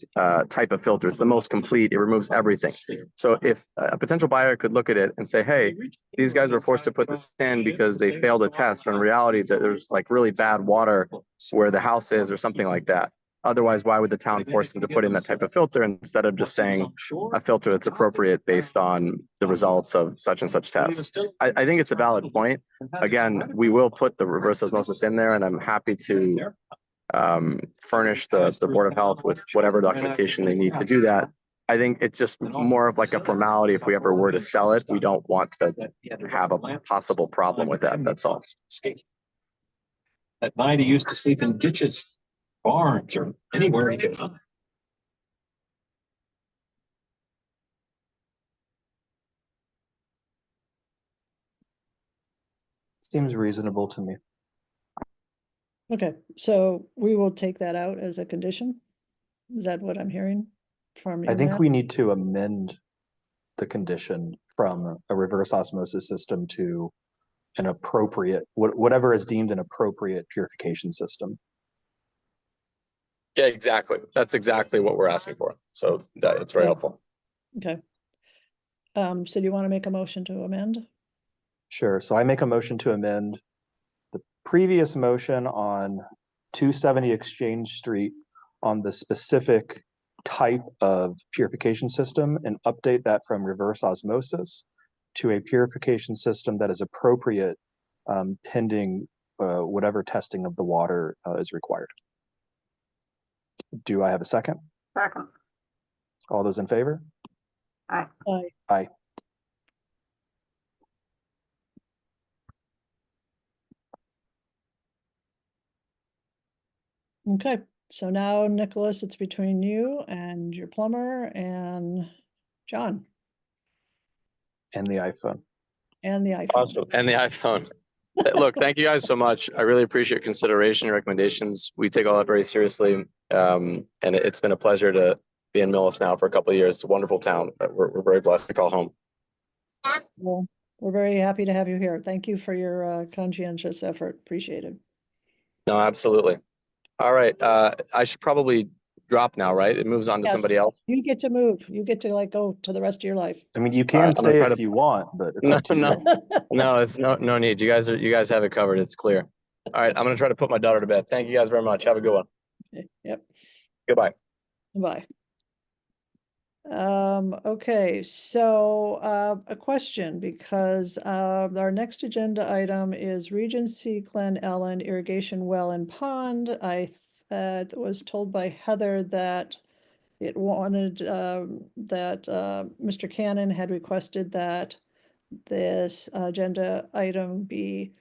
type of filter. It's the most complete. It removes everything. So if a potential buyer could look at it and say, hey, these guys were forced to put this in because they failed a test, when in reality there's like really bad water where the house is or something like that. Otherwise, why would the town force them to put in that type of filter instead of just saying a filter that's appropriate based on the results of such and such tests? I think it's a valid point. Again, we will put the reverse osmosis in there, and I'm happy to furnish the Board of Health with whatever documentation they need to do that. I think it's just more of like a formality. If we ever were to sell it, we don't want to have a possible problem with that. That's all. At night, he used to sleep in ditches, barns, or anywhere he could find. Seems reasonable to me. Okay, so we will take that out as a condition. Is that what I'm hearing from you? I think Matt? we need to amend the condition from a reverse osmosis system to an appropriate, whatever is deemed an appropriate purification system. Yeah, exactly. That's exactly what we're asking for. So it's very helpful. Okay. So do you want to make a motion to amend? Sure. So I make a motion to amend the previous motion on 270 Exchange Street on the specific type of purification system and update that from reverse osmosis to a purification system that is appropriate pending whatever testing of the water is required. Do I have a second? Second. All those in favor? Aye. Aye. Aye. Okay, so now Nicholas, it's between you and your plumber and John And the iPhone. and the iPhone. Awesome. And the iPhone. Look, thank you guys so much. I really appreciate your consideration, your recommendations. We take all that very seriously. And it's been a pleasure to be in Millis now for a couple of years. It's a wonderful town. We're very blessed to call home. Well, we're very happy to have you here. Thank you for your conscientious effort. Appreciate it. No, absolutely. All right. I should probably drop now, right? It moves on to Yes, somebody else. You get to move. You get to like go to the rest of your life. I mean, you All can right, I'm gonna stay try if to- you want, but it's No, up to you. no, it's no need. You guys have it covered. It's clear. All right. I'm going to try to put my daughter to bed. Thank you guys very much. Have a good one. Yep. Goodbye. Bye. Okay, so a question, because our next agenda item is Regency Glen Ellen Irrigation Well and Pond. I was told by Heather that it wanted that Mr. Cannon had requested that this agenda item be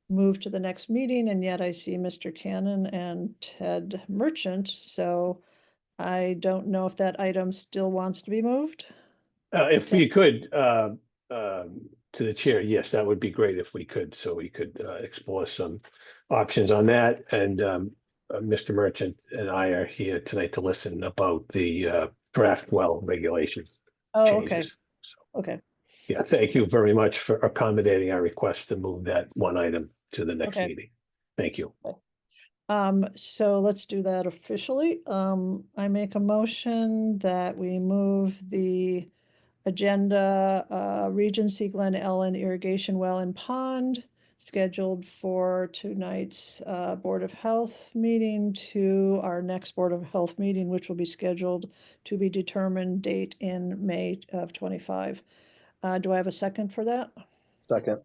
moved to the next meeting, and yet I see Mr. Cannon and Ted Merchant, so I don't know if that item still wants to be moved. If you could, to the chair, yes, that would be great if we could, so we could explore some options on that. And Mr. Merchant and I are here tonight to listen about the draft well regulation Oh, okay, changes. okay, Yeah, thank you very much for accommodating our request to move that one item to the next Okay. meeting. Thank you. So let's do that officially. I make a motion that we move the agenda, Regency Glen Ellen irrigation well and pond scheduled for tonight's, Board of Health meeting to our next Board of Health meeting, which will be scheduled to be determined date in May of 25. Do I have a second for that? Second.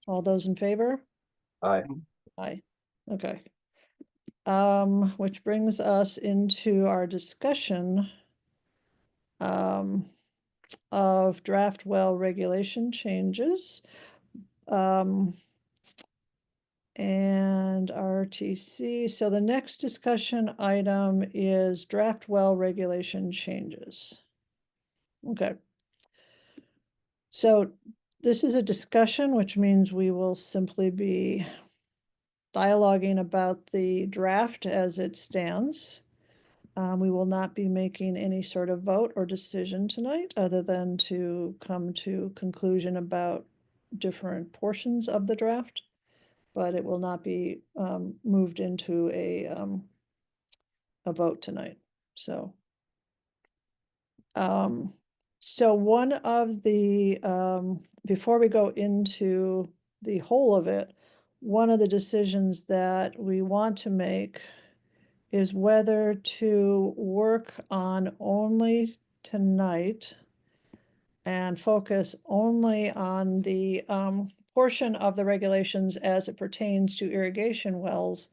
All those in favor? Aye. Aye. Okay. Which brings us into our discussion of draft well regulation changes. And RTC. So the next discussion item is draft well regulation changes. Okay. So this is a discussion, which means we will simply be dialoguing about the draft as it stands. We will not be making any sort of vote or decision tonight, other than to come to conclusion about different portions of the draft, but it will not be moved into a vote tonight. So, one of the before we go into the whole of it, one of the decisions that we want to make is whether to work on only tonight and focus only on the portion of the regulations as it pertains to irrigation wells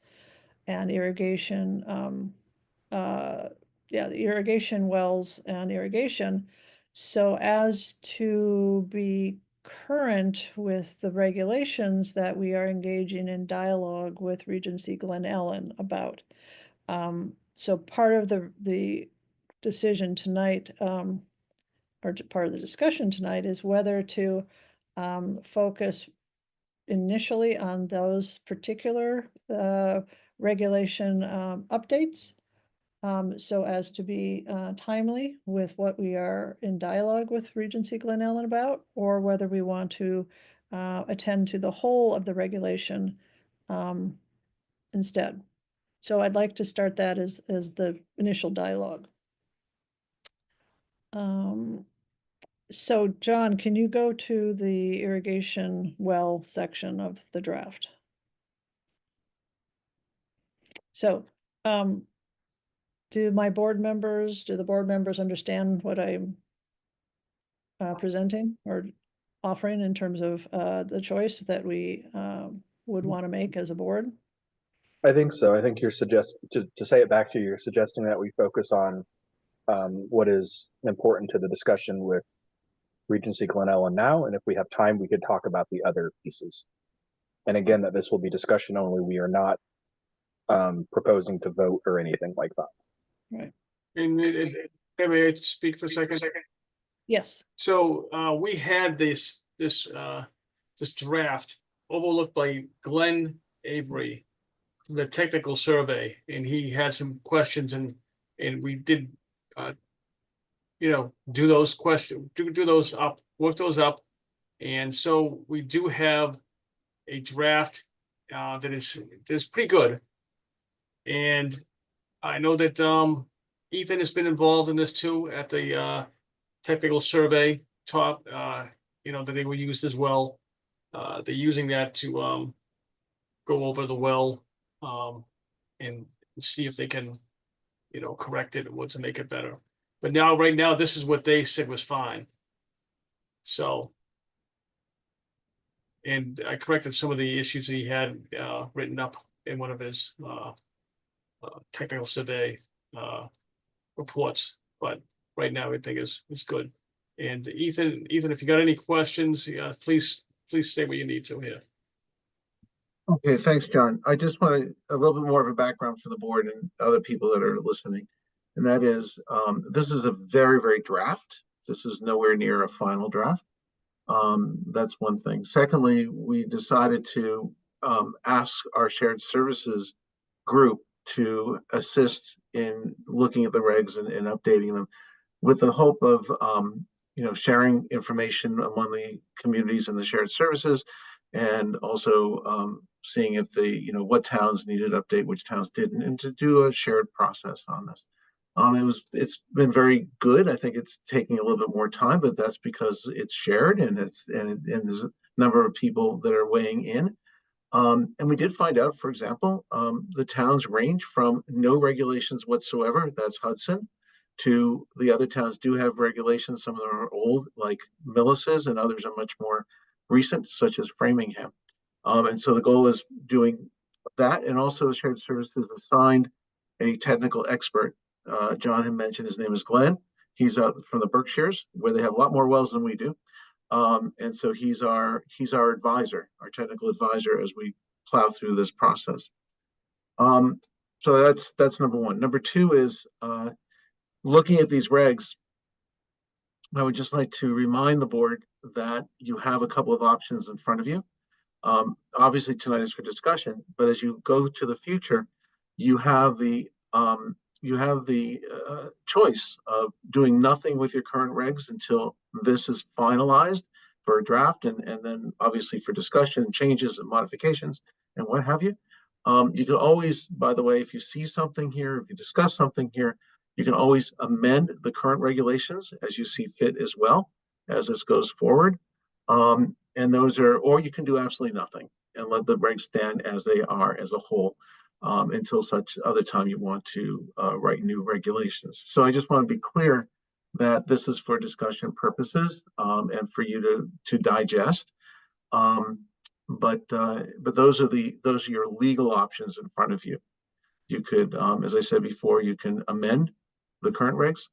and irrigation, the irrigation wells and irrigation, so as to be current with the regulations that we are engaging in dialogue with Regency Glen Ellen about. So part of the decision tonight, or part of the discussion tonight, is whether to focus initially on those particular regulation updates, so as to be timely with what we are in dialogue with Regency Glen Ellen about, or whether we want to attend to the whole of the regulation instead. So I'd like to start that as the initial dialogue. So John, can you go to the irrigation well section of the draft? So, do the board members understand what I'm presenting or offering in terms of the choice that we would want to make as a board? I think so. I think you're to say it back to you, you're suggesting that we focus on what is important to the discussion with Regency Glen Ellen now, and if we have time, we could talk about the other pieces. And again, that this will be discussion only. We are not proposing to vote or anything like that. Right. And may I speak for a second? Yes. So we had this draft overlooked by Glenn Avery, the technical survey, and he had some questions, and we did do those questions, do those up, work those up. And so we do have a draft that is pretty good. And I know that Ethan has been involved in this too at the technical survey top, that they were used as well. They're using that to go over the well and see if they can, correct it or to make it better. But right now, this is what they said was fine. So, and I corrected some of the issues that he had written up in one of his technical survey reports. But right now, everything is good. And Ethan, if you got any questions, please say what you need to here. Okay, thanks, John. I just want a little bit more of a background for the board and other people that are listening. And that is, this is a very, very draft. This is nowhere near a final draft. That's one thing. Secondly, we decided to ask our shared services group to assist in looking at the regs and updating them, with the hope of sharing information among the communities and the shared services, and also seeing if what towns needed update, which towns didn't, and to do a shared process on this. It's been very good. I think it's taking a little bit more time, but that's because it's shared and there's a number of people that are weighing in. And we did find out, for example, the towns range from no regulations whatsoever, that's Hudson, to the other towns do have regulations. Some of them are old, like Millis's, and others are much more recent, such as Framingham. And so the goal is doing that, and also the shared services assigned a technical expert. John had mentioned his name is Glenn. He's from the Berkshires, where they have a lot more wells than we do. And so he's our advisor, our technical advisor, as we plow through this process. So that's number one. Number two is looking at these regs. I would just like to remind the board that you have a couple of options in front of you. Obviously tonight is for discussion, but as you go to the future, you have the choice of doing nothing with your current regs until this is finalized for a draft, and then obviously for discussion, changes and modifications and what have you. You can always, by the way, if you see something here, if you discuss something here, you can always amend the current regulations as you see fit as well as this goes forward. And those are, or you can do absolutely nothing and let the regs stand as they are as a whole until such other time you want to write new regulations. So I just want to be clear that this is for discussion purposes and for you to digest. But those are your legal options in front of you. You could, as I said before, you can amend the current regs.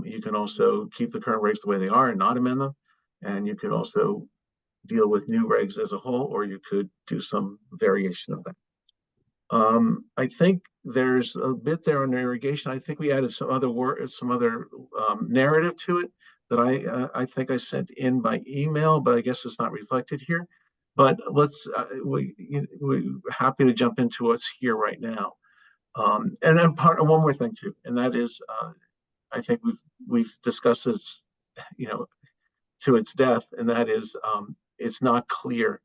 You can also keep the current regs the way they are and not amend them. And you could also deal with new regs as a whole, or you could do some variation of that. I think there's a bit there on irrigation. I think we added some other narrative to it that I think I sent in by email, but I guess it's not reflected here. But let's we're happy to jump into what's here right now. And then one more thing too, and that is I think we've discussed this, to its death, and that is it's not clear.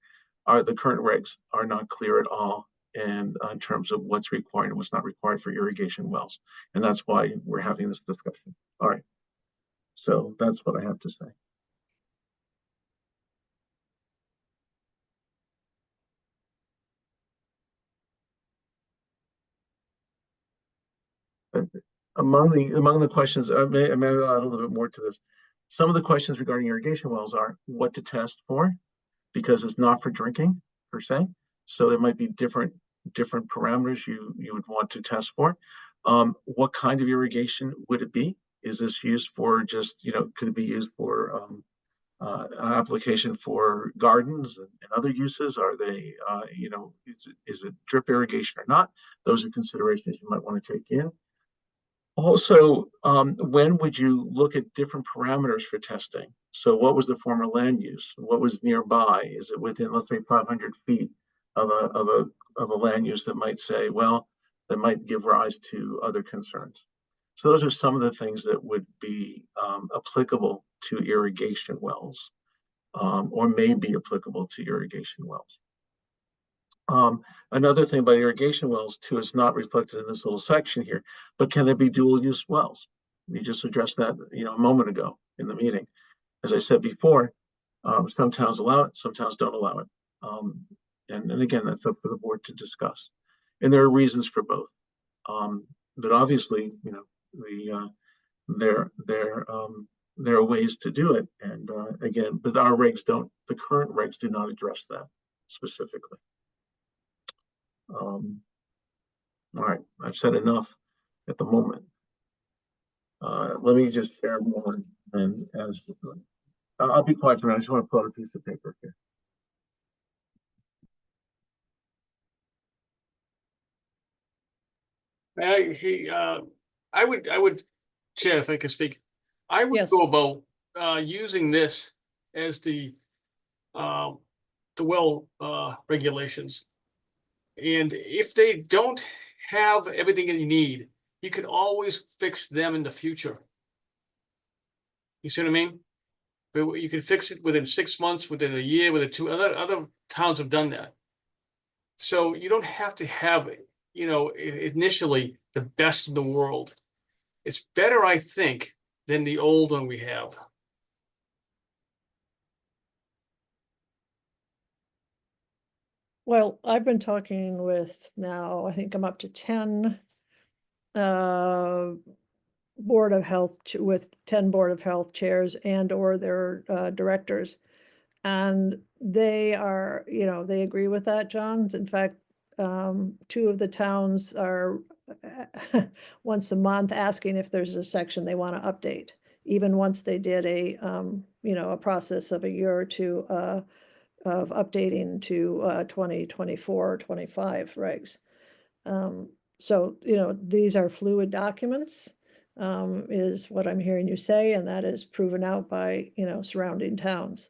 The current regs are not clear at all, and in terms of what's required and what's not required for irrigation wells, and that's why we're having this discussion. All right, so that's what I have to say. Among the questions, I may add a little bit more to this. Some of the questions regarding irrigation wells are what to test for, because it's not for drinking per se. So there might be different parameters you would want to test for. What kind of irrigation would it be? Is this used for just, could it be used for application for gardens and other uses? Are they, is it drip irrigation or not? Those are considerations you might want to take in. Also, when would you look at different parameters for testing? So what was the former land use? What was nearby? Is it within, let's say, 500 feet of a land use that might say, well, that might give rise to other concerns? So those are some of the things that would be applicable to irrigation wells, or may be applicable to irrigation wells. Another thing about irrigation wells too is not reflected in this little section here, but can there be dual use wells? We just addressed that, a moment ago in the meeting. As I said before, some towns allow it, some towns don't allow it. And again, that's up for the board to discuss. And there are reasons for both. But obviously, there are ways to do it. And again, but our regs don't, the current regs do not address that specifically. All right, I've said enough at the moment. Let me just share more, and as I'll be quiet for a minute. I just want to pull out a piece of paper here. I would, Chair, if I could speak, I would go about using this as the well regulations. And if they don't have everything that you need, you can always fix them in the future. You see what I mean? But you can fix it within 6 months, within a year, within two. Other towns have done that. So you don't have to have, initially the best in the world. It's better, I think, than the old one we have. Well, I've been talking with now, I think I'm up to 10 Board of Health, with 10 Board of Health chairs and or their directors. And they are, they agree with that, John. In fact, 2 of the towns are once a month asking if there's a section they want to update, even once they did a process of a year or two of updating to 2024 or 25 regs. So, these are fluid documents, is what I'm hearing you say, and that is proven out by, surrounding towns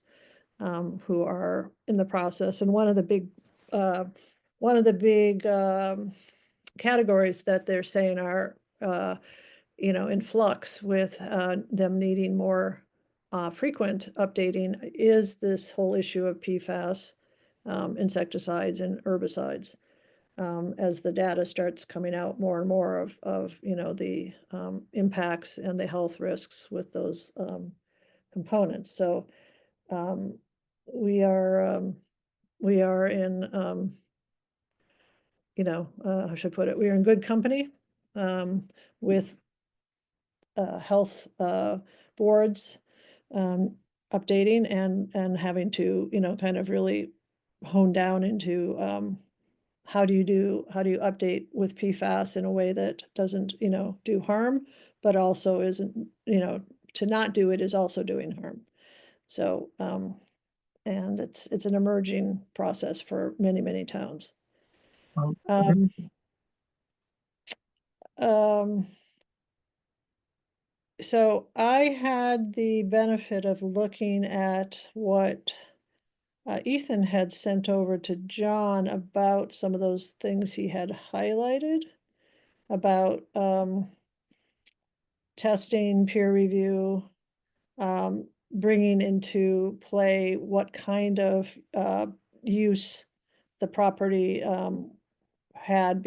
who are in the process. And one of the big categories that they're saying are, in flux with them needing more frequent updating is this whole issue of PFAS, insecticides and herbicides. As the data starts coming out more and more of the impacts and the health risks with those components. So we are in, how should I put it? We are in good company with health boards updating and having to, kind of really hone down into how do you update with PFAS in a way that doesn't, do harm, but also isn't, to not do it is also doing harm. So, and it's an emerging process for many, many towns. So I had the benefit of looking at what Ethan had sent over to John about some of those things he had highlighted about testing, peer review, bringing into play what kind of use the property had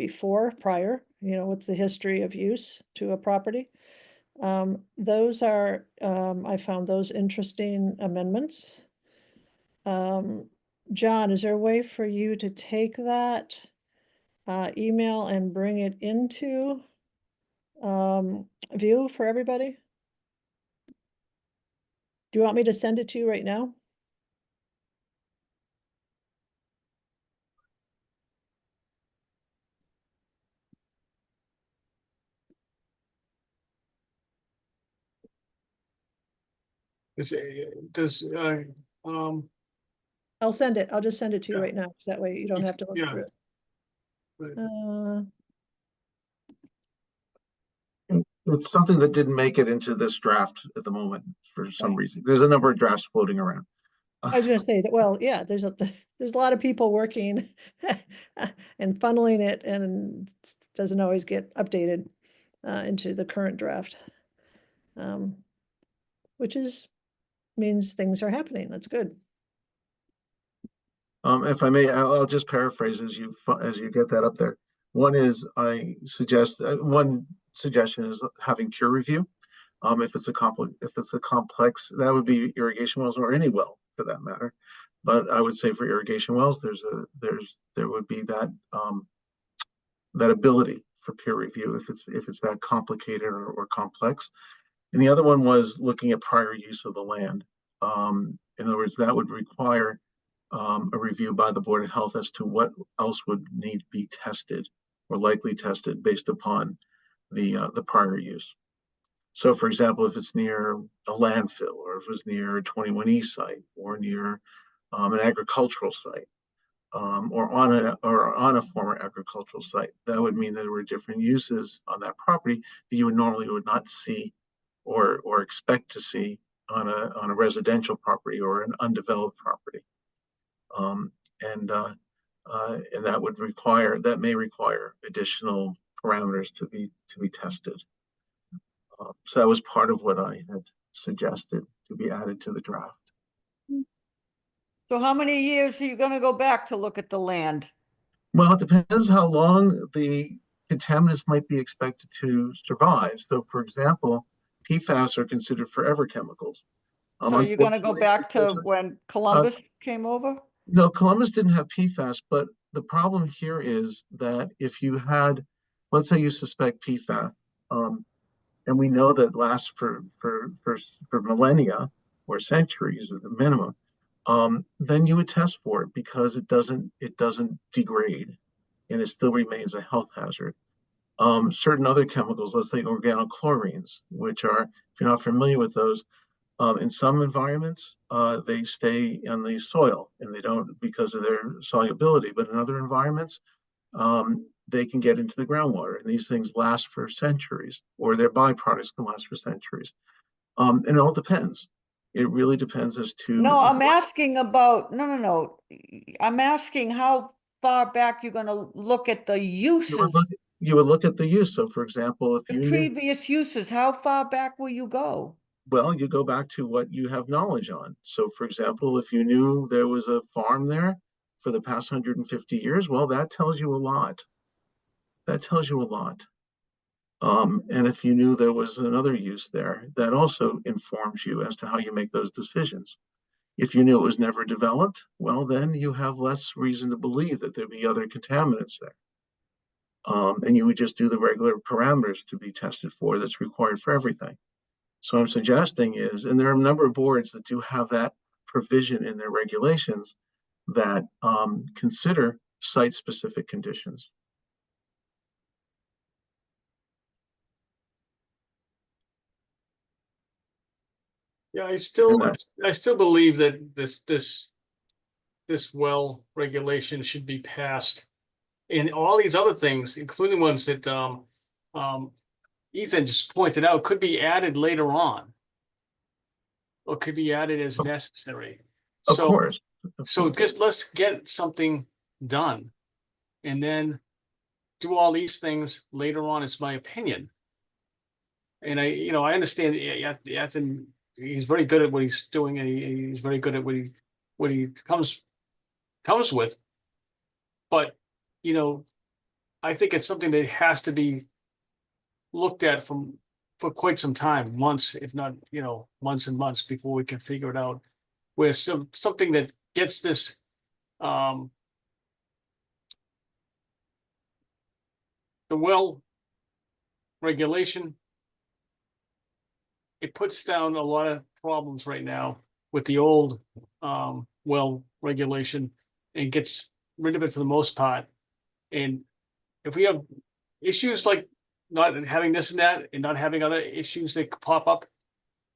prior, what's the history of use to a property. Those are, I found those interesting amendments. John, is there a way for you to take that email and bring it into view for everybody? Do you want me to send it to you right now? I'll send it. I'll just send it to you right now, because that way you don't have to look through it. It's something that didn't make it into this draft at the moment for some reason. There's a number of drafts floating around. I was going to say that, well, yeah, there's a lot of people working and funneling it, and it doesn't always get updated into the current draft, which means things are happening. That's good. If I may, I'll just paraphrase as you get that up there. One suggestion is having peer review. If it's a complex, that would be irrigation wells or any well for that matter. But I would say for irrigation wells, there would be that that ability for peer review if it's that complicated or complex. And the other one was looking at prior use of the land. In other words, that would require a review by the Board of Health as to what else would need to be tested or likely tested based upon the prior use. So, for example, if it's near a landfill, or if it's near a 21E site, or near an agricultural site, or on a former agricultural site, that would mean that there were different uses on that property that you would not see or expect to see on a residential property or an undeveloped property. And that may require additional parameters to be tested. So that was part of what I had suggested to be added to the draft. So how many years are you going to go back to look at the land? Well, it depends how long the contaminants might be expected to survive. So, for example, PFAS are considered forever chemicals. So you're gonna go back to when Columbus came over? No, Columbus didn't have PFAS, but the problem here is that if you had, let's say you suspect PFAS, and we know that lasts for millennia or centuries at the minimum, then you would test for it because it doesn't degrade, and it still remains a health hazard. Certain other chemicals, let's say organochlorines, which are, if you're not familiar with those, in some environments, they stay in the soil and they don't because of their solubility. But in other environments, they can get into the groundwater, and these things last for centuries, or their byproducts can last for centuries. And it all depends. It really depends as to. No, I'm asking about, no. I'm asking how far back you're gonna look at the uses, You would look at the use. So, for example, if the you knew, previous uses, how far back will you go? well, you go back to what you have knowledge on. So, for example, if you knew there was a farm there for the past 150 years, well, that tells you a lot. That tells you a lot. And if you knew there was another use there, that also informs you as to how you make those decisions. If you knew it was never developed, well, then you have less reason to believe that there'd be other contaminants there. And you would just do the regular parameters to be tested for that's required for everything. So I'm suggesting is, and there are a number of boards that do have that provision in their regulations that consider site-specific conditions. Yeah, I still believe that this well regulation should be passed. And all these other things, including ones that Ethan just pointed out, could be added later on. Or could be added as necessary. Of course. So just let's get something done. And then do all these things later on, is my opinion. And I understand Ethan, he's very good at what he's doing, and he's very good at what he comes with. But I think it's something that has to be looked at for quite some time, months, if not months and months, before we can figure it out. Where something that gets this the well regulation, it puts down a lot of problems right now with the old well regulation, and gets rid of it for the most part. And if we have issues like not having this and that, and not having other issues that pop up,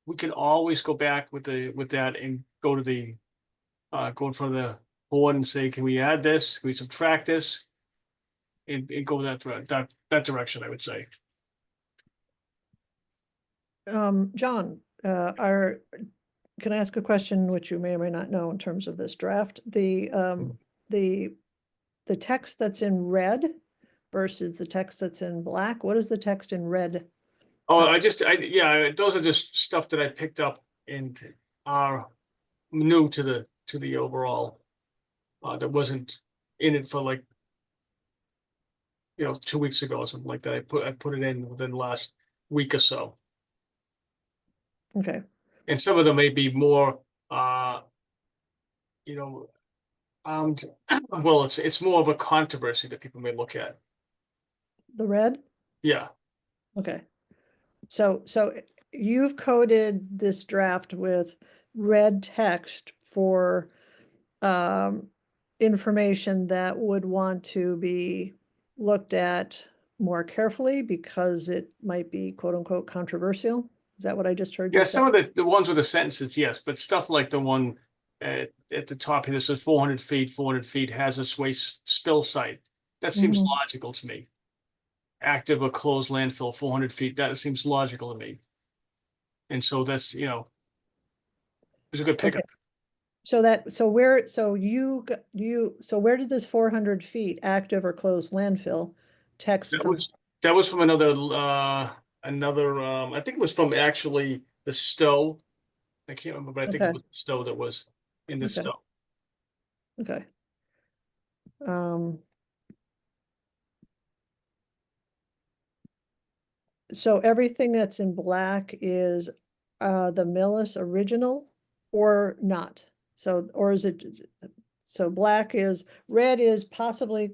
we can always go back with that and go to the go in front of the board and say, can we add this? Can we subtract this? And go that direction, I would say. John, can I ask a question which you may or may not know in terms of this draft? The text that's in red versus the text that's in black. What is the text in red? Oh, those are just stuff that I picked up and are new to the overall. That wasn't in it for 2 weeks ago or something like that. I put it in within the last week or so. Okay. And some of them may be more, well, it's more of a controversy that people may look at. The red? Yeah. Okay. So you've coded this draft with red text for information that would want to be looked at more carefully because it might be quote unquote controversial. Is that what I just heard you say? Some of the ones with the sentences, yes, but stuff like the one at the top here that says 400 feet hazardous waste spill site. That seems logical to me. Active or closed landfill, 400 feet, that seems logical to me. And so that's, it's a good pickup. Okay. So where did this 400 feet active or closed landfill text come? That was from another, I think it was from actually the Stowe. I can't remember, but I think it was Stowe that was in the Stowe. Okay. so everything that's in black is the Millis original or not? So, or is it, so black is, red is possibly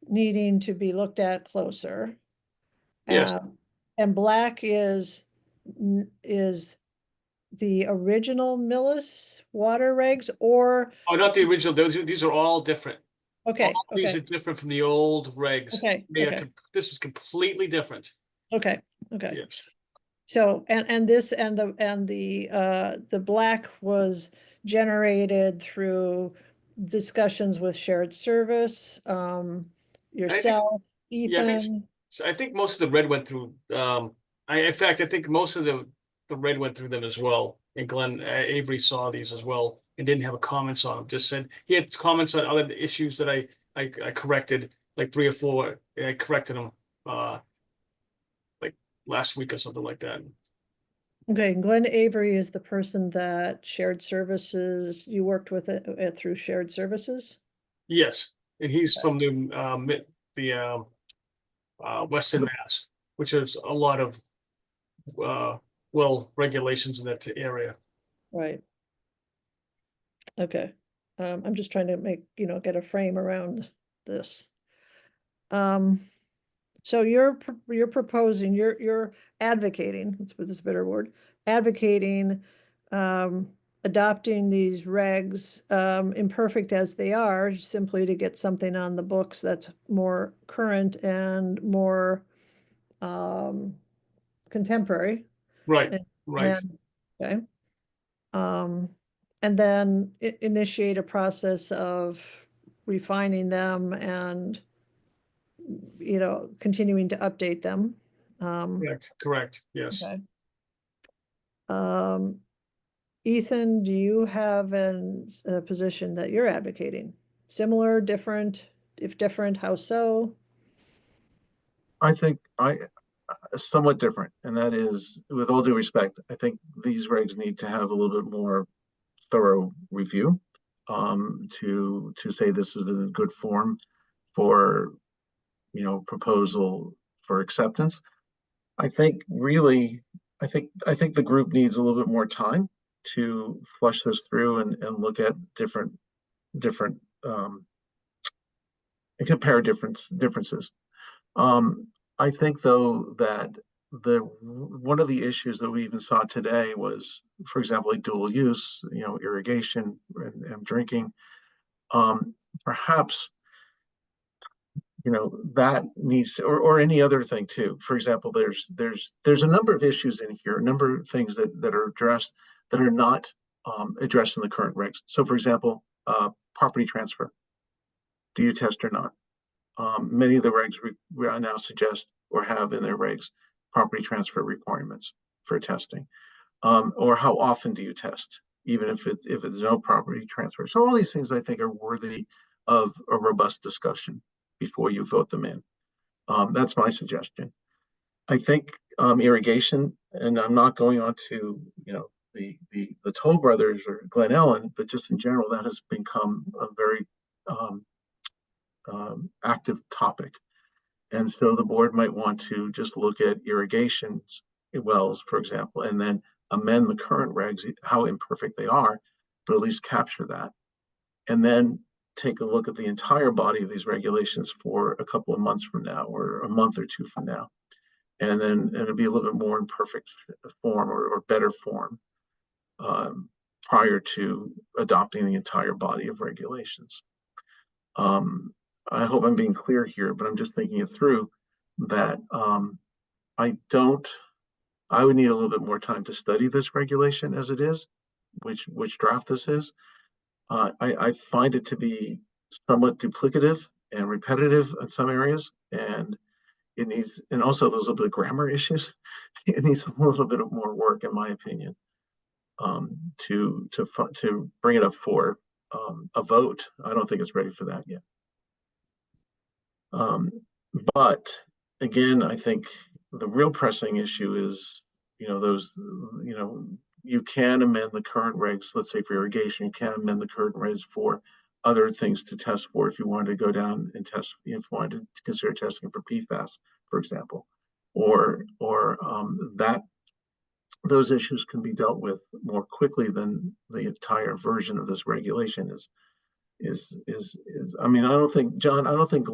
needing to be looked at closer. Yes. And black is the original Millis water regs, or, Oh, not the original, these are all different. okay, All these okay, are different from the old regs. okay, okay, This is completely different. okay, okay. Yes. So, and this, and the black was generated through discussions with shared service, yourself, Yeah, Ethan. I think most of the red went through, in fact, I think most of the red went through them as well. And Glenn Avery saw these as well and didn't have a comments on them, just said, he had comments on other issues that I corrected, like 3 or 4, and I corrected them, like last week or something like that. Okay, Glenn Avery is the person that shared services, you worked with it through shared services? Yes, and he's from the Western Mass, which is a lot of regulations in that area. Right. Okay, I'm just trying to make, get a frame around this. So you're proposing, you're advocating, let's put this better word, advocating adopting these regs, imperfect as they are, simply to get something on the books that's more current and more contemporary. Right, And- right. Okay. And then initiate a process of refining them and, continuing to update them. Correct, yes. Okay. Ethan, do you have a position that you're advocating? Similar, different? If different, how so? I think somewhat different, and that is, with all due respect, I think these regs need to have a little bit more thorough review to say this is in good form for proposal for acceptance. I think really, I think the group needs a little bit more time to flush this through and look at different and compare differences. I think though that one of the issues that we even saw today was, for example, like dual use, irrigation and drinking. Perhaps that needs, or any other thing too. For example, there's a number of issues in here, a number of things that are addressed that are not addressed in the current regs. So, for example, property transfer. Do you test or not? Many of the regs we now suggest or have in their regs property transfer requirements for testing, or how often do you test, even if it's no property transfer. So all these things I think are worthy of a robust discussion before you vote them in. That's my suggestion. I think irrigation, and I'm not going on to the Toll Brothers or Glen Ellen, but just in general, that has become a very active topic. And so the board might want to just look at irrigation wells, for example, and then amend the current regs, how imperfect they are, but at least capture that. And then take a look at the entire body of these regulations for a couple of months from now, or a month or two from now. And then it'll be a little bit more in perfect form or better form prior to adopting the entire body of regulations. I hope I'm being clear here, but I'm just thinking it through that I would need a little bit more time to study this regulation as it is, which draft this is. I find it to be somewhat duplicative and repetitive in some areas, and also there's a little bit of grammar issues. It needs a little bit of more work, in my opinion, to bring it up for a vote. I don't think it's ready for that yet. But again, I think the real pressing issue is, you can amend the current regs, let's say for irrigation, you can amend the current regs for other things to test for if you wanted to go down and test, if you wanted to consider testing for PFAS, for example. that those issues can be dealt with more quickly than the entire version of this regulation is. I mean, I don't think, John, I don't think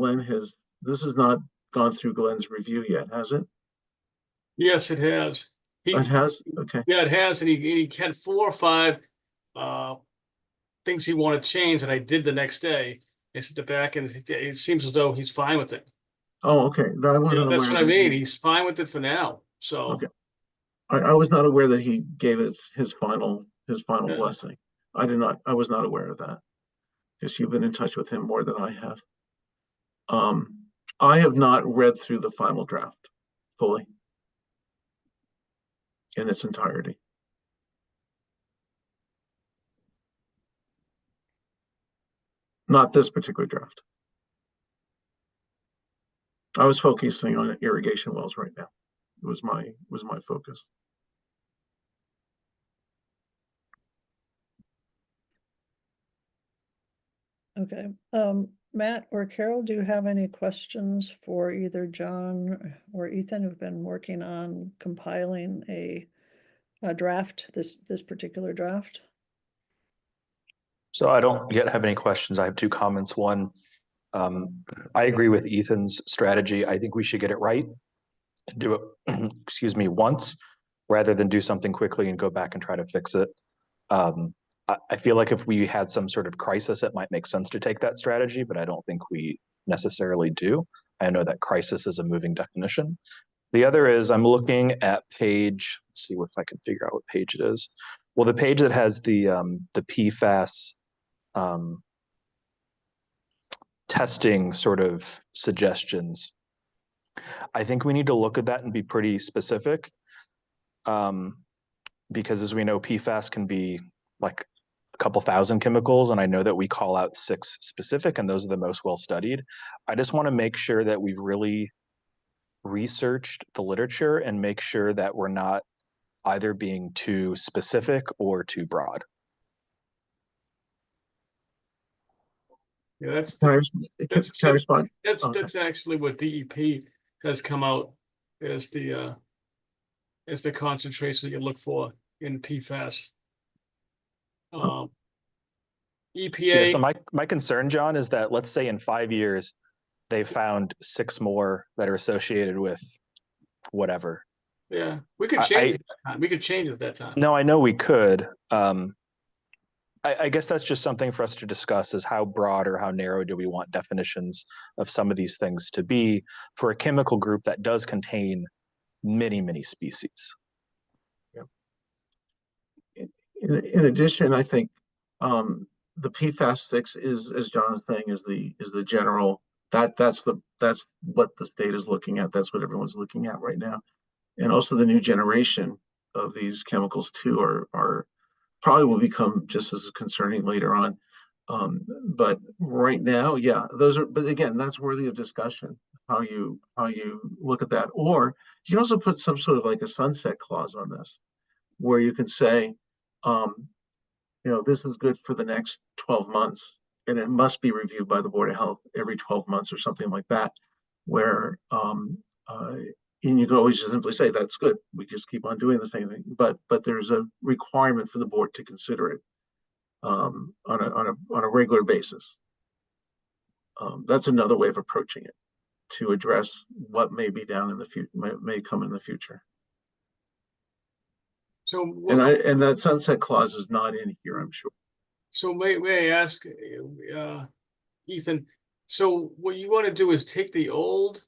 this has not gone through Glenn's review yet, has it? Yes, it has. It has? Okay. Yeah, it has, and he had 4 or 5 things he wanted to change, and I did the next day. It's at the back, and it seems as though he's fine with it. Oh, okay. No, I wasn't That's aware what I that mean. he- He's fine with it for now. So Okay. I was not aware that he gave it his final Yeah. blessing. I was not aware of that. Because you've been in touch with him more than I have. I have not read through the final draft fully in its entirety. Not this particular draft. I was focusing on irrigation wells right now. It was my focus. Okay, Matt or Carol, do you have any questions for either John or Ethan, who've been working on compiling a draft, this particular draft? So I don't yet have any questions. I have 2 comments. One, I agree with Ethan's strategy. I think we should get it right and do it, excuse me, once, rather than do something quickly and go back and try to fix it. I feel like if we had some sort of crisis, it might make sense to take that strategy, but I don't think we necessarily do. I know that crisis is a moving definition. The other is I'm looking at page, let's see if I can figure out what page it is. Well, the page that has the PFAS testing sort of suggestions. I think we need to look at that and be pretty specific, because as we know, PFAS can be like a couple thousand chemicals, and I know that we call out 6 specific, and those are the most well studied. I just want to make sure that we've really researched the literature and make sure that we're not either being too specific or too broad. yeah, that's Can I respond? that's actually what DEP has come out as the concentration that you look for in PFAS. EPA. Yeah, so my concern, John, is that let's say in 5 years they found 6 more that are associated with whatever. Yeah, we could change it at that time. We could change it at that time. No, I know we could. I guess that's just something for us to discuss, is how broad or how narrow do we want definitions of some of these things to be for a chemical group that does contain many, many species. Yeah. In addition, I think the PFAS 6 is, as John is saying, is the general, that's what the state is looking at. That's what everyone's looking at right now. And also the new generation of these chemicals too are probably will become just as concerning later on. But right now, yeah, but again, that's worthy of discussion, how you look at that. Or you can also put some sort of like a sunset clause on this, where you can say, this is good for the next 12 months, and it must be reviewed by the Board of Health every 12 months or something like that, where, and you can always just simply say, that's good. We just keep on doing the same thing. But there's a requirement for the board to consider it on a regular basis. That's another way of approaching it, to address what may be down in the future, may come in the future. So and that sunset clause is not in here, I'm sure. So may I ask, Ethan? So what you want to do is take the old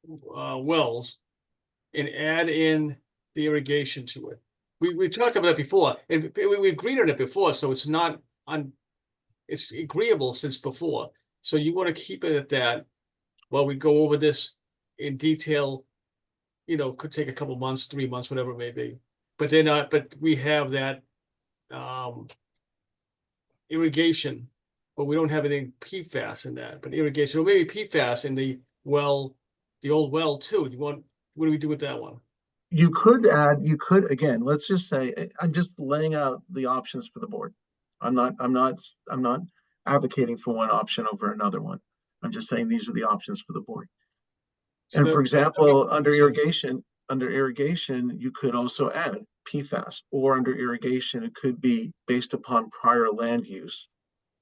wells and add in the irrigation to it. We talked about that before, and we agreed on it before, so it's not it's agreeable since before. So you want to keep it at that while we go over this in detail. Could take a couple months, 3 months, whatever it may be. But we have that irrigation, but we don't have anything PFAS in that. But irrigation, or maybe PFAS in the old well too. What do we do with that one? You could again, let's just say, I'm just laying out the options for the board. I'm not advocating for one option over another one. I'm just saying these are the options for the board. So And the- for example, under irrigation, you could also add PFAS, or under irrigation, it could be based upon prior land use.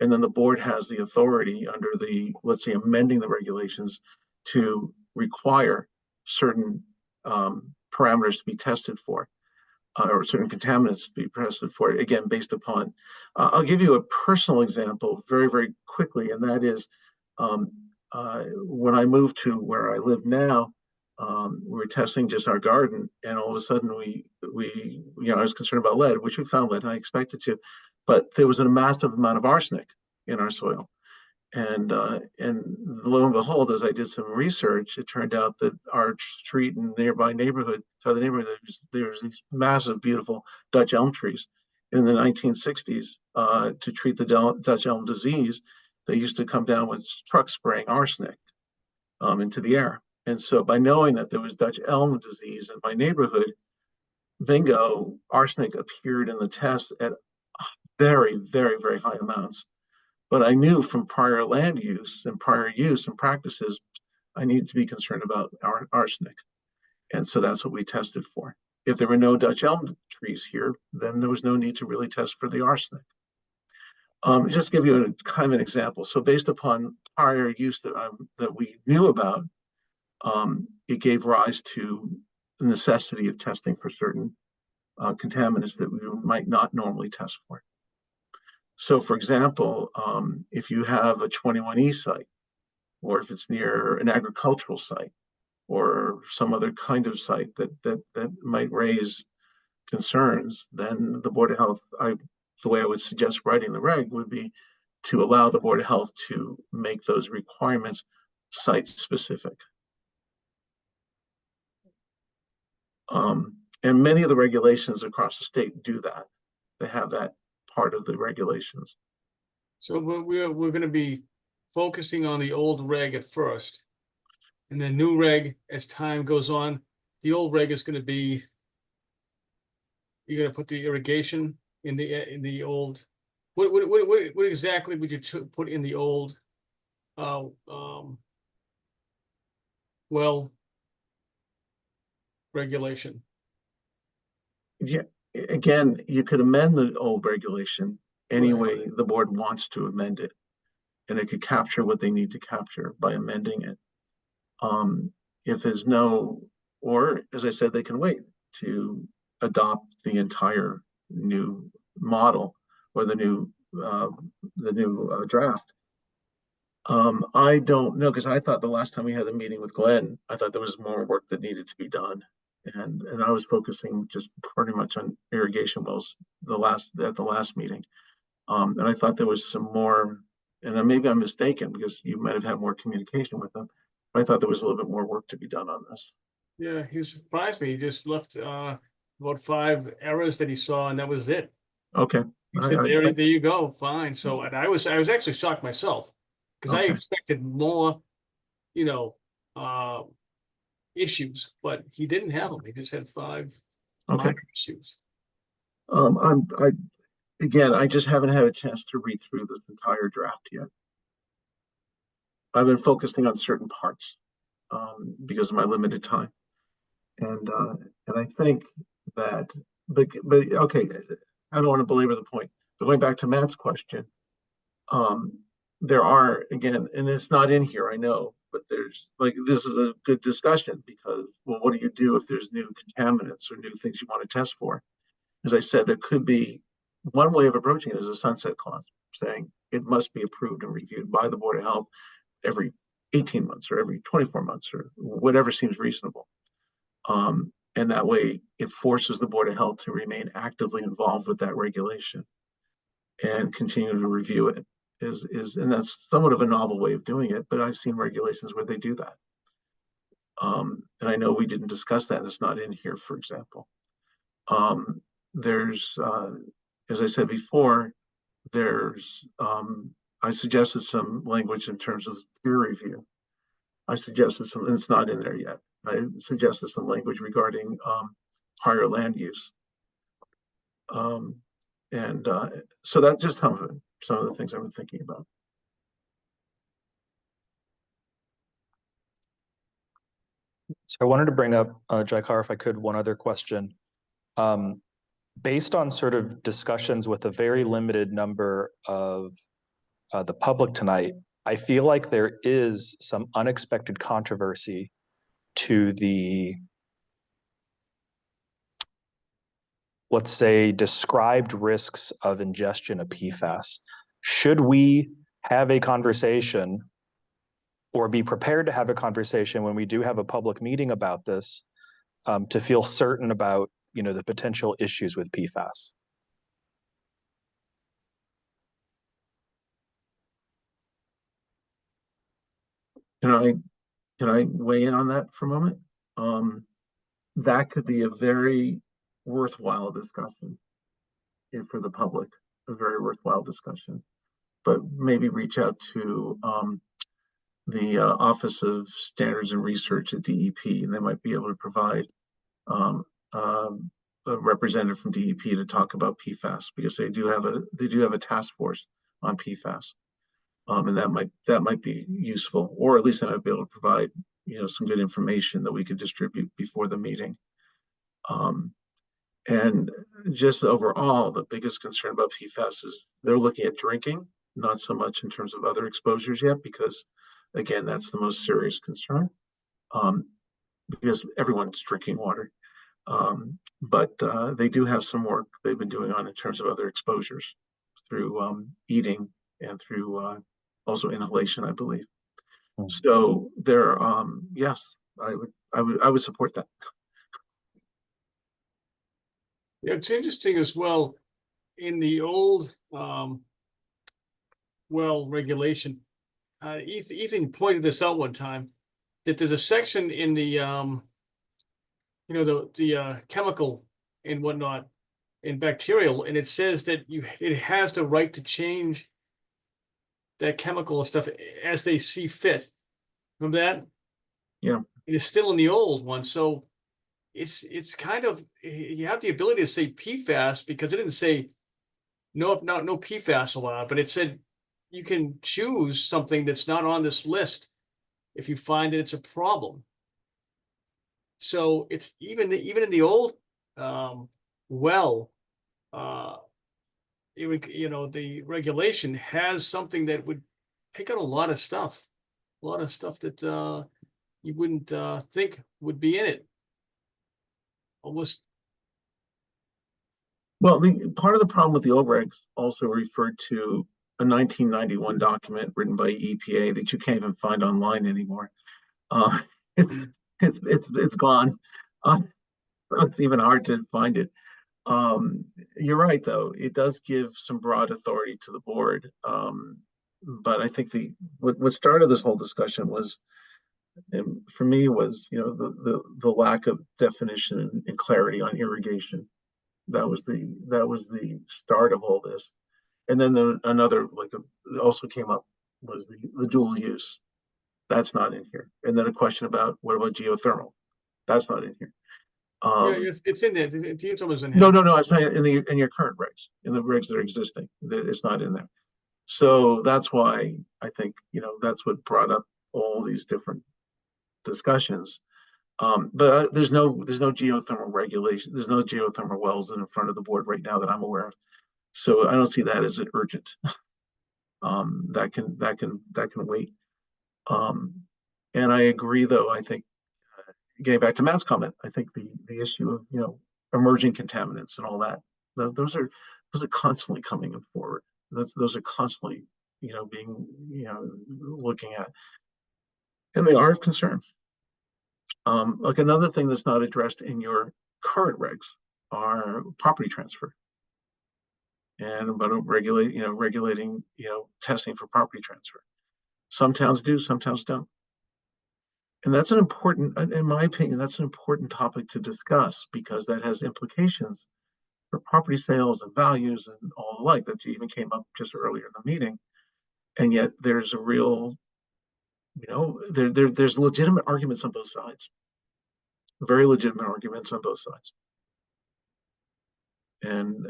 And then the board has the authority under the, let's say, amending the regulations to require certain parameters to be tested for, or certain contaminants to be tested for, again, based upon, I'll give you a personal example very, very quickly, and that is when I moved to where I live now, we were testing just our garden, and all of a sudden I was concerned about lead, which we found lead, and I expected to, but there was a massive amount of arsenic in our soil. And lo and behold, as I did some research, it turned out that our street and nearby neighborhood, there was these massive, beautiful Dutch elm trees. In the 1960s, to treat the Dutch elm disease, they used to come down with trucks spraying arsenic into the air. And so by knowing that there was Dutch elm disease in my neighborhood, bingo, arsenic appeared in the test at very, very, very high amounts. But I knew from prior land use and prior use and practices, I needed to be concerned about arsenic. And so that's what we tested for. If there were no Dutch elm trees here, then there was no need to really test for the arsenic. Just to give you a kind of an example. So based upon prior use that we knew about, it gave rise to the necessity of testing for certain contaminants that we might not normally test for. So for example, if you have a 21E site, or if it's near an agricultural site, or some other kind of site that might raise concerns, then the Board of Health, the way I would suggest writing the reg would be to allow the Board of Health to make those requirements site specific. And many of the regulations across the state do that. They have that part of the regulations. So we're going to be focusing on the old reg at first, and then new reg as time goes on. The old reg is going to be, you're going to put the irrigation in the old. What exactly would you put in the old well regulation? Yeah, again, you could amend the old regulation any way the board wants to amend it, and it could capture what they need to capture by amending it. If there's no, or as I said, they can wait to adopt the entire new model or the new draft. I don't know, because I thought the last time we had a meeting with Glenn, I thought there was more work that needed to be done. And I was focusing just pretty much on irrigation wells at the last meeting. And I thought there was some more, and maybe I'm mistaken because you might have had more communication with them, but I thought there was a little bit more work to be done on this. Yeah, he surprised me. He just left about 5 errors that he saw, and that was it. Okay. He said, there you go, fine. So, and I was actually shocked myself, because I expected more, issues, but he didn't have them. He just had 5 minor issues. I just haven't had a chance to read through this entire draft yet. I've been focusing on certain parts because of my limited time, and I think that, but okay, I don't want to belabor the point. But going back to Matt's question, there are, again, and it's not in here, I know, but there's this is a good discussion because, well, what do you do if there's new contaminants or new things you want to test for? As I said, there could be one way of approaching it is a sunset clause, saying it must be approved and reviewed by the Board of Health every 18 months or every 24 months or whatever seems reasonable. And that way it forces the Board of Health to remain actively involved with that regulation and continue to review it. And that's somewhat of a novel way of doing it, but I've seen regulations where they do that. And I know we didn't discuss that, and it's not in here, for example. There's, as I said before, I suggested some language in terms of peer review. I suggested some, and it's not in there yet. I suggested some language regarding prior land use. So that's just some of the things I've been thinking about. I wanted to bring up, Jaikar, if I could, one other question. Based on sort of discussions with a very limited number of the public tonight, I feel like there is some unexpected controversy to the, let's say, described risks of ingestion of PFAS. Should we have a conversation or be prepared to have a conversation when we do have a public meeting about this, to feel certain about, you know, the potential issues with PFAS? Can I weigh in on that for a moment? That could be a very worthwhile discussion for the public, a very worthwhile discussion. But maybe reach out to the Office of Standards and Research at DEP, and they might be able to provide a representative from DEP to talk about PFAS, because they do have a task force on PFAS. And that might be useful, or at least I might be able to provide, you know, some good information that we could distribute before the meeting. And just overall, the biggest concern about PFAS is they're looking at drinking, not so much in terms of other exposures yet, because again, that's the most serious concern, because everyone's drinking water. But they do have some work they've been doing on in terms of other exposures through eating and through also inhalation, I believe. So there, yes, I would support that. Yeah, it's interesting as well, in the old well regulation, Ethan pointed this out one time, that there's a section in the you know, the chemical and whatnot in bacterial, and it says that it has the right to change that chemical and stuff as they see fit. Remember that? Yeah. It is still in the old one, so it's kind of, you have the ability to say PFAS, because it didn't say no PFAS allowed, but it said you can choose something that's not on this list if you find that it's a problem. So it's even in the old well, it would, you know, the regulation has something that would pick out a lot of stuff that you wouldn't think would be in it. Almost. Well, I mean, part of the problem with the old regs also referred to a 1991 document written by EPA that you can't even find online anymore. It's gone. It's even hard to find it. You're right, though. It does give some broad authority to the board. But I think what started this whole discussion was, for me, was, you know, the lack of definition and clarity on irrigation. That was the start of all this. And then another, also came up, was the dual use. That's not in here. And then a question about, what about geothermal? That's not in here. Yeah, it's in there. Geothermal's in here. No. I'm saying in your current regs, in the regs that are existing, it's not in there. So that's why I think, you know, that's what brought up all these different discussions. But there's no geothermal regulation. There's no geothermal wells in front of the board right now that I'm aware of. So I don't see that as an urgent. That can wait. And I agree, though. I think, getting back to Matt's comment, I think the issue of, you know, emerging contaminants and all that, those are constantly coming forward. Those are constantly, you know, being, you know, looking at, and they are of concern. Like another thing that's not addressed in your current regs are property transfer, and about regulating, you know, testing for property transfer. Some towns do, some towns don't. And that's an important, in my opinion, that's an important topic to discuss, because that has implications for property sales and values and all the like that even came up just earlier in the meeting. And yet there's a real, you know, there's legitimate arguments on both sides. Very legitimate arguments on both sides. And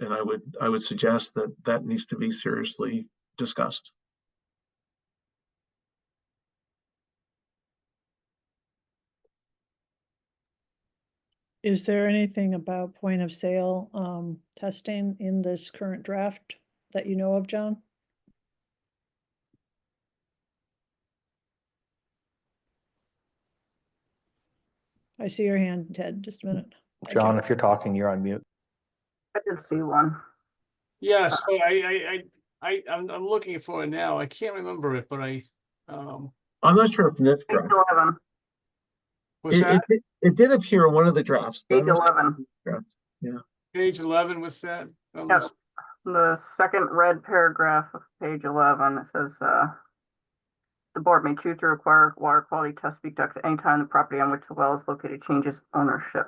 I would suggest that needs to be seriously discussed. Is there anything about point of sale testing in this current draft that you know of, John? I see your hand, Ted. Just a minute. Thank you. John, if you're talking, you're on mute. I did see one. Yeah, so I'm looking for it now. I can't remember it, but I'm not sure if this Page draft. 11. what's that? It did appear in one of the drafts. but I'm Page not sure 11. draft. Yeah. Page 11, what's that? Yep. The second red paragraph of page 11, it says, the board may choose to require water quality tests be conducted any time the property on which the well is located changes ownership.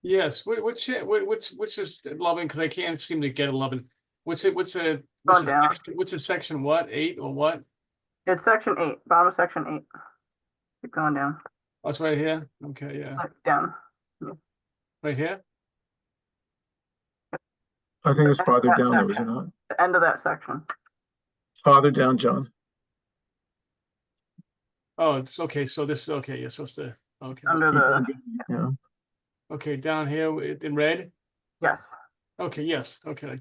Yes, which is 11, because I can't seem to get 11. What's the section, what, 8 or what? It's section 8, bottom of section 8. Keep going down. Oh, it's right here? Okay, yeah. Down. Right here? I think it's farther That down, though, is it section. not? The end of that section. Farther down, John. Oh, it's okay, so this is okay, you're supposed to, okay. Under the, Yeah. Okay, down here in red? yes. Okay, yes, okay.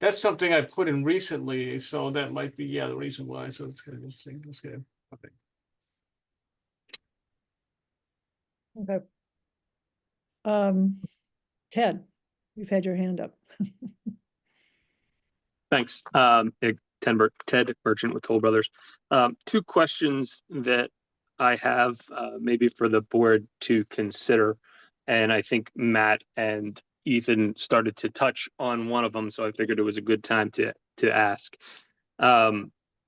That's something I put in recently, so that might be, yeah, the reason why, so it's kind of interesting, that's good. Okay. Okay. Ted, you've had your hand up. Thanks. Ted Merchant with Toll Brothers. Two questions that I have maybe for the board to consider. And I think Matt and Ethan started to touch on one of them, so I figured it was a good time to ask.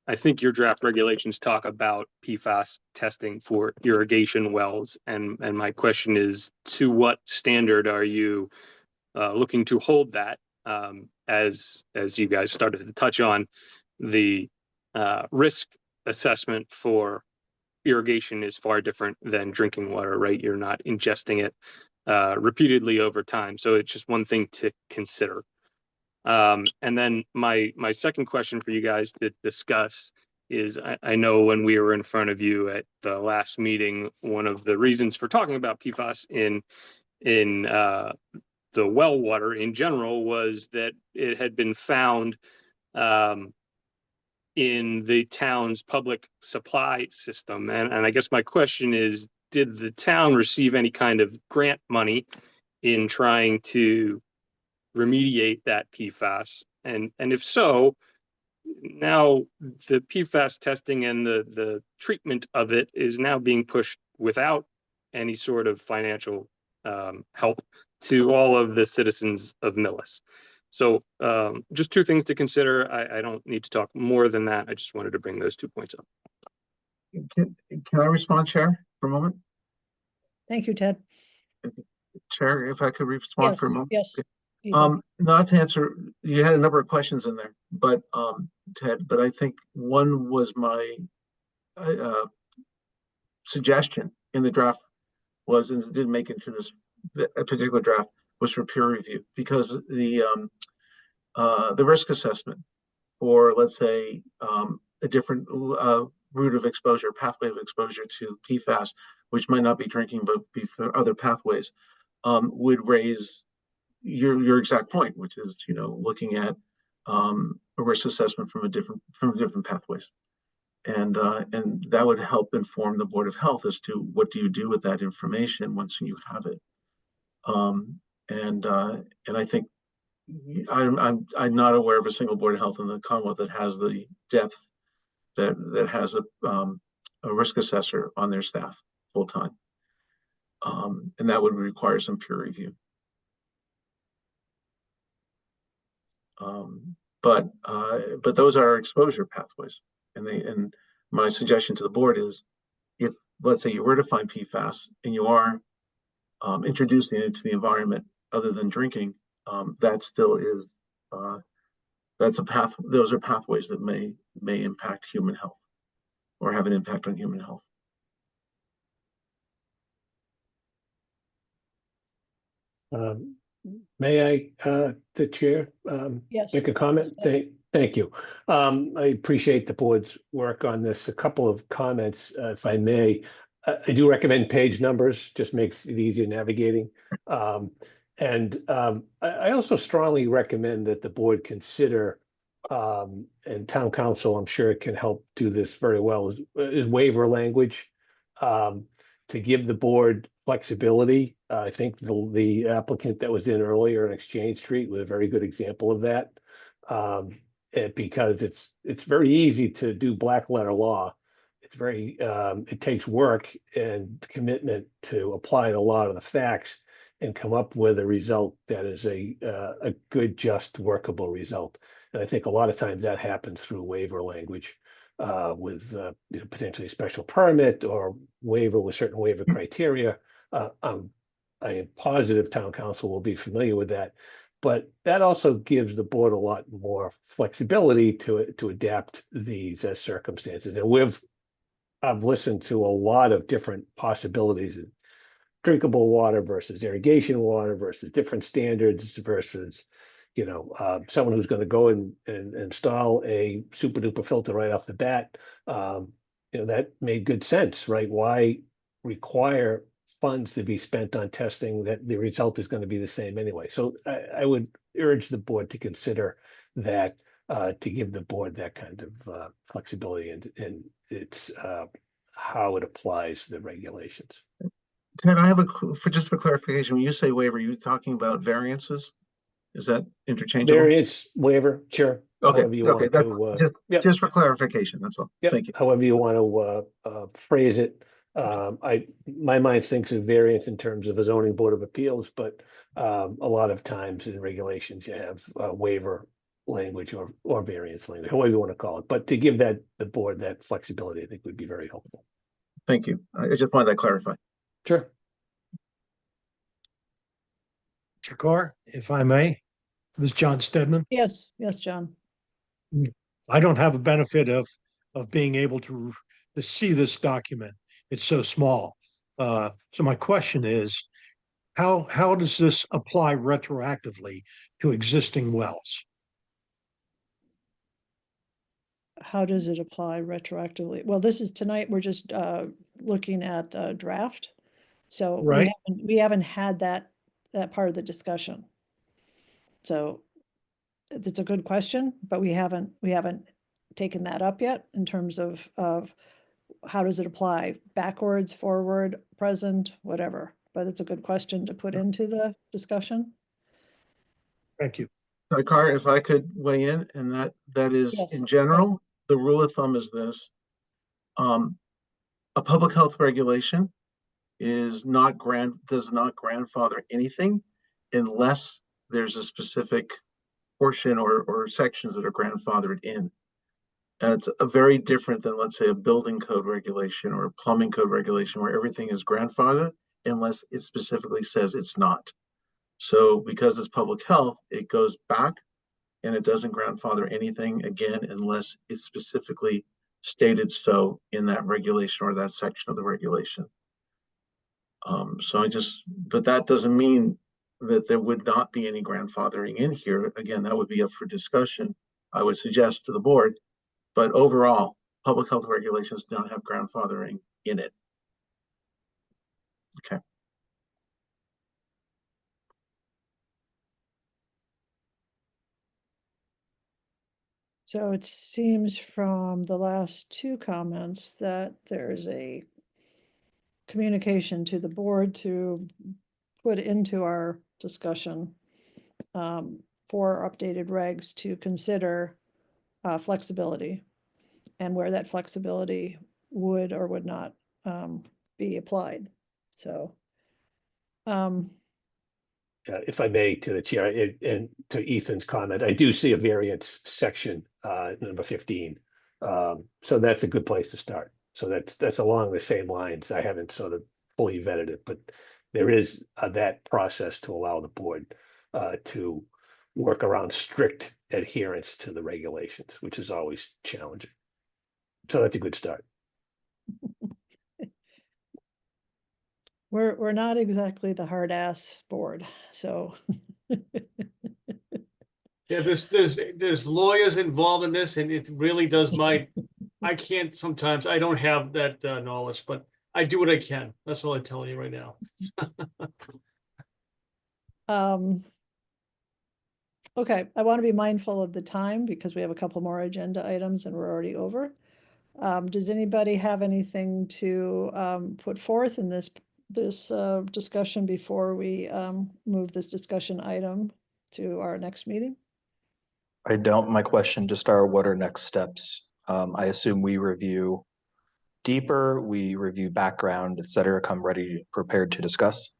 I think your draft regulations talk about PFAS testing for irrigation wells, and my question is, to what standard are you looking to hold that? As you guys started to touch on, the risk assessment for irrigation is far different than drinking water, right? You're not ingesting it repeatedly over time. So it's just one thing to consider. And then my second question for you guys to discuss is, I know when we were in front of you at the last meeting, one of the reasons for talking about PFAS in the well water in general was that it had been found in the town's public supply system. And I guess my question is, did the town receive any kind of grant money in trying to remediate that PFAS? And if so, now the PFAS testing and the treatment of it is now being pushed without any sort of financial help to all of the citizens of Millis. So just two things to consider. I don't need to talk more than that. I just wanted to bring those 2 points up. Can I respond, Chair, for a moment? Thank you, Ted. Chair, if I could respond Yes, for a moment. yes. Not to answer, you had a number of questions in there, but Ted, but I think one was my suggestion in the draft was, and it didn't make it to this particular draft, was for peer review, because the risk assessment for, let's say, a different route of exposure, pathway of exposure to PFAS, which might not be drinking, but be for other pathways, would raise your exact point, which is, looking at a risk assessment from different pathways. And that would help inform the Board of Health as to what do you do with that information once you have it. And I think I'm not aware of a single Board of Health in the Commonwealth that has the depth that has a risk assessor on their staff full time. And that would require some peer review. But those are exposure pathways, and my suggestion to the board is, if, let's say, you were to find PFAS and you are introducing it to the environment other than drinking, that still is that's a path. Those are pathways that may impact human health or have an impact on human health. May I, the chair, Yes. make a comment? Thank you. I appreciate the board's work on this. A couple of comments, if I may. I do recommend page numbers, just makes it easier navigating. I also strongly recommend that the board consider, and town council, I'm sure it can help do this very well, is waiver language. To give the board flexibility. I think the applicant that was in earlier in Exchange Street was a very good example of that. Because it's very easy to do black letter law. It's very, it takes work and commitment to apply a lot of the facts and come up with a result that is a good, just, workable result. And I think a lot of times that happens through waiver language, with potentially a special permit or waiver with certain waiver criteria. I am positive town council will be familiar with that, but that also gives the board a lot more flexibility to adapt these as circumstances. And I've listened to a lot of different possibilities of drinkable water versus irrigation water versus different standards versus, someone who's going to go and install a super duper filter right off the bat. That made good sense, right? Why require funds to be spent on testing that the result is going to be the same anyway? So I would urge the board to consider that, to give the board that kind of flexibility and it's how it applies the regulations. Ted, I have just for clarification, when you say waiver, you're talking about variances? Is that interchangeable? Variance, waiver, sure. Okay, However you want to, just for clarification, that's all. Yep. Thank you. However you want to phrase it. My mind thinks of variance in terms of a zoning board of appeals, but a lot of times in regulations you have waiver language or variance language, however you want to call it. But to give the board that flexibility, I think would be very helpful. Thank you. I just wanted that clarified. Sure. Jakar, if I may, this is John Stedman. Yes, John. I don't have a benefit of being able to see this document. It's so small. So my question is, how does this apply retroactively to existing wells? How does it apply retroactively? Well, this is tonight, we're just looking at draft. So Right. we haven't had that part of the discussion. So it's a good question, but we haven't taken that up yet in terms of how does it apply backwards, forward, present, whatever. But it's a good question to put into the discussion. Thank you. Jakar, if I could weigh in, and that is Yes. in general, the rule of thumb is this. A public health regulation does not grandfather anything unless there's a specific portion or sections that are grandfathered in. And it's a very different than, let's say, a building code regulation or a plumbing code regulation where everything is grandfathered unless it specifically says it's not. So because it's public health, it goes back and it doesn't grandfather anything again unless it's specifically stated so in that regulation or that section of the regulation. But that doesn't mean that there would not be any grandfathering in here. Again, that would be up for discussion, I would suggest to the board. But overall, public health regulations don't have grandfathering in it. Okay. So it seems from the last two comments that there's a communication to the board to put into our discussion for updated regs to consider flexibility and where that flexibility would or would not be applied. So If I may, to the chair and to Ethan's comment, I do see a variance section, number 15. So that's a good place to start. So that's along the same lines. I haven't sort of fully vetted it, but there is that process to allow the board to work around strict adherence to the regulations, which is always challenging. So that's a good start. we're not exactly the hard ass board, so. Yeah, there's lawyers involved in this, and it really does I can't sometimes, I don't have that knowledge, but I do what I can. That's all I tell you right now. Okay, I want to be mindful of the time because we have a couple more agenda items and we're already over. Does anybody have anything to put forth in this discussion before we move this discussion item to our next meeting? I don't. My question just are, what are next steps? I assume we review deeper, we review background, et cetera, come ready, prepared to discuss.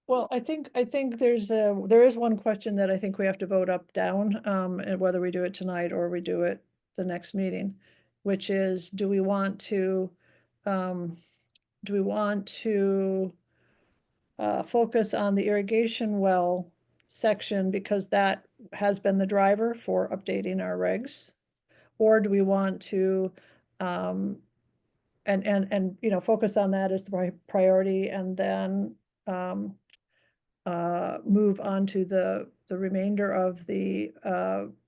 Well, I think there is one question that I think we have to vote up, down, and whether we do it tonight or we do it the next meeting, which is, do we want to focus on the irrigation well section because that has been the driver for updating our regs? Or do we want to and you know, focus on that as the priority and then move on to the remainder of the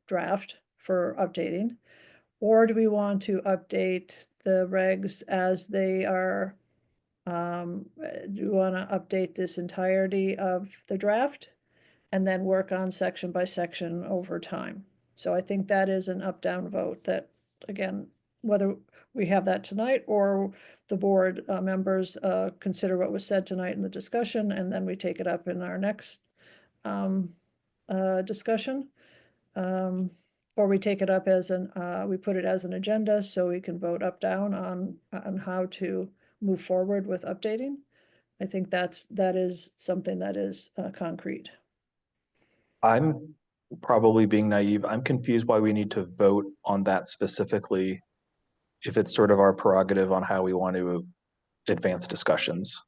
draft for updating? Or do we want to update the regs as they are? Do we want to update this entirety of the draft and then work on section by section over time? So I think that is an up-down vote that, again, whether we have that tonight or the board members consider what was said tonight in the discussion, and then we take it up in our next discussion. Or we take it up as we put it as an agenda so we can vote up, down on how to move forward with updating. I think that is something that is concrete. I'm probably being naive. I'm confused why we need to vote on that specifically, if it's sort of our prerogative on how we want to advance discussions.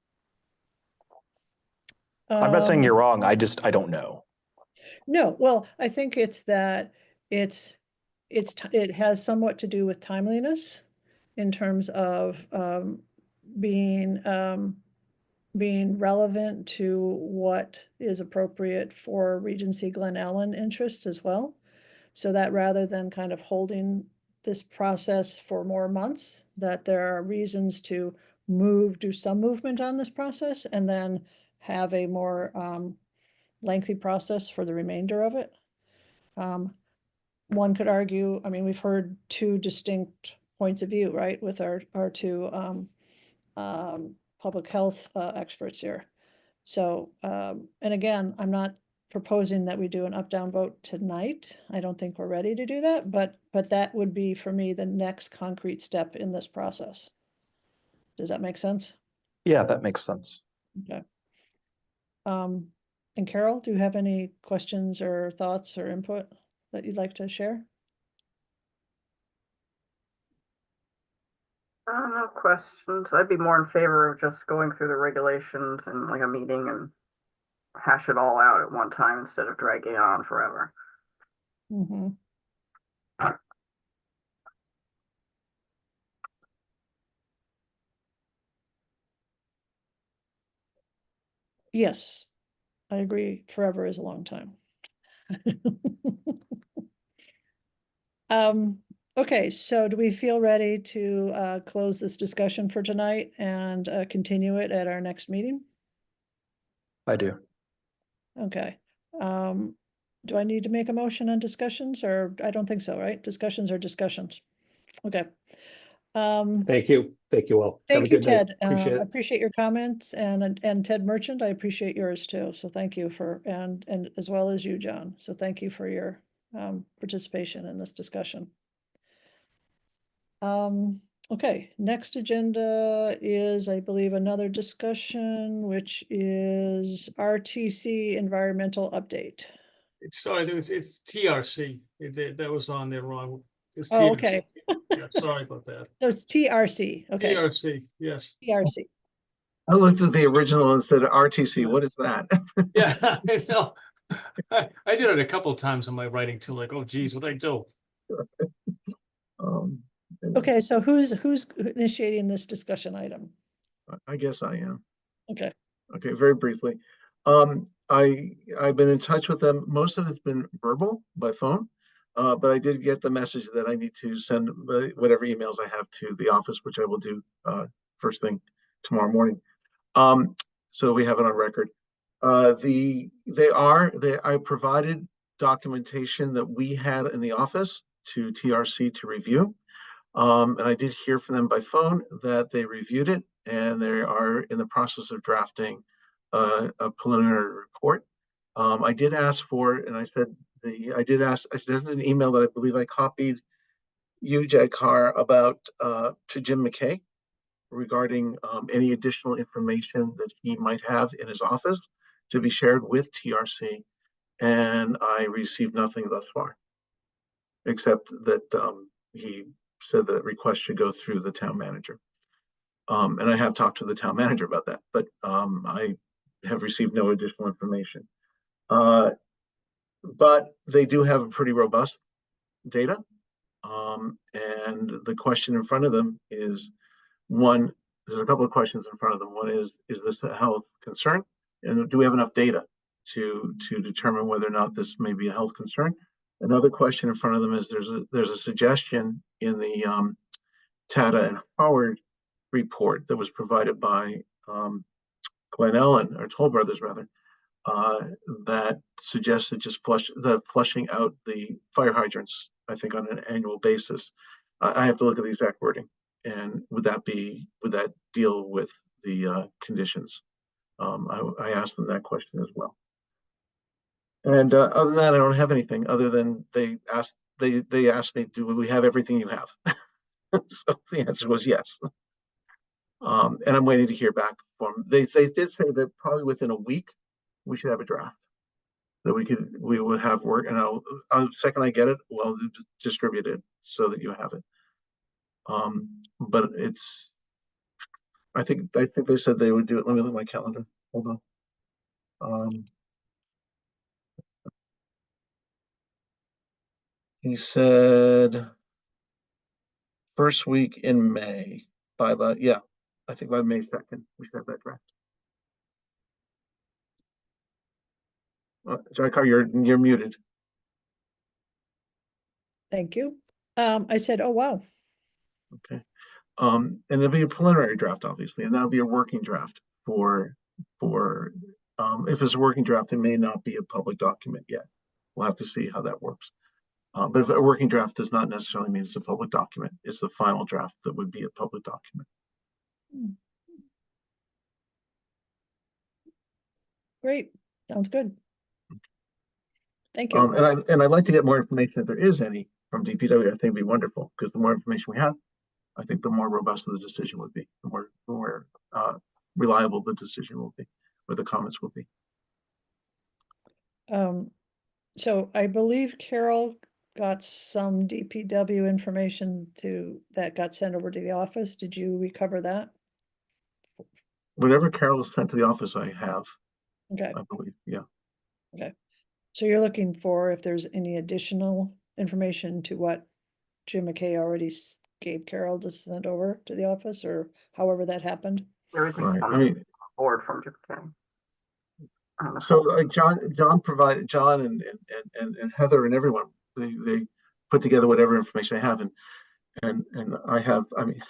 I'm not saying you're wrong. I don't know. No, well, I think it's that it has somewhat to do with timeliness in terms of being relevant to what is appropriate for Regency Glen Ellen interests as well. So that rather than kind of holding this process for more months, that there are reasons to do some movement on this process and then have a more lengthy process for the remainder of it. One could argue, I mean, we've heard two distinct points of view, right, with our two public health experts here. So, and again, I'm not proposing that we do an up-down vote tonight. I don't think we're ready to do that, but that would be, for me, the next concrete step in this process. Does that make sense? Yeah, that makes sense. Okay. And Carol, do you have any questions or thoughts or input that you'd like to share? No questions. I'd be more in favor of just going through the regulations and like a meeting and hash it all out at one time instead of dragging it on forever. Mm-hmm. Yes, I agree. Forever is a long time. Okay, so do we feel ready to close this discussion for tonight and continue it at our next meeting? I do. Okay. Do I need to make a motion on discussions, or I don't think so, right? Discussions are discussions. Okay. Thank you. Thank you all. Have a Thank you, good night. Ted. Appreciate I it. appreciate your comments, and Ted Merchant, I appreciate yours too. So thank you for, and as well as you, John. So thank you for your participation in this discussion. Okay, next agenda is, I believe, another discussion, which is RTC environmental update. It's TRC. That was on there wrong. It's Oh, TRC. okay. Yeah, sorry about that. So it's TRC, okay. TRC, yes. TRC. I looked at the original and said RTC. What is that? Yeah, I know. I did it a couple of times in my writing too, like, oh geez, what'd I do? Okay, so who's initiating this discussion item? I guess I am. Okay. Okay, very briefly. I've been in touch with them. Most of it's been verbal by phone. But I did get the message that I need to send whatever emails I have to the office, which I will do first thing tomorrow morning. So we have it on record. I provided documentation that we had in the office to TRC to review. And I did hear from them by phone that they reviewed it and they are in the process of drafting a preliminary report. I did ask for, and I said, this is an email that I believe I copied you, Jagkar, about to Jim McKay regarding any additional information that he might have in his office to be shared with TRC. And I received nothing thus far, except that he said that request should go through the town manager. And I have talked to the town manager about that, but I have received no additional information. But they do have a pretty robust data. And the question in front of them is, one, there's a couple of questions in front of them. One is this a health concern? And do we have enough data to determine whether or not this may be a health concern? Another question in front of them is there's a suggestion in the Tata and Howard report that was provided by Glen Ellen, or Toll Brothers rather, that suggested just flushing out the fire hydrants, I think, on an annual basis. I have to look at the exact wording. And would that deal with the conditions? I asked them that question as well. And other than that, I don't have anything other than they asked me, do we have everything you have? So the answer was yes. And I'm waiting to hear back from them. They did say that probably within a week we should have a draft that we would have work. And the second I get it, well, distribute it so that you have it. But I think they said they would do it. Let me look at my calendar. Hold on. He said first week in May, I think by May 2nd, we should have that draft. Jagkar, you're muted. Thank you. I said, oh, wow. Okay. And there'll be a preliminary draft, obviously, and that'll be a working draft for if it's a working draft, it may not be a public document yet. We'll have to see how that works. But if a working draft does not necessarily mean it's a public document, it's the final draft that would be a public document. Great. Sounds good. Thank you. And I'd like to get more information if there is any from DPW. I think it'd be wonderful, because the more information we have, I think the more robust the decision would be, the more reliable the decision will be, or the comments will be. So I believe Carol got some DPW information that got sent over to the office. Did you recover that? Whatever Carol sent to the office, I have. Okay. I believe, yeah. Okay. So you're looking for if there's any additional information to what Jim McKay already gave Carol to send over to the office, or however that happened? Everything Right. on I mean, board from Jim McKay. so like John provided, John and Heather and everyone, they put together whatever information they have, and I have, I mean,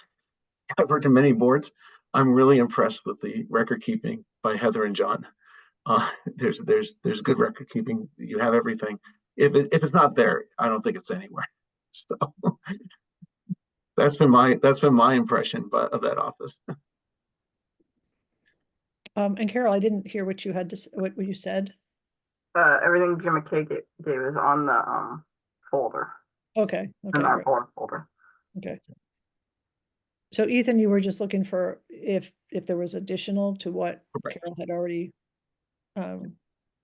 I've worked in many boards. I'm really impressed with the record keeping by Heather and John. There's good record keeping. You have everything. If it's not there, I don't think it's anywhere. So that's been my impression of that office. And Carol, I didn't hear what you had to what you said. Everything Jim McKay gave is on the folder. Okay. In our Great. board folder. Okay. So Ethan, you were just looking for if there was additional to what Carol had already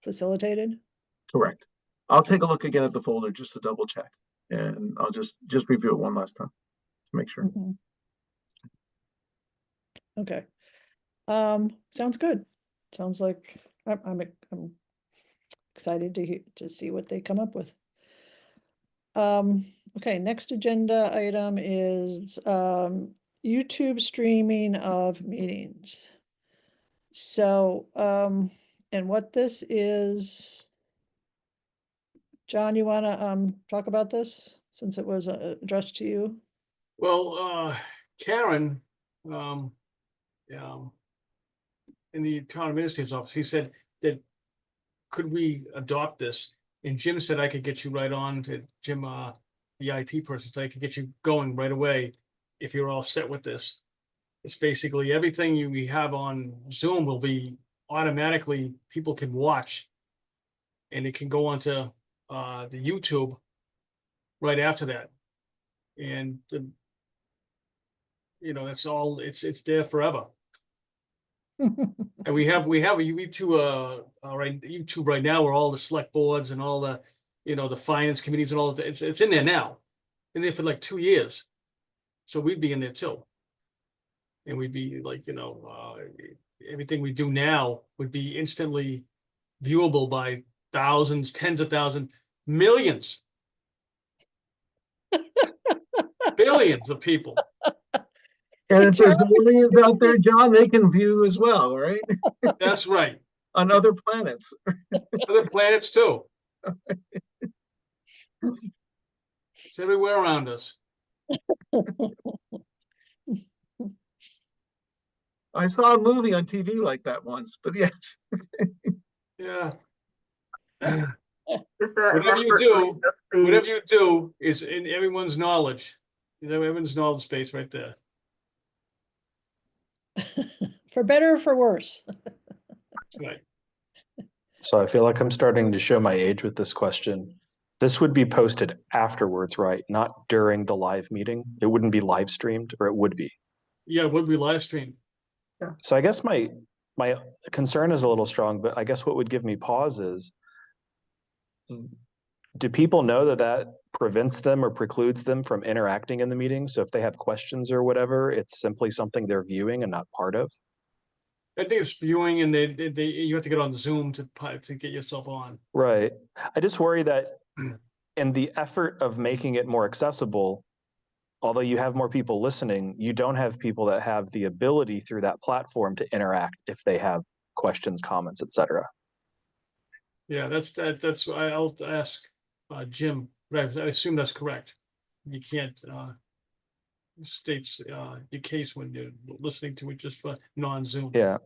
facilitated? Correct. I'll take a look again at the folder just to double check, and I'll just review it one last time to make sure. Mm-hmm. Okay. Sounds good. Sounds like I'm excited to see what they come up with. Okay, next agenda item is YouTube streaming of meetings. So, and what this is, John, you wanna, talk about this since it was addressed to you? Well, Karen, um, in the town administrator's office, he said that could we adopt this? And Jim said I could get you right on to Jim, the IT person, so I could get you going right away if you're all set with this. It's basically everything we have on Zoom will be automatically, people can watch. And it can go onto the YouTube right after that. And that's all, it's there forever. And we have a YouTube, right, YouTube right now where all the select boards and all the, the finance committees and all of it's in there now. In there for like 2 years. So we'd be in there too. And we'd be like, everything we do now would be instantly viewable by thousands, tens of thousands, millions, billions of people. And if there's aliens out there, John, they can view as well, right? That's right. On other planets. Other planets too. It's everywhere around us. I saw a movie on TV like that once, but yes. Yeah. Whatever whatever you do is in everyone's knowledge. Is everyone's knowledge space right there. For better or for worse. That's right. So I feel like I'm starting to show my age with this question. This would be posted afterwards, right? Not during the live meeting. It wouldn't be live streamed, or it would be. Yeah, it would be live streamed. So I guess my concern is a little strong, but I guess what would give me pause is, do people know that prevents them or precludes them from interacting in the meeting? So if they have questions or whatever, it's simply something they're viewing and not part of? I think it's viewing, and you have to get on Zoom to get yourself on. Right. I just worry that in the effort of making it more accessible, although you have more people listening, you don't have people that have the ability through that platform to interact if they have questions, comments, etc. Yeah, that's why I'll ask Jim, but I assume that's correct. You can't state your case when you're listening to it just for non-Zoom. Yeah,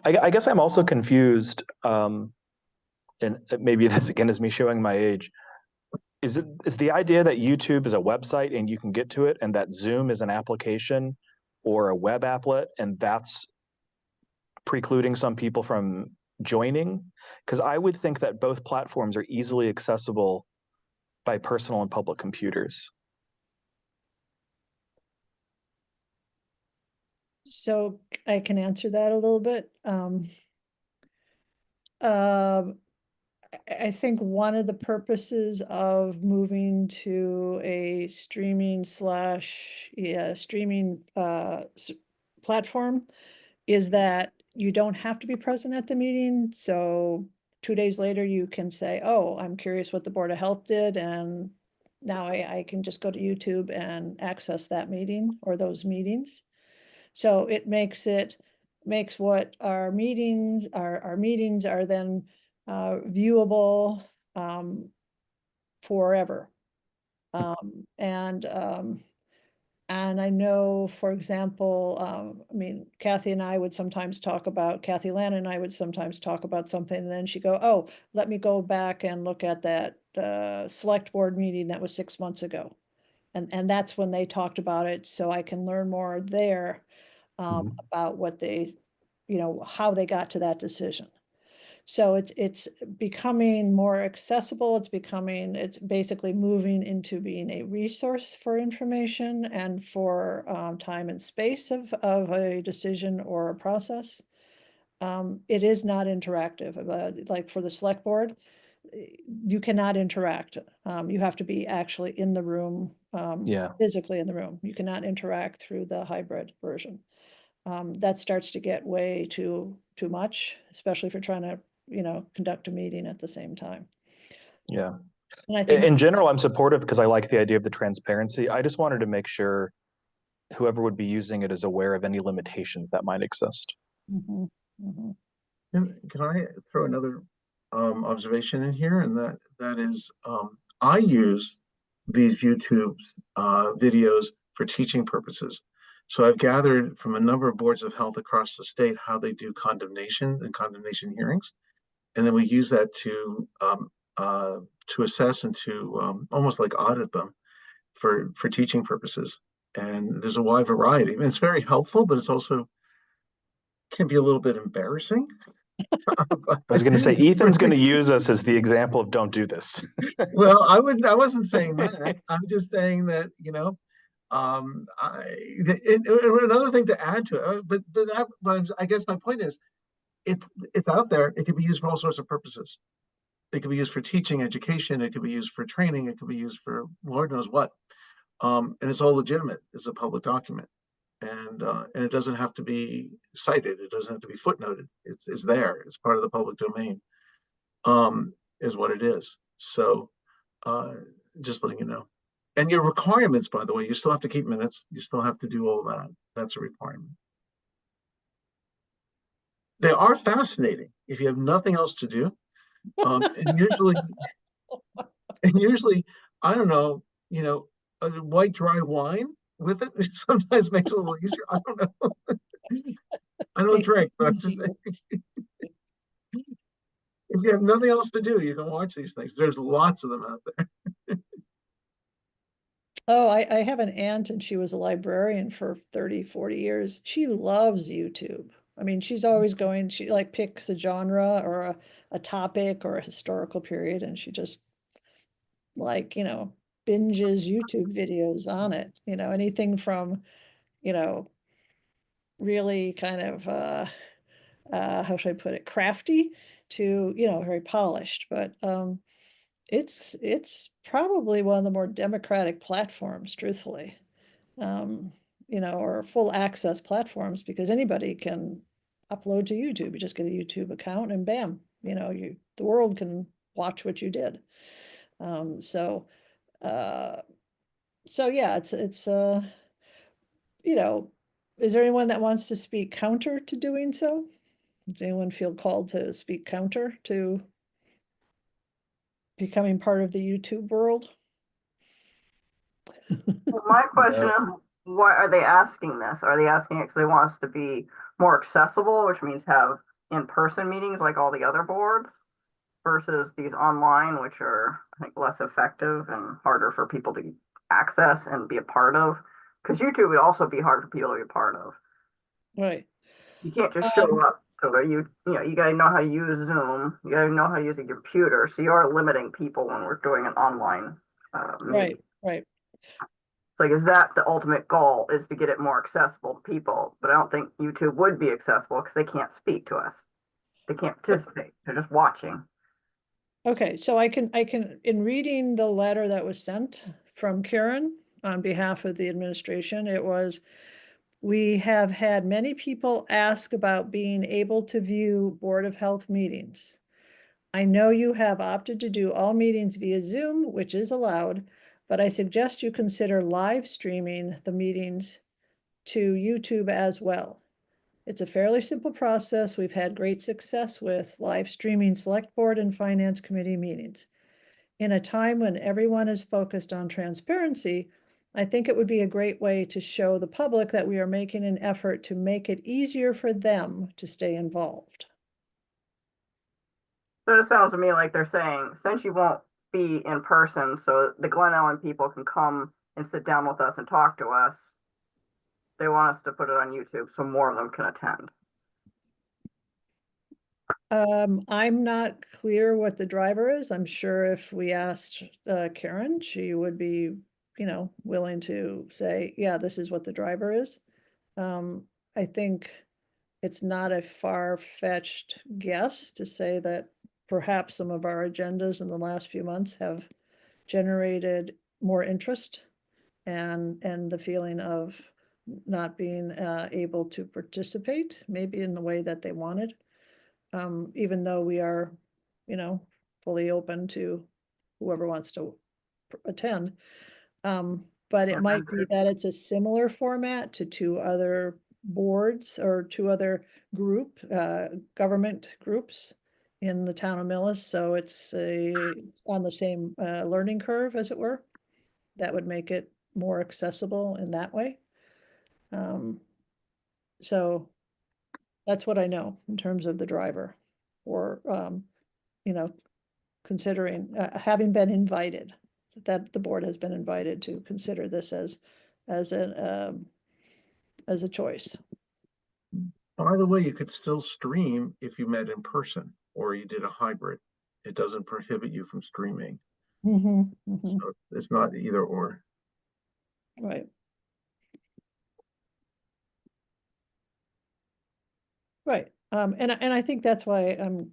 I guess I'm also confused, and maybe this again is me showing my age. Is the idea that YouTube is a website and you can get to it, and that Zoom is an application or a web applet, and that's precluding some people from joining? Because I would think that both platforms are easily accessible by personal and public computers. So I can answer that a little bit. I think one of the purposes of moving to a streaming platform is that you don't have to be present at the meeting. So 2 days later, you can say, oh, I'm curious what the Board of Health did, and now I can just go to YouTube and access that meeting or those meetings. So it makes what our meetings are then viewable forever. And I know, for example, I mean, Kathy Land and I would sometimes talk about something, and then she'd go, oh, let me go back and look at that select board meeting that was 6 months ago. And that's when they talked about it, so I can learn more there about what they, how they got to that decision. So it's becoming more accessible. It's basically moving into being a resource for information and for time and space of a decision or a process. It is not interactive. Like for the select board, you cannot interact. You have to be actually in the room, physically in the room. You cannot interact through the hybrid version. That starts to get way too much, especially if you're trying to conduct a meeting at the same time. Yeah. And I think in general, I'm supportive because I like the idea of the transparency. I just wanted to make sure whoever would be using it is aware of any limitations that might exist. Can I throw another observation in here, and that is I use these YouTube's videos for teaching purposes. So I've gathered from a number of boards of health across the state how they do condemnations and condemnation hearings, and then we use that to assess and to almost like audit them for teaching purposes. And there's a wide variety. I mean, it's very helpful, but it's also can be a little bit embarrassing. I was going to say, Ethan's going to use us as the example of don't do this. Well, I wasn't saying that. I'm just saying that, you know, another thing to add to it, but I guess my point is, it's out there. It can be used for all sorts of purposes. It can be used for teaching, education. It can be used for training. It can be used for Lord knows what. And it's all legitimate. It's a public document, and it doesn't have to be cited. It doesn't have to be footnoted. It's there. It's part of the public domain. Is what it is. So, just letting you know. And your requirements, by the way, you still have to keep minutes. You still have to do all that. That's a requirement. They are fascinating if you have nothing else to do. And usually, I don't know, you know, a white dry wine with it sometimes makes it a little easier. I don't know. I don't drink, but I'm just saying. If you have nothing else to do, you can watch these things. There's lots of them out there. Oh, I have an aunt and she was a librarian for 30, 40 years. She loves YouTube. I mean, she's always going, she like picks a genre or a topic or a historical period, and she just like, you know, binges YouTube videos on it, you know, anything from, you know, really kind of, how should I put it, crafty to, you know, very polished, but, it's probably one of the more democratic platforms, truthfully. You know, or full access platforms, because anybody can upload to YouTube. You just get a YouTube account and bam, you know, the world can watch what you did. So yeah, it's you know, is there anyone that wants to speak counter to doing so? Does anyone feel called to speak counter to becoming part of the YouTube world? Well, my question is, why are they asking this? Are they asking it because they want us to be more accessible, which means have in-person meetings like all the other boards, versus these online, which are, I think, less effective and harder for people to access and be a part of? Because YouTube would also be hard for people to be a part of. Right. You can't just show up to where you know, you gotta know how to use Zoom. You gotta know how to use a computer. So you are limiting people when we're doing an online meeting. Right. It's like, is that the ultimate goal, is to get it more accessible to people? But I don't think YouTube would be accessible because they can't speak to us. They can't participate. They're just watching. Okay, so I can, in reading the letter that was sent from Karen on behalf of the administration, it was, we have had many people ask about being able to view Board of Health meetings. I know you have opted to do all meetings via Zoom, which is allowed, but I suggest you consider live streaming the meetings to YouTube as well. It's a fairly simple process. We've had great success with live streaming select board and finance committee meetings. In a time when everyone is focused on transparency, I think it would be a great way to show the public that we are making an effort to make it easier for them to stay involved. So it sounds to me like they're saying, since you won't be in person, so the Glen Ellen people can come and sit down with us and talk to us, they want us to put it on YouTube so more of them can attend. I'm not clear what the driver is. I'm sure if we asked Karen, she would be, you know, willing to say, yeah, this is what the driver is. I think it's not a far-fetched guess to say that perhaps some of our agendas in the last few months have generated more interest and the feeling of not being able to participate, maybe in the way that they wanted. Even though we are, you know, fully open to whoever wants to attend. But it might be that it's a similar format to two other boards or two other government groups in the town of Millis, so it's on the same learning curve, as it were. That would make it more accessible in that way. So that's what I know in terms of the driver, or considering having been invited, that the board has been invited to consider this as a choice. By the way, you could still stream if you met in person or you did a hybrid. It doesn't prohibit you from streaming. So it's not either or. Right. Right. And I think that's why I'm,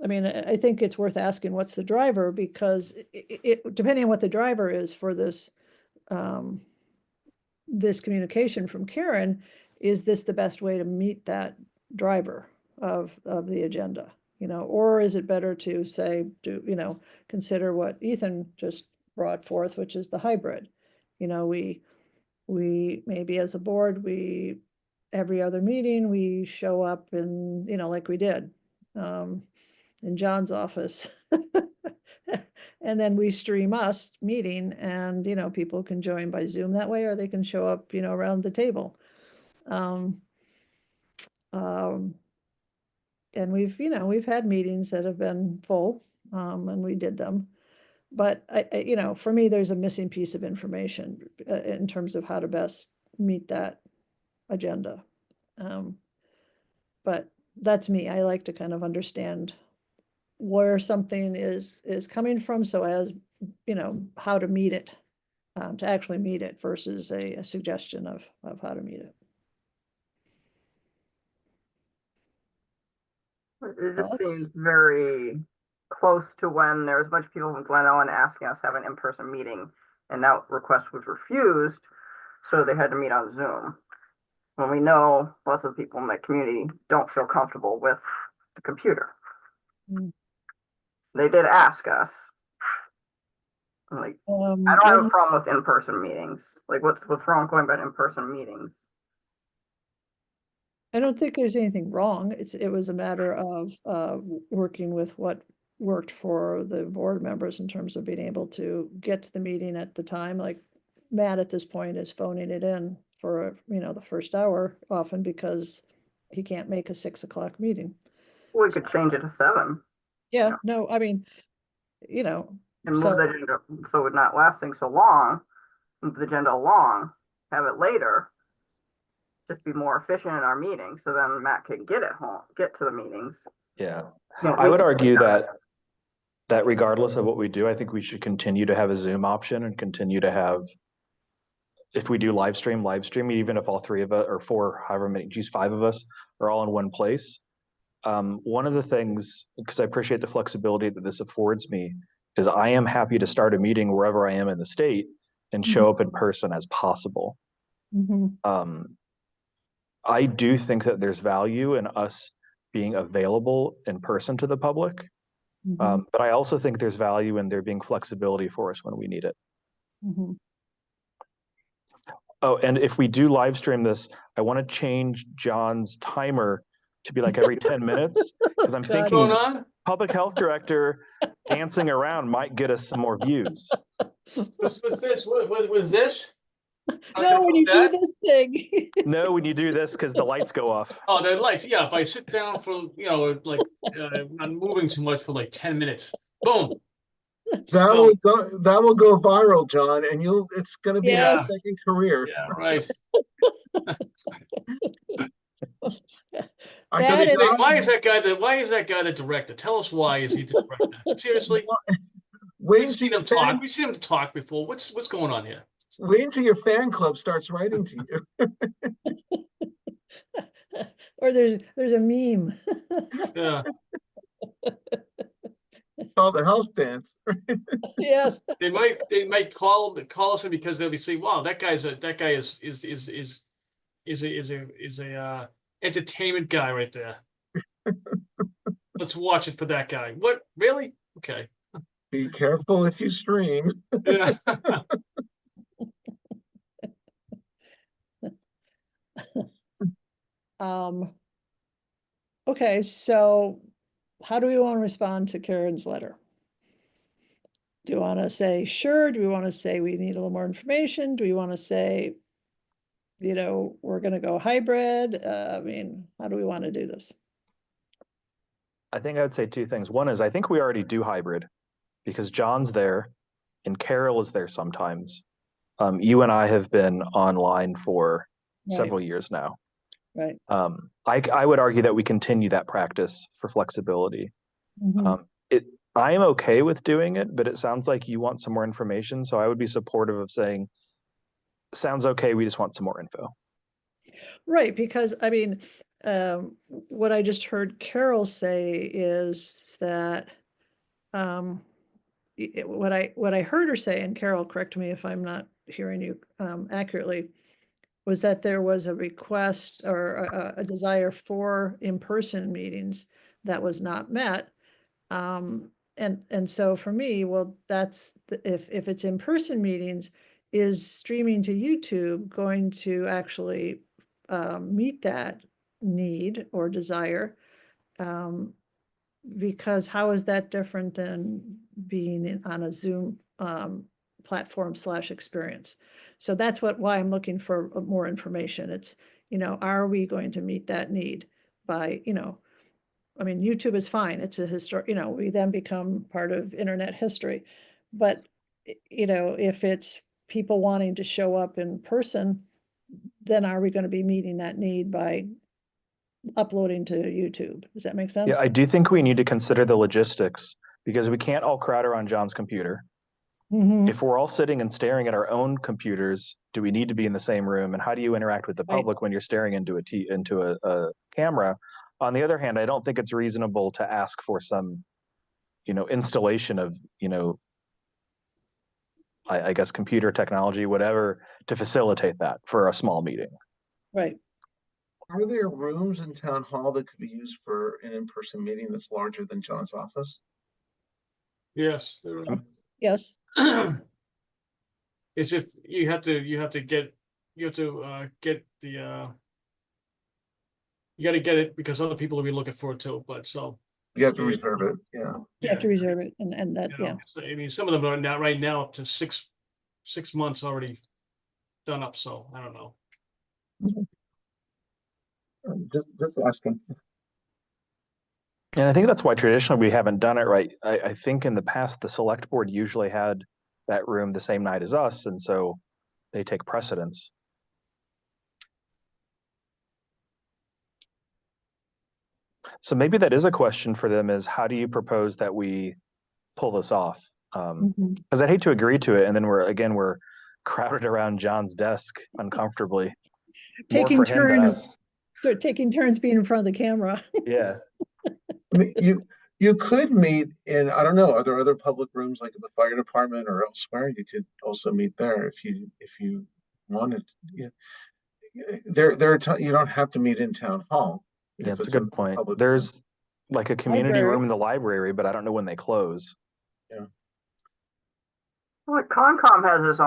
I mean, I think it's worth asking what's the driver, because depending on what the driver is for this, this communication from Karen, is this the best way to meet that driver of the agenda? Or is it better to say, consider what Ethan just brought forth, which is the hybrid? We maybe as a board, every other meeting, we show up and, like we did in John's office. And then we stream us meeting, and, people can join by Zoom that way, or they can show up, around the table. And we've had meetings that have been full, and we did them. But for me, there's a missing piece of information in terms of how to best meet that agenda. But that's me. I like to kind of understand where something is coming from, so as how to meet it, to actually meet it, versus a suggestion of how to meet it. It just seems very close to when there was a bunch of people from Glen Ellen asking us to have an in-person meeting, and that request was refused, so they had to meet on Zoom. When we know lots of people in that community don't feel comfortable with the computer. They did ask us. Like, I don't have a problem with in-person meetings. Like, what's wrong going about in-person meetings? I don't think there's anything wrong. It was a matter of working with what worked for the board members in terms of being able to get to the meeting at the time. Like Matt at this point is phoning it in for, the first hour often because he can't make a 6 o'clock meeting. We could change it to 7. Yeah, no, I mean, and move the agenda so it's not lasting so long, move the agenda along, have it later, just be more efficient in our meetings, so then Matt can get to the meetings. Yeah, I would argue that regardless of what we do, I think we should continue to have a Zoom option and continue to have, if we do live stream, even if all 3 of us or 4, however many, 5 of us are all in one place. One of the things, because I appreciate the flexibility that this affords me, is I am happy to start a meeting wherever I am in the state and show up in person as possible. I do think that there's value in us being available in person to the public. But I also think there's value in there being flexibility for us when we need it. Oh, and if we do live stream this, I want to change John's timer to be like every 10 minutes, because I'm thinking public health director dancing around might get us some more views. What's this? What was this? No, when you do this thing. No, when you do this, because the lights go off. Oh, the lights. Yeah, if I sit down for, like, I'm moving too much for like 10 minutes. Boom. That will go viral, John, and it's going to be a second career. Yeah, right. Why is that guy the director? Tell us why is he the director? Seriously? We've seen him talk. We've seen him talk before. What's going on here? Wait until your fan club starts writing to you. Or there's a meme. Yeah. Oh, the house dance. Yes. They might call us in because they'll be saying, "Wow, that guy is a entertainment guy right there. Let's watch it for that guy." What? Really? Okay. Be careful if you stream. Yeah. Okay, so how do we want to respond to Karen's letter? Do you want to say, sure? Do we want to say we need a little more information? Do we want to say, you know, we're going to go hybrid? I mean, how do we want to do this? I think I would say two things. One is I think we already do hybrid because John's there and Carol is there sometimes. You and I have been online for several years now. Right. I would argue that we continue that practice for flexibility. I am okay with doing it, but it sounds like you want some more information. So I would be supportive of saying, sounds okay, we just want some more info. Right, because I mean, what I just heard Carol say is that what I heard her say, and Carol, correct me if I'm not hearing you accurately, was that there was a request or a desire for in-person meetings that was not met. And so for me, well, that's if it's in-person meetings, is streaming to YouTube going to actually meet that need or desire? Because how is that different than being on a Zoom platform / experience? So that's why I'm looking for more information. It's, you know, are we going to meet that need by, you know, I mean, YouTube is fine. It's a historic, you know, we then become part of internet history. But, you know, if it's people wanting to show up in person, then are we going to be meeting that need by uploading to YouTube? Does that make sense? Yeah, I do think we need to consider the logistics because we can't all crowd around John's computer. If we're all sitting and staring at our own computers, do we need to be in the same room? And how do you interact with the public when you're staring into a camera? On the other hand, I don't think it's reasonable to ask for some, you know, installation of, you know, I guess computer technology, whatever, to facilitate that for a small meeting. Right. Are there rooms in town hall that could be used for an in-person meeting that's larger than John's office? Yes, there are. Yes. It's if you have to get the you got to get it because other people will be looking for it too. But so You have to reserve it. Yeah. You have to reserve it, and that, you know, yeah. so, I mean, some of them are now right now up to six months already done up. So I don't know. Just asking. And I think that's why traditionally we haven't done it right. I think in the past, the select board usually had that room the same night as us, and so they take precedence. So maybe that is a question for them, is how do you propose that we pull this off? Because I'd hate to agree to it, and then we're crowded around John's desk uncomfortably. Taking More for him than turns. us. They're taking turns being in front of the camera. Yeah. I mean, you could meet in, I don't know, are there other public rooms like at the fire department or elsewhere? You could also meet there if you wanted. You know, you don't have to meet in town hall. Yeah, that's a good point. There's like a community room in the library, but I don't know when they close. Yeah. Well, Concom has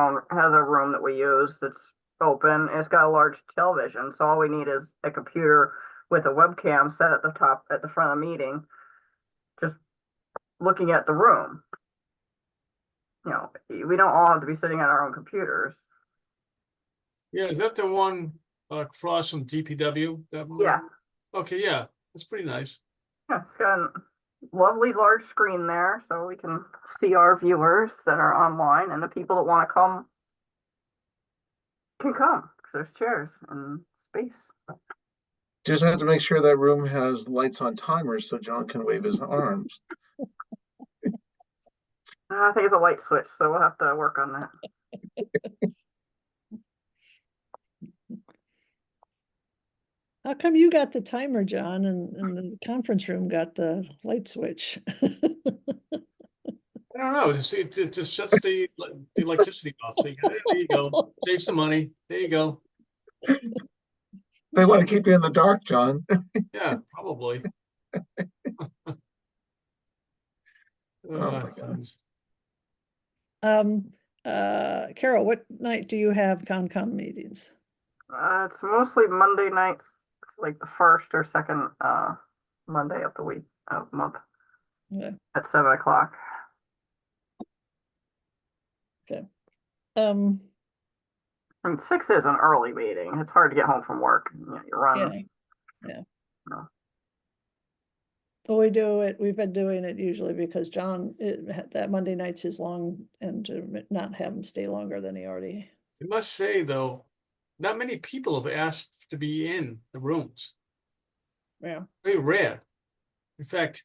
a room that we use that's open. It's got a large television, so all we need is a computer with a webcam set at the front of the meeting, just looking at the room. You know, we don't all have to be sitting at our own computers. Yeah, is that the one across from DPW? That one? Yeah. Okay, yeah, it's pretty nice. Yeah, it's got a lovely large screen there, so we can see our viewers that are online, and the people that want to come can come. There's chairs and space. Just have to make sure that room has lights on timers so John can wave his arms. I think it's a light switch, so we'll have to work on that. How come you got the timer, John, and the conference room got the light switch? I don't know. It just shuts the electricity off. So there you go. Save some money. There you go. They want to keep you in the dark, John. Yeah, probably. Oh my God. Carol, what night do you have Concom meetings? It's mostly Monday nights. It's like the first or second Monday of the month. Okay. at 7 o'clock. Okay. I mean, 6 is an early meeting. It's hard to get home from work. You know, you run. Yeah. No. Well, we've been doing it usually because John, that Monday night's is long, and to not have him stay longer than he already. I must say, though, not many people have asked to be in the rooms. Yeah. Very rare. In fact,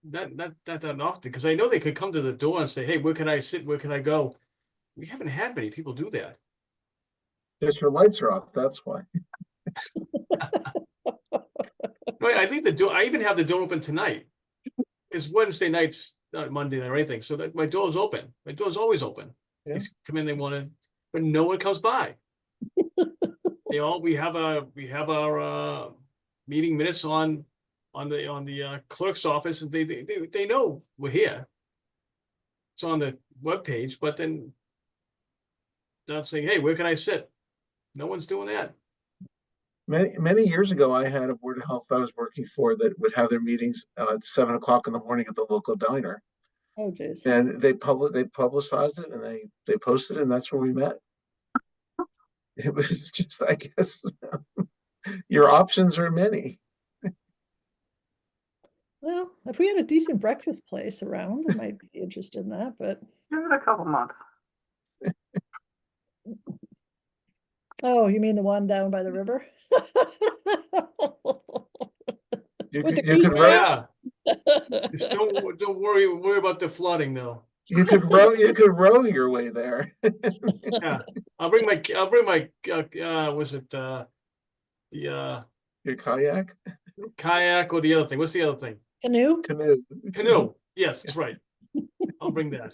not that often, because I know they could come to the door and say, hey, where can I sit? Where can I go? We haven't had many people do that. Just your lights are off, that's why. Right, I think the door, I even have the door open tonight. It's Wednesday nights, not Monday night or anything, so that my door's open. My door's always open. Yeah. They come in, they want to, but no one comes by. We have our meeting minutes on the clerk's office, and they know we're here. It's on the webpage, but then not saying, hey, where can I sit? No one's doing that. Many years ago, I had a board of health I was working for that would have their meetings at 7 o'clock in the morning at the local diner. Oh, geez. And they publicized it, and they posted it, and that's where we met. It was just, I guess, your options are many. Well, if we had a decent breakfast place around, I might be interested in that, but. Give it a couple months. Oh, you mean the one down by the river? With the You could row. Just don't worry about the flooding, though. You could row your way there. Yeah, I'll bring my was it your kayak? Kayak or the other thing? What's the other thing? Canoe. Canoe. Yes, that's right. I'll bring that.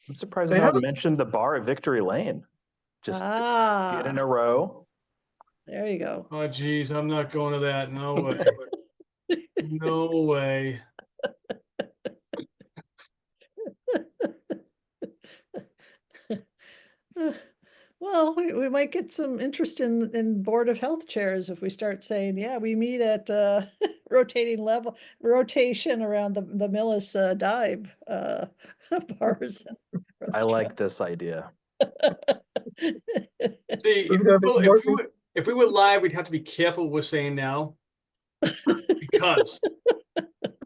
I'm surprised They they have haven't mentioned the bar at Victory Lane. Just get in a row. There you go. Oh, geez, I'm not going to that. No way. No way. Well, we might get some interest in Board of Health chairs if we start saying, yeah, we meet at rotation around the Millis dive bars. I like this idea. See, if we were live, we'd have to be careful what we're saying now. Because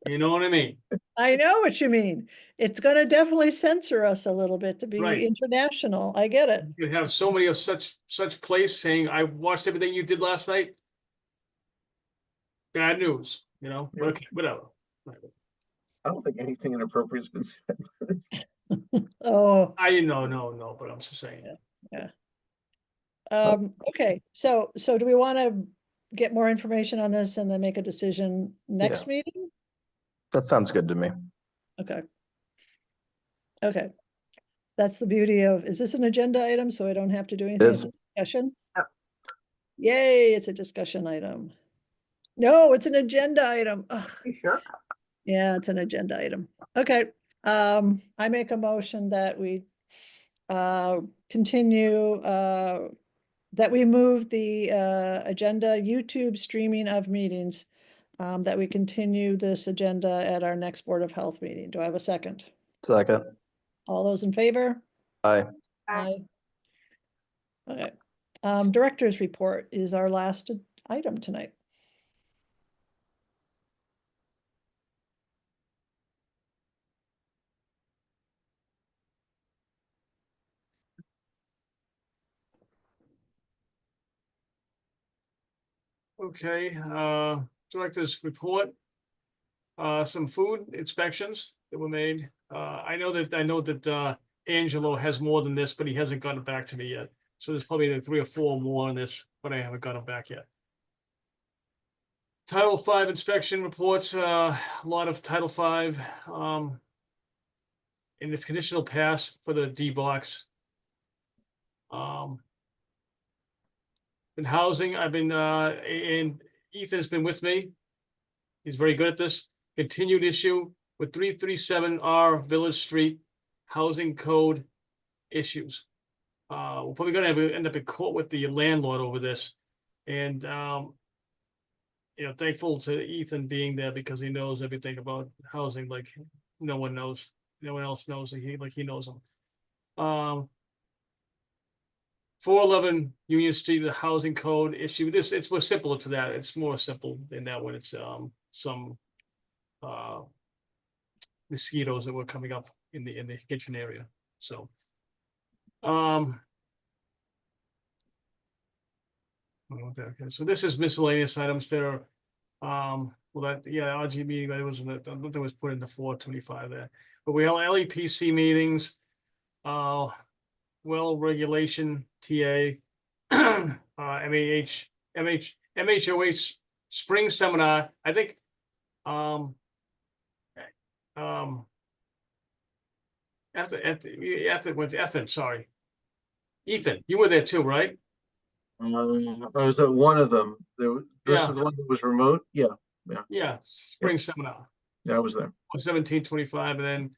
you know what I mean. I know what you mean. It's going to definitely censor us a little bit to be Right. international. I get it. You have so many of such place saying, I watched everything you did last night. Bad news, you know. Yeah. Okay, whatever. I don't think anything inappropriate has been said. Oh, No, but I'm just saying. yeah. Okay, so do we want to get more information on this and then make a decision next Yeah. meeting? That sounds good to me. Okay. Okay. That's the beauty of, is this an agenda item? So I don't have to do anything? is. It's a discussion? Yep. Yay, it's a discussion item. No, it's an agenda item. Ugh. You sure? Yeah, it's an agenda item. Okay, I make a motion that we continue, that we move the agenda YouTube streaming of meetings, that we continue this agenda at our next Board of Health meeting. Do I have a second? Second. All those in favor? Aye. Aye. Okay, Director's report is our last item tonight. Okay, director's report. Some food inspections that were made. I know that Angelo has more than this, but he hasn't gotten back to me yet. So there's probably like 3 or 4 more on this, but I haven't got them back yet. Title V inspection reports, a lot of Title V, in its conditional pass for the D box. In housing, I've been, and Ethan's been with me. He's very good at this. Continued issue with 337R Village Street housing code issues. We're probably gonna end up in court with the landlord over this. And thankful to Ethan being there because he knows everything about housing, like no one knows, no one else knows, he knows them. 411 Union Street, the housing code issue, it's more simple to that, it's more simple than that when it's, some, mosquitoes that were coming up in the kitchen area, so. Okay, so this is miscellaneous items that are, RG meeting, but it was, nothing was put in the 425 there. But we have LEPC meetings, regulation, TA, MHOH spring seminar, I think, Ethan, sorry. Ethan, you were there too, right? I was at one of them. This is the one that was remote? Yeah. Yeah, spring seminar. Yeah, I was there. 1725, and then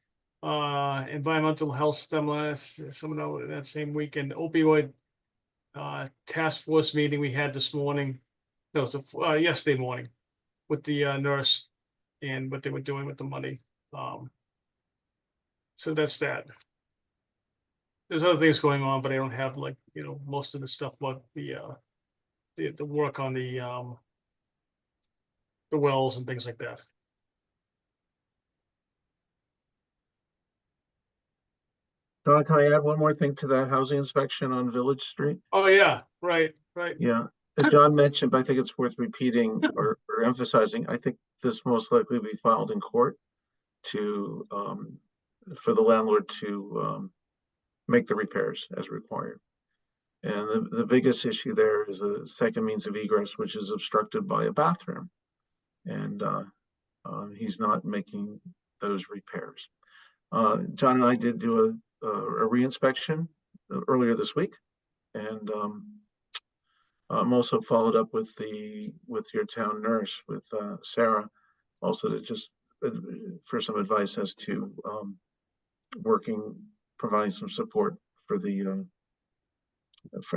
environmental health seminar that same weekend. Opioid task force meeting we had this morning. No, it was yesterday morning with the nurse and what they were doing with the money. So that's that. There's other things going on, but I don't have most of the stuff about the work on the wells and things like that. Don, can I add one more thing to that housing inspection on Village Street? Oh, yeah, right. Yeah, John mentioned, but I think it's worth repeating or emphasizing. I think this most likely will be filed in court to for the landlord to make the repairs as required. And the biggest issue there is a second means of egress, which is obstructed by a bathroom. And he's not making those repairs. John and I did do a re-inspection earlier this week. And I'm also followed up with your town nurse, with Sarah, also to just for some advice as to providing some support for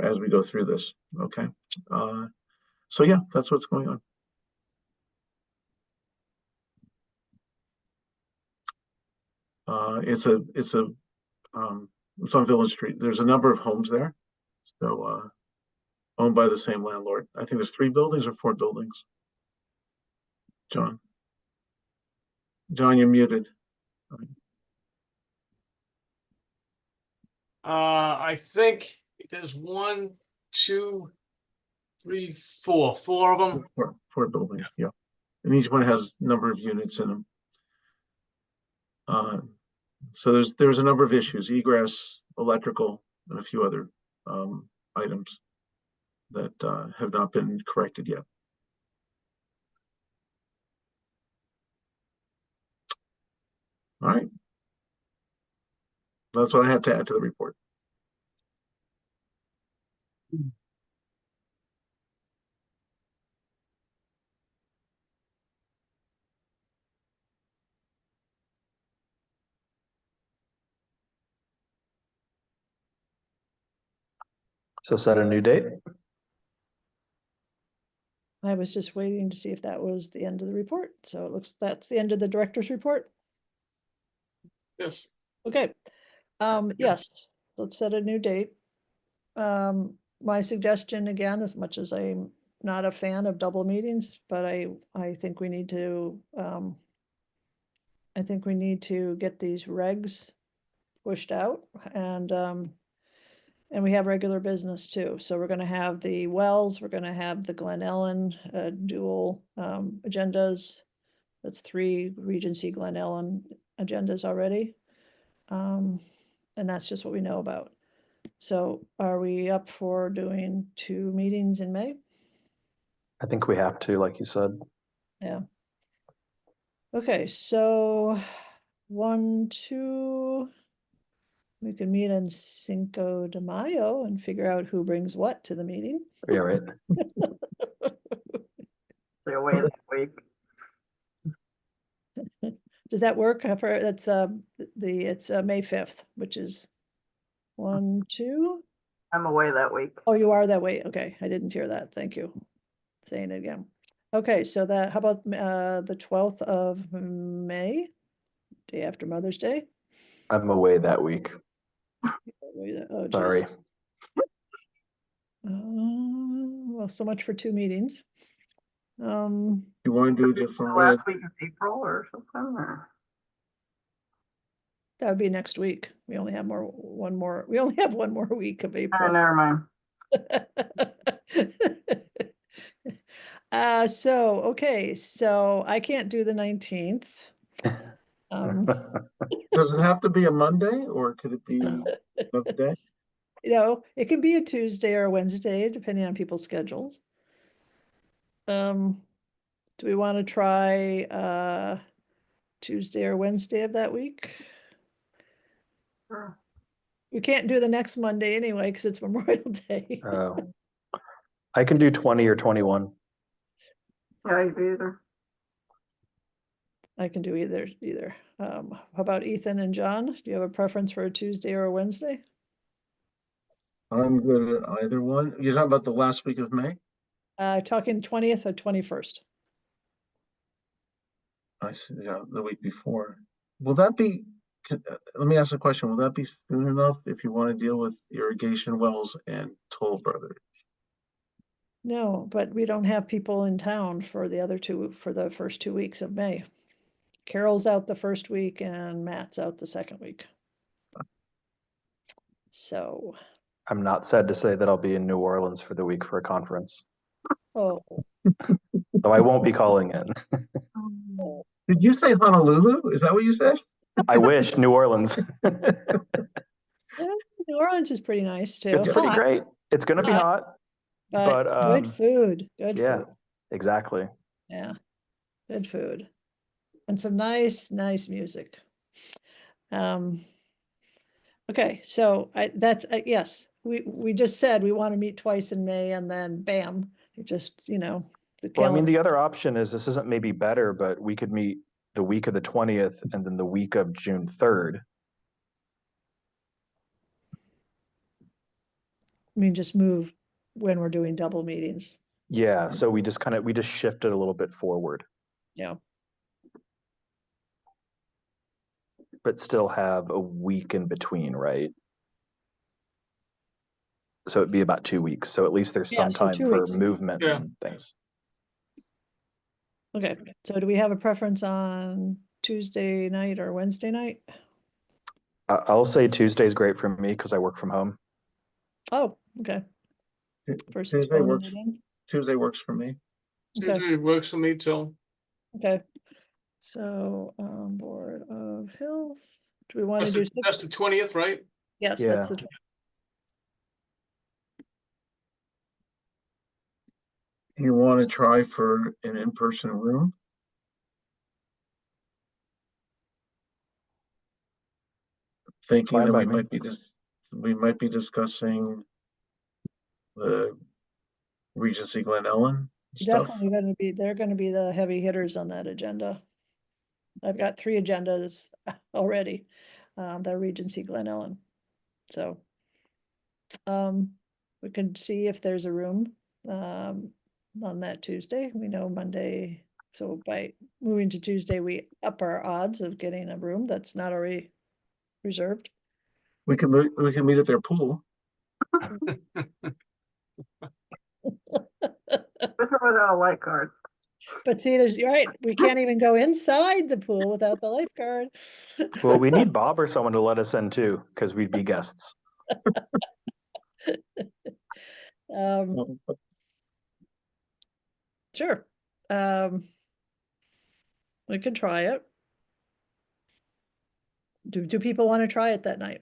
as we go through this. Okay. So yeah, that's what's going on. It's on Village Street. There's a number of homes there. So owned by the same landlord. I think there's 3 buildings or 4 buildings. John, you're muted. I think there's 1, 2, 3, 4. 4 of them. 4 buildings, yeah. And each one has a number of units in them. So there's a number of issues: egress, electrical, and a few other items that have not been corrected yet. All right. That's what I have to add to the report. So set a new date? I was just waiting to see if that was the end of the report. So it looks that's the end of the director's report. Yes. Okay. Yes, let's set a new date. My suggestion again, as much as I'm not a fan of double meetings, but I think we need to get these regs pushed out, and we have regular business too. So we're gonna have the wells, we're gonna have the Glen Ellen dual agendas. That's 3 Regency Glen Ellen agendas already. And that's just what we know about. So are we up for doing 2 meetings in May? I think we have to, like you said. Yeah. Okay, so 1, 2, we can meet on Cinco de Mayo and figure out who brings what to the meeting. Yeah, right. Stay away that week. Does that work? That's it's May 5th, which is 1, 2. I'm away that week. Oh, you are that way. Okay, I didn't hear that. Thank you. Saying it again. Okay, so that, how about the 12th of May, day after Mother's Day? I'm away that week. Oh, geez. Sorry. Well, so much for 2 meetings. You want to do a different way? Last week of April or something, or? That would be next week. We only have one more week of April. Never mind. Okay, so I can't do the 19th. Does it have to be a Monday or could it be another day? It can be a Tuesday or a Wednesday, depending on people's schedules. Do we want to try Tuesday or Wednesday of that week? Sure. We can't do the next Monday anyway, because it's Memorial Day. I can do 20 or 21. Yeah, I do either. I can do either. How about Ethan and John? Do you have a preference for a Tuesday or a Wednesday? I'm good at either one. You're talking about the last week of May? Talking 20th or 21st. I see, yeah, the week before. Will that be, let me ask a question. Will that be soon enough if you want to deal with irrigation wells and Toll Brothers? No, but we don't have people in town for the first 2 weeks of May. Carol's out the first week and Matt's out the second week. So. I'm not sad to say that I'll be in New Orleans for the week for a conference. Oh. So I won't be calling in. Did you say Honolulu? Is that what you said? I wish. New Orleans. Yeah, New Orleans is pretty nice too. It's pretty great. It's going to be hot. But good food. Good yeah, food. exactly. Yeah, good food. And some nice music. Okay, so yes, we just said we want to meet twice in May and then bam, it just, the Well, I mean, calendar. the other option is this isn't maybe better, but we could meet the week of the 20th and then the week of June 3rd. I mean, just move when we're doing double meetings. Yeah, so we just shifted a little bit forward. Yeah. But still have a week in between, right? So it'd be about 2 weeks. So at least there's Yeah, some so time 2 for weeks. movement Yeah. and things. Okay, so do we have a preference on Tuesday night or Wednesday night? I'll say Tuesday's great for me because I work from home. Oh, okay. Versus Tuesday phoning works. it in? Tuesday works for me. Okay. Tuesday works for me too. Okay. So, Board of Health, do we want to do? That's the 20th, right? Yes, Yeah. that's the. You want to try for an in-person room? Thinking Fine that by we me. might be discussing the Regency Glen Ellen stuff. Definitely they're gonna be the heavy hitters on that agenda. I've got 3 agendas already, the Regency Glen Ellen. So, we can see if there's a room, on that Tuesday. We know Monday, so by moving to Tuesday, we up our odds of getting a room that's not already reserved. We can meet at their pool. With or without a light card. But see, you're right, we can't even go inside the pool without the lifeguard. Well, we need Bob or someone to let us in too, because we'd be guests. Sure. We could try it. Do people want to try it that night?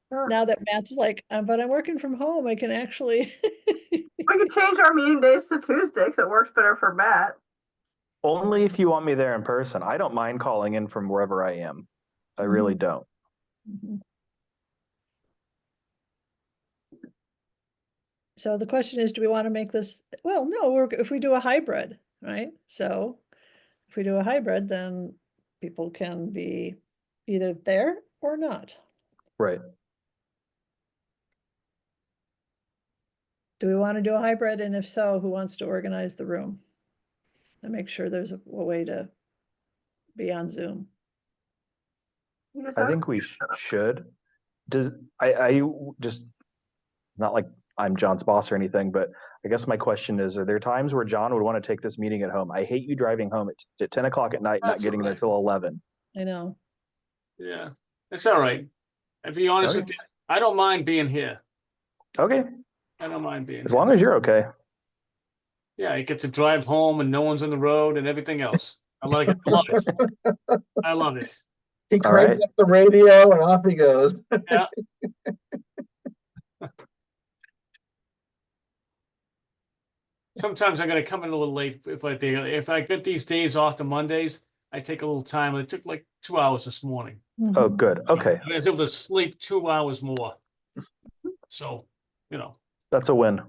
Sure. Now that Matt's like, but I'm working from home, I can actually. We can change our meeting days to Tuesday because it works better for Matt. Only if you want me there in person. I don't mind calling in from wherever I am. I really don't. So the question is, do we want to make this, well, no, if we do a hybrid, right? So if we do a hybrid, then people can be either there or not. Right. Do we want to do a hybrid? And if so, who wants to organize the room? and make sure there's a way to be on Zoom. I think we should. I just, not like I'm John's boss or anything, but I guess my question is, are there times where John would want to take this meeting at home? I hate you driving home at 10 o'clock at night, not That's getting there okay. till 11. I know. Yeah, it's all right. To be honest Okay. with you, I don't mind being here. Okay, I don't mind being as here. long as you're okay. Yeah, I get to drive home and no one's on the road and everything else. I like it. I love it. I love it. He All cranks right. up the radio and off he goes. Yeah. Sometimes I gotta come in a little late if I get these days off to Mondays, I take a little time. It took like 2 hours this morning. Oh, good. Okay, I was able to sleep 2 hours more. So, you know, that's a win.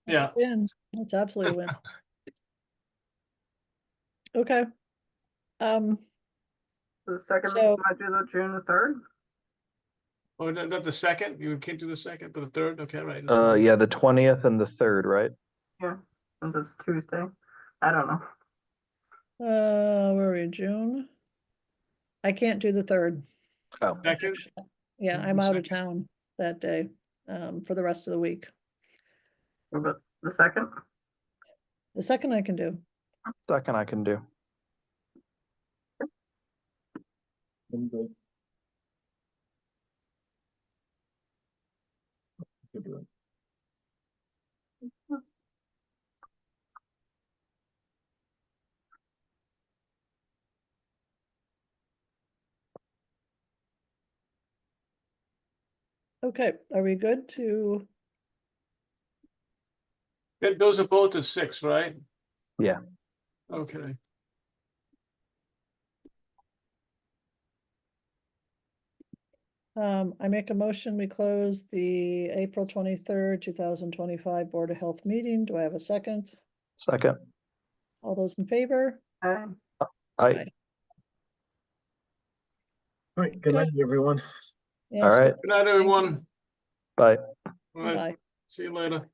yeah. Win. That's absolutely a win. Okay. The second, So- might do the June the 3rd. Oh, not the second? You can't do the second, but the third? Okay, right. that's fine. Yeah, the 20th and the 3rd, right? Yeah, since it's Tuesday. I don't know. Where are we, June? I can't do the 3rd. Oh, Second? Yeah, Mhm, I'm out of second. town that day, for the rest of the week. What about the second? The second I can do. second I can do. I'm good. Good to it. Okay, are we good to, Those are both at 6, right? Yeah. Okay. I make a motion, we close the April 23rd, 2025 Board of Health meeting. Do I have a second? Second. All those in favor? Aye. Aye. All right, good night, everyone. Yes. All right. Good night, everyone. Bye. All right. Bye. See you later.